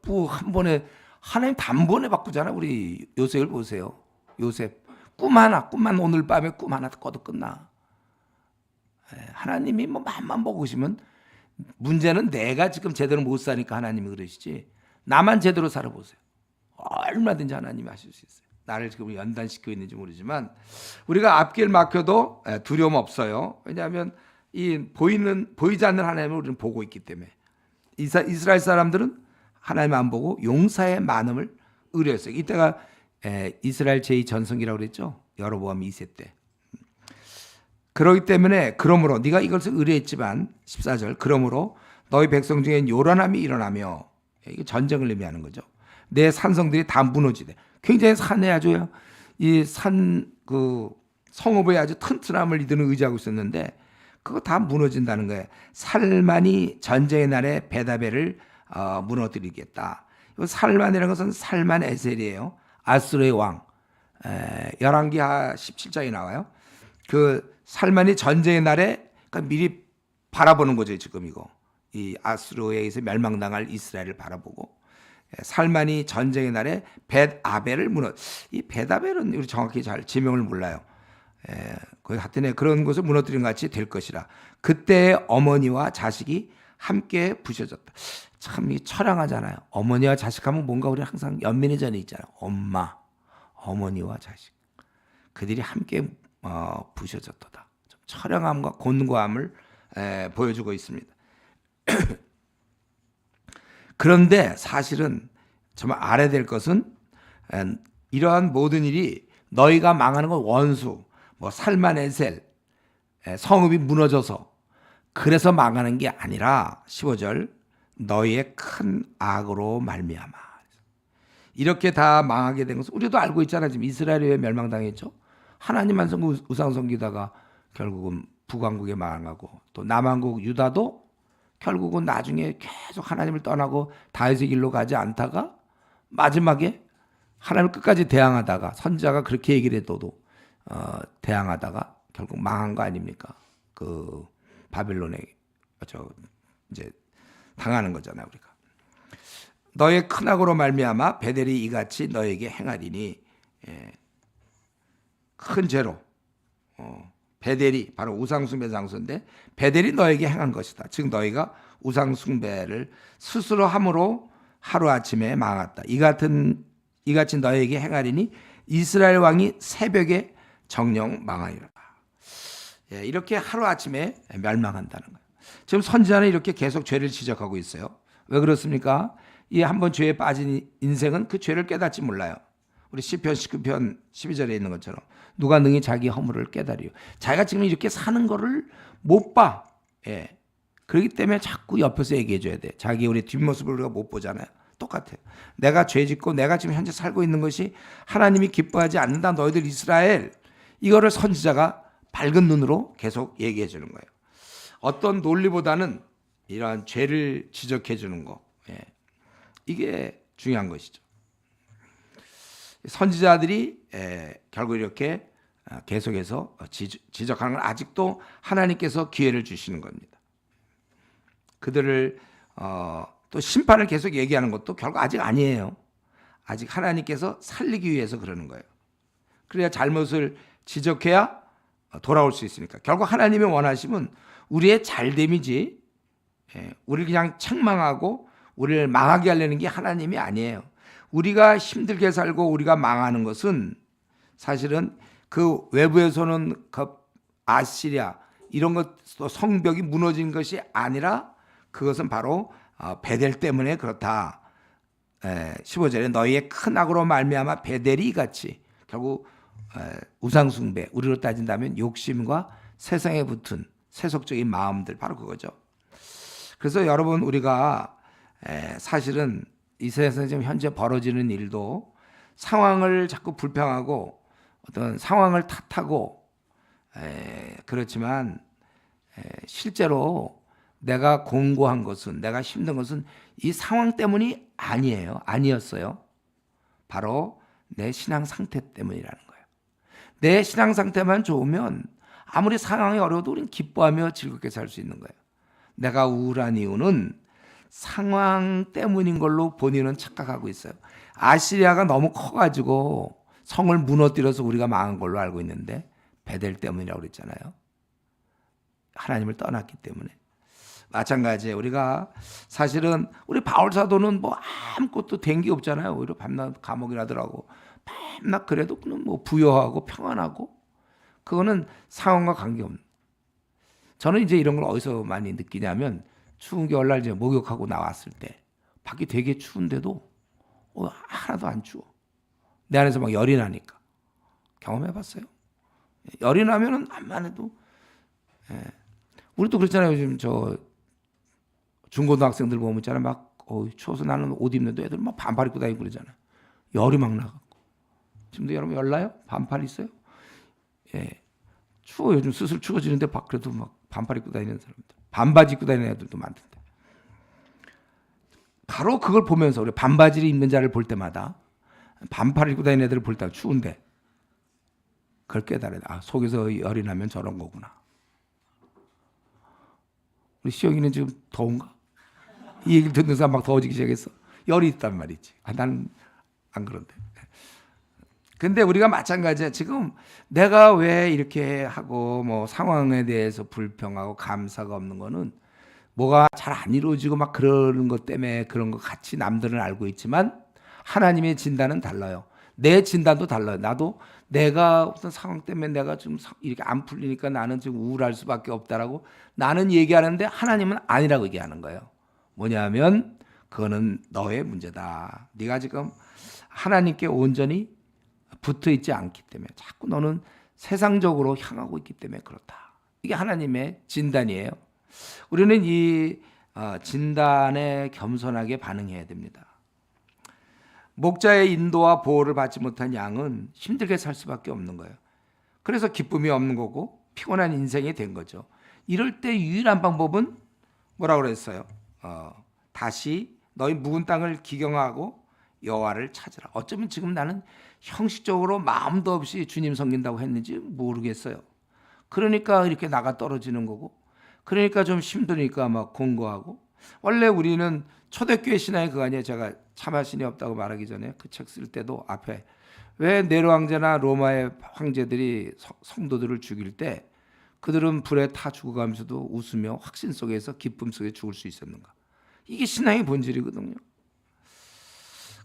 뭐 한 번에 하나님 단번에 바꾸잖아. 우리 요셉을 보세요. 요셉 꿈만 오늘 밤에 꿈 하나 꿔도 끝나. 하나님이 뭐 마음만 먹으시면, 문제는 내가 지금 제대로 못 사니까 하나님이 그러시지. 나만 제대로 살아보세요. 얼마든지 하나님이 하실 수 있어요. 나를 지금 연단시키고 있는지 모르지만 우리가 앞길 막혀도 두려움 없어요. 왜냐하면 이 보이지 않는 하나님을 우리는 보고 있기 때문에. 이스라엘 사람들은 하나님 안 보고 용사의 많음을 의뢰했어요. 이때가 이스라엘 제2전성기라고 그랬죠. 여로보암 2세 때. 그렇기 때문에 그러므로 네가 이것을 의뢰했지만 14절 그러므로 너희 백성 중에 요란함이 일어나며, 이게 전쟁을 의미하는 거죠. 내 산성들이 다 무너지대. 굉장히 산에 아주 이 성읍에 아주 튼튼함을 이들은 의지하고 있었는데 그거 다 무너진다는 거예요. 살만이 전쟁의 날에 베다벨을 무너뜨리겠다. 이 살만이라는 것은 살만 에셀이에요. 아수르의 왕. 열왕기하 17장에 나와요. 그 살만이 전쟁의 날에 그러니까 미리 바라보는 거죠. 지금 이 아수르에 의해서 멸망당할 이스라엘을 바라보고, 살만이 전쟁의 날에 벳아벨을 이 벳아벨은 우리 정확히 잘 지명을 몰라요. 거기 하여튼 그런 것을 무너뜨린 것 같이 될 것이라. 그때 어머니와 자식이 함께 부셔졌다. 참 이 처량하잖아요. 어머니와 자식하면 뭔가 우리 항상 연민의 전이 있잖아요. 엄마, 어머니와 자식, 그들이 함께 부셔졌도다. 좀 처량함과 곤고함을 보여주고 있습니다. 그런데 사실은 정말 알아야 될 것은, 이러한 모든 일이 너희가 망하는 건 원수, 살만에셀, 성읍이 무너져서 그래서 망하는 게 아니라 15절 너희의 큰 악으로 말미암아. 이렇게 다 망하게 된 것은 우리도 알고 있잖아요. 지금 이스라엘이 왜 멸망당했죠? 하나님만 우상 섬기다가 결국은 북왕국에 망하고, 또 남왕국 유다도 결국은 나중에 계속 하나님을 떠나고 다윗의 길로 가지 않다가 마지막에 하나님을 끝까지 대항하다가, 선지자가 그렇게 얘기를 해도 대항하다가 결국 망한 거 아닙니까? 그 바벨론에 이제 당하는 거잖아요, 우리가. 너의 큰 악으로 말미암아 베델이 이같이 너에게 행하리니. 큰 죄로 베델이 바로 우상숭배 장소인데 베델이 너에게 행한 것이다. 즉 너희가 우상숭배를 스스로 함으로 하루아침에 망했다. 이같이 너에게 행하리니 이스라엘 왕이 새벽에 정령 망하리라. 이렇게 하루아침에 멸망한다는 거예요. 지금 선지자는 이렇게 계속 죄를 지적하고 있어요. 왜 그렇습니까? 이 한번 죄에 빠진 인생은 그 죄를 깨닫지 몰라요. 우리 시편 19편 12절에 있는 것처럼 누가 능히 자기 허물을 깨달이요. 자기가 지금 이렇게 사는 거를 못 봐. 그렇기 때문에 자꾸 옆에서 얘기해 줘야 돼. 자기 우리 뒷모습을 우리가 못 보잖아요. 똑같아요. 내가 죄 짓고 내가 지금 현재 살고 있는 것이 하나님이 기뻐하지 않는다. 너희들 이스라엘. 이거를 선지자가 밝은 눈으로 계속 얘기해 주는 거예요. 어떤 논리보다는 이러한 죄를 지적해 주는 거. 이게 중요한 것이죠. 선지자들이 결국 이렇게 계속해서 지적하는 건 아직도 하나님께서 기회를 주시는 겁니다. 그들을 또 심판을 계속 얘기하는 것도 결국 아직 아니에요. 아직 하나님께서 살리기 위해서 그러는 거예요. 그래야 잘못을 지적해야 돌아올 수 있으니까. 결국 하나님의 원하심은 우리의 잘됨이지 우리를 그냥 책망하고 우리를 망하게 하려는 게 하나님이 아니에요. 우리가 힘들게 살고 우리가 망하는 것은 사실은 그 외부에서는 그 아시리아 이런 것 성벽이 무너진 것이 아니라 그것은 바로 베델 때문에 그렇다. 15절에 너희의 큰 악으로 말미암아 베델이 같이 결국 우상숭배 우리로 따진다면 욕심과 세상에 붙은 세속적인 마음들 바로 그거죠. 그래서 여러분 우리가 사실은 이 세상에서 지금 현재 벌어지는 일도 상황을 자꾸 불평하고 어떤 상황을 탓하고 그렇지만 실제로 내가 공고한 것은 내가 힘든 것은 이 상황 때문이 아니었어요. 바로 내 신앙 상태 때문이라는 거예요. 내 신앙 상태만 좋으면 아무리 상황이 어려워도 우리는 기뻐하며 즐겁게 살 수 있는 거예요. 내가 우울한 이유는 상황 때문인 걸로 본인은 착각하고 있어요. 아시리아가 너무 커가지고 성을 무너뜨려서 우리가 망한 걸로 알고 있는데 베델 때문이라고 그랬잖아요. 하나님을 떠났기 때문에. 마찬가지예요. 우리가 사실은 우리 바울 사도는 뭐 아무것도 된 게 없잖아요. 오히려 밤낮 감옥이나 들어가고 밤낮 그래도 뭐 부여하고 평안하고 그거는 상황과 관계없는. 저는 이제 이런 걸 어디서 많이 느끼냐면 추운 겨울날 이제 목욕하고 나왔을 때 밖이 되게 추운데도 하나도 안 추워. 내 안에서 막 열이 나니까. 경험해봤어요? 열이 나면은 암만 해도 우리도 그렇잖아요. 요즘 저 중고등학생들 보면 있잖아요. 막 추워서 나는 옷 입는데 애들 막 반팔 입고 다니고 그러잖아요. 열이 막 나갖고. 지금도 여러분 열나요? 반팔 있어요? 추워. 요즘 슬슬 추워지는데 그래도 막 반팔 입고 다니는 사람들. 반바지 입고 다니는 애들도 많던데. 바로 그걸 보면서 우리 반바지를 입는 자를 볼 때마다 반팔을 입고 다니는 애들을 볼 때마다 추운데 그걸 깨달아야 돼. 속에서 열이 나면 저런 거구나. 우리 시영이는 지금 더운가? 이 얘기를 듣는 사람 막 더워지기 시작했어. 열이 있단 말이지. 나는 안 그런데. 근데 우리가 마찬가지야. 지금 내가 왜 이렇게 하고 뭐 상황에 대해서 불평하고 감사가 없는 거는 뭐가 잘 안 이루어지고 막 그러는 것 때문에 그런 것 같이 남들은 알고 있지만 하나님의 진단은 달라요. 내 진단도 달라요. 나도 내가 어떤 상황 때문에 내가 좀 이렇게 안 풀리니까 나는 지금 우울할 수밖에 없다라고 나는 얘기하는데 하나님은 아니라고 얘기하는 거예요. 뭐냐면 그거는 너의 문제다. 네가 지금 하나님께 온전히 붙어 있지 않기 때문에 자꾸 너는 세상적으로 향하고 있기 때문에 그렇다. 이게 하나님의 진단이에요. 우리는 이 진단에 겸손하게 반응해야 됩니다. 목자의 인도와 보호를 받지 못한 양은 힘들게 살 수밖에 없는 거예요. 그래서 기쁨이 없는 거고 피곤한 인생이 된 거죠. 이럴 때 유일한 방법은 뭐라고 그랬어요? 다시 너희 묵은 땅을 기경하고 여호와를 찾으라. 어쩌면 지금 나는 형식적으로 마음도 없이 주님 섬긴다고 했는지 모르겠어요. 그러니까 이렇게 나가 떨어지는 거고 그러니까 좀 힘드니까 막 공고하고 원래 우리는 초대교회 신앙이 그거 아니에요. 제가 참하신이 없다고 말하기 전에 그 책 쓸 때도 앞에 왜 네로 황제나 로마의 황제들이 성도들을 죽일 때 그들은 불에 타 죽어가면서도 웃으며 확신 속에서 기쁨 속에 죽을 수 있었는가. 이게 신앙의 본질이거든요.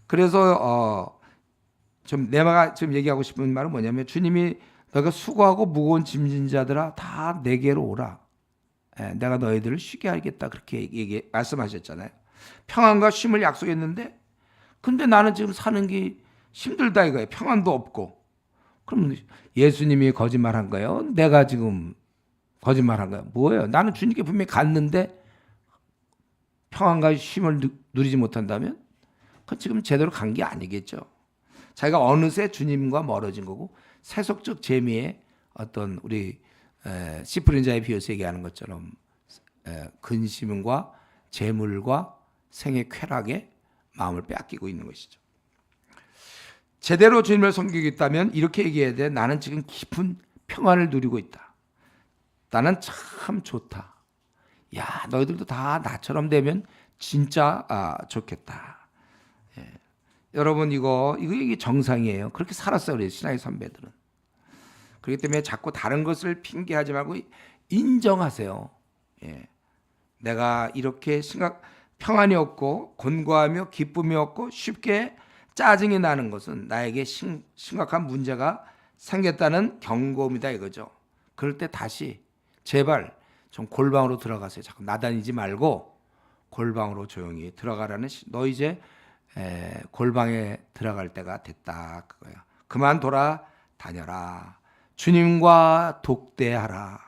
그래서 내가 지금 얘기하고 싶은 말은 뭐냐면 주님이 너가 수고하고 무거운 짐진 자들아 다 내게로 오라. 내가 너희들을 쉬게 하겠다 그렇게 말씀하셨잖아요. 평안과 쉼을 약속했는데 근데 나는 지금 사는 게 힘들다 이거예요. 평안도 없고. 그럼 예수님이 거짓말한 거예요? 내가 지금 거짓말한 거예요? 뭐예요? 나는 주님께 분명히 갔는데 평안과 쉼을 누리지 못한다면 그건 지금 제대로 간 게 아니겠죠. 자기가 어느새 주님과 멀어진 거고 세속적 재미에 어떤 우리 시프린 자의 비유에서 얘기하는 것처럼 근심과 재물과 생의 쾌락에 마음을 빼앗기고 있는 것이죠. 제대로 주님을 섬기겠다면 이렇게 얘기해야 돼. 나는 지금 깊은 평안을 누리고 있다. 나는 참 좋다. 야, 너희들도 다 나처럼 되면 진짜 좋겠다. 여러분 이게 정상이에요. 그렇게 살았어요. 우리 신앙의 선배들은. 그렇기 때문에 자꾸 다른 것을 핑계하지 말고 인정하세요. 내가 이렇게 평안이 없고 곤고하며 기쁨이 없고 쉽게 짜증이 나는 것은 나에게 심각한 문제가 생겼다는 경고입니다 이거죠. 그럴 때 다시 제발 좀 골방으로 들어가세요. 자꾸 나다니지 말고 골방으로 조용히 들어가라는, 너 이제 골방에 들어갈 때가 됐다 그거야. 그만 돌아다녀라. 주님과 독대하라.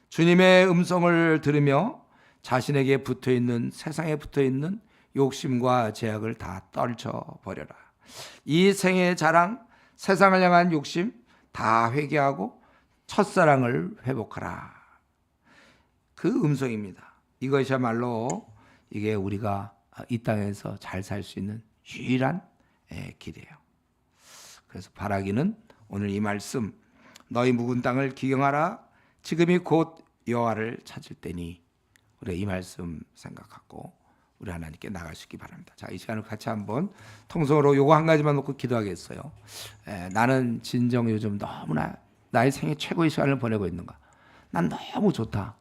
주님의 음성을 들으며 자신에게 붙어있는, 세상에 붙어있는 욕심과 제약을 다 떨쳐버려라. 이 생애의 자랑, 세상을 향한 욕심 다 회개하고 첫사랑을 회복하라. 그 음성입니다. 이것이야말로 이게 우리가 이 땅에서 잘 살 수 있는 유일한 길이에요. 그래서 바라기는 오늘 이 말씀, 너희 묵은 땅을 기경하라. 지금이 곧 여호와를 찾을 때니. 우리 이 말씀 생각하고 우리 하나님께 나갈 수 있기 바랍니다. 자, 이 시간을 같이 한번 통성으로 요거 한 가지만 놓고 기도하겠어요. 나는 진정 요즘 너무나 나의 생애 최고의 시간을 보내고 있는가. 난 너무 좋다.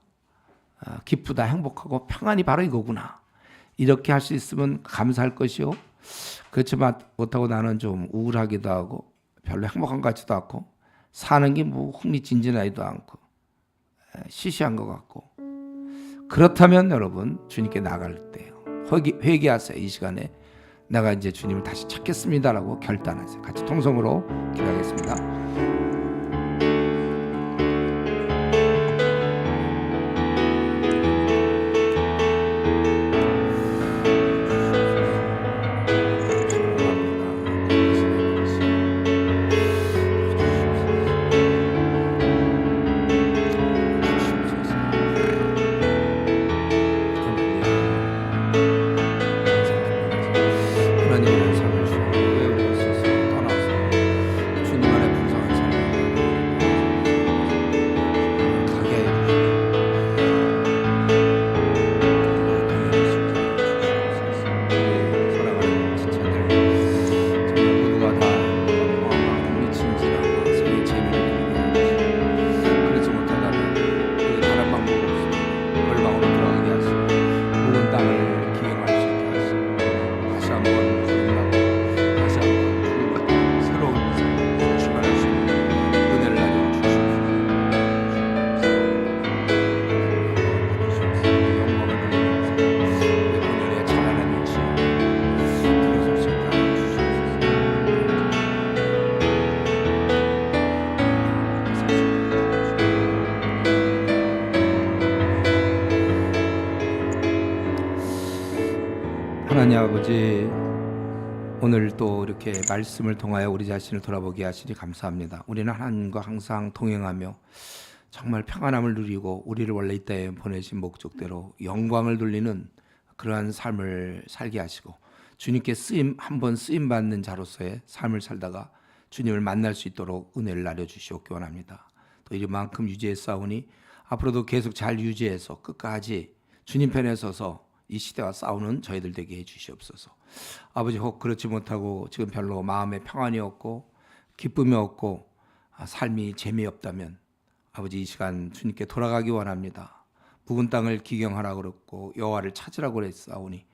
기쁘다, 행복하고 평안이 바로 이거구나. 이렇게 할 수 있으면 감사할 것이요. 그렇지만 못하고 나는 좀 우울하기도 하고 별로 행복한 것 같지도 않고 사는 게 뭐 흥미진진하지도 않고 시시한 것 같고. 그렇다면 여러분 주님께 나갈 때요. 회개하세요. 이 시간에 내가 이제 주님을 다시 찾겠습니다라고 결단하세요. 같이 통성으로 기도하겠습니다. 하나님 아버지, 오늘 또 이렇게 말씀을 통하여 우리 자신을 돌아보게 하시니 감사합니다. 우리는 하나님과 항상 동행하며 정말 평안함을 누리고 우리를 원래 이 땅에 보내신 목적대로 영광을 돌리는 그러한 삶을 살게 하시고 주님께 한번 쓰임 받는 자로서의 삶을 살다가 주님을 만날 수 있도록 은혜를 나눠주시옵기 원합니다. 또 이만큼 유지했사오니 앞으로도 계속 잘 유지해서 끝까지 주님 편에 서서 이 시대와 싸우는 저희들 되게 해주시옵소서. 아버지, 혹 그렇지 못하고 지금 별로 마음에 평안이 없고 기쁨이 없고 삶이 재미없다면 아버지 이 시간 주님께 돌아가기 원합니다. 묵은 땅을 기경하라고 그랬고 여호와를 찾으라고 그랬사오니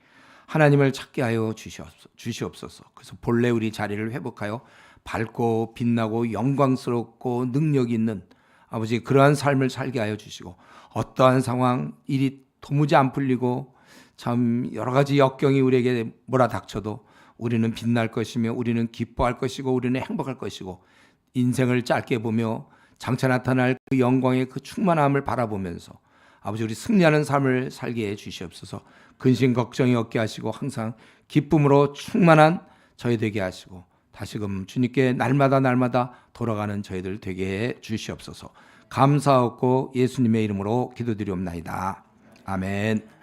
하나님을 찾게 하여 주시옵소서. 그래서 본래 우리 자리를 회복하여 밝고 빛나고 영광스럽고 능력 있는 아버지 그러한 삶을 살게 하여 주시고 어떠한 상황 일이 도무지 안 풀리고 참 여러 가지 역경이 우리에게 몰아닥쳐도 우리는 빛날 것이며 우리는 기뻐할 것이고 우리는 행복할 것이고 인생을 짧게 보며 장차 나타날 그 영광의 그 충만함을 바라보면서 아버지 우리 승리하는 삶을 살게 해 주시옵소서. 근심 걱정이 없게 하시고 항상 기쁨으로 충만한 저희 되게 하시고 다시금 주님께 날마다 돌아가는 저희들 되게 해 주시옵소서. 감사하고 예수님의 이름으로 기도드리옵나이다. 아멘.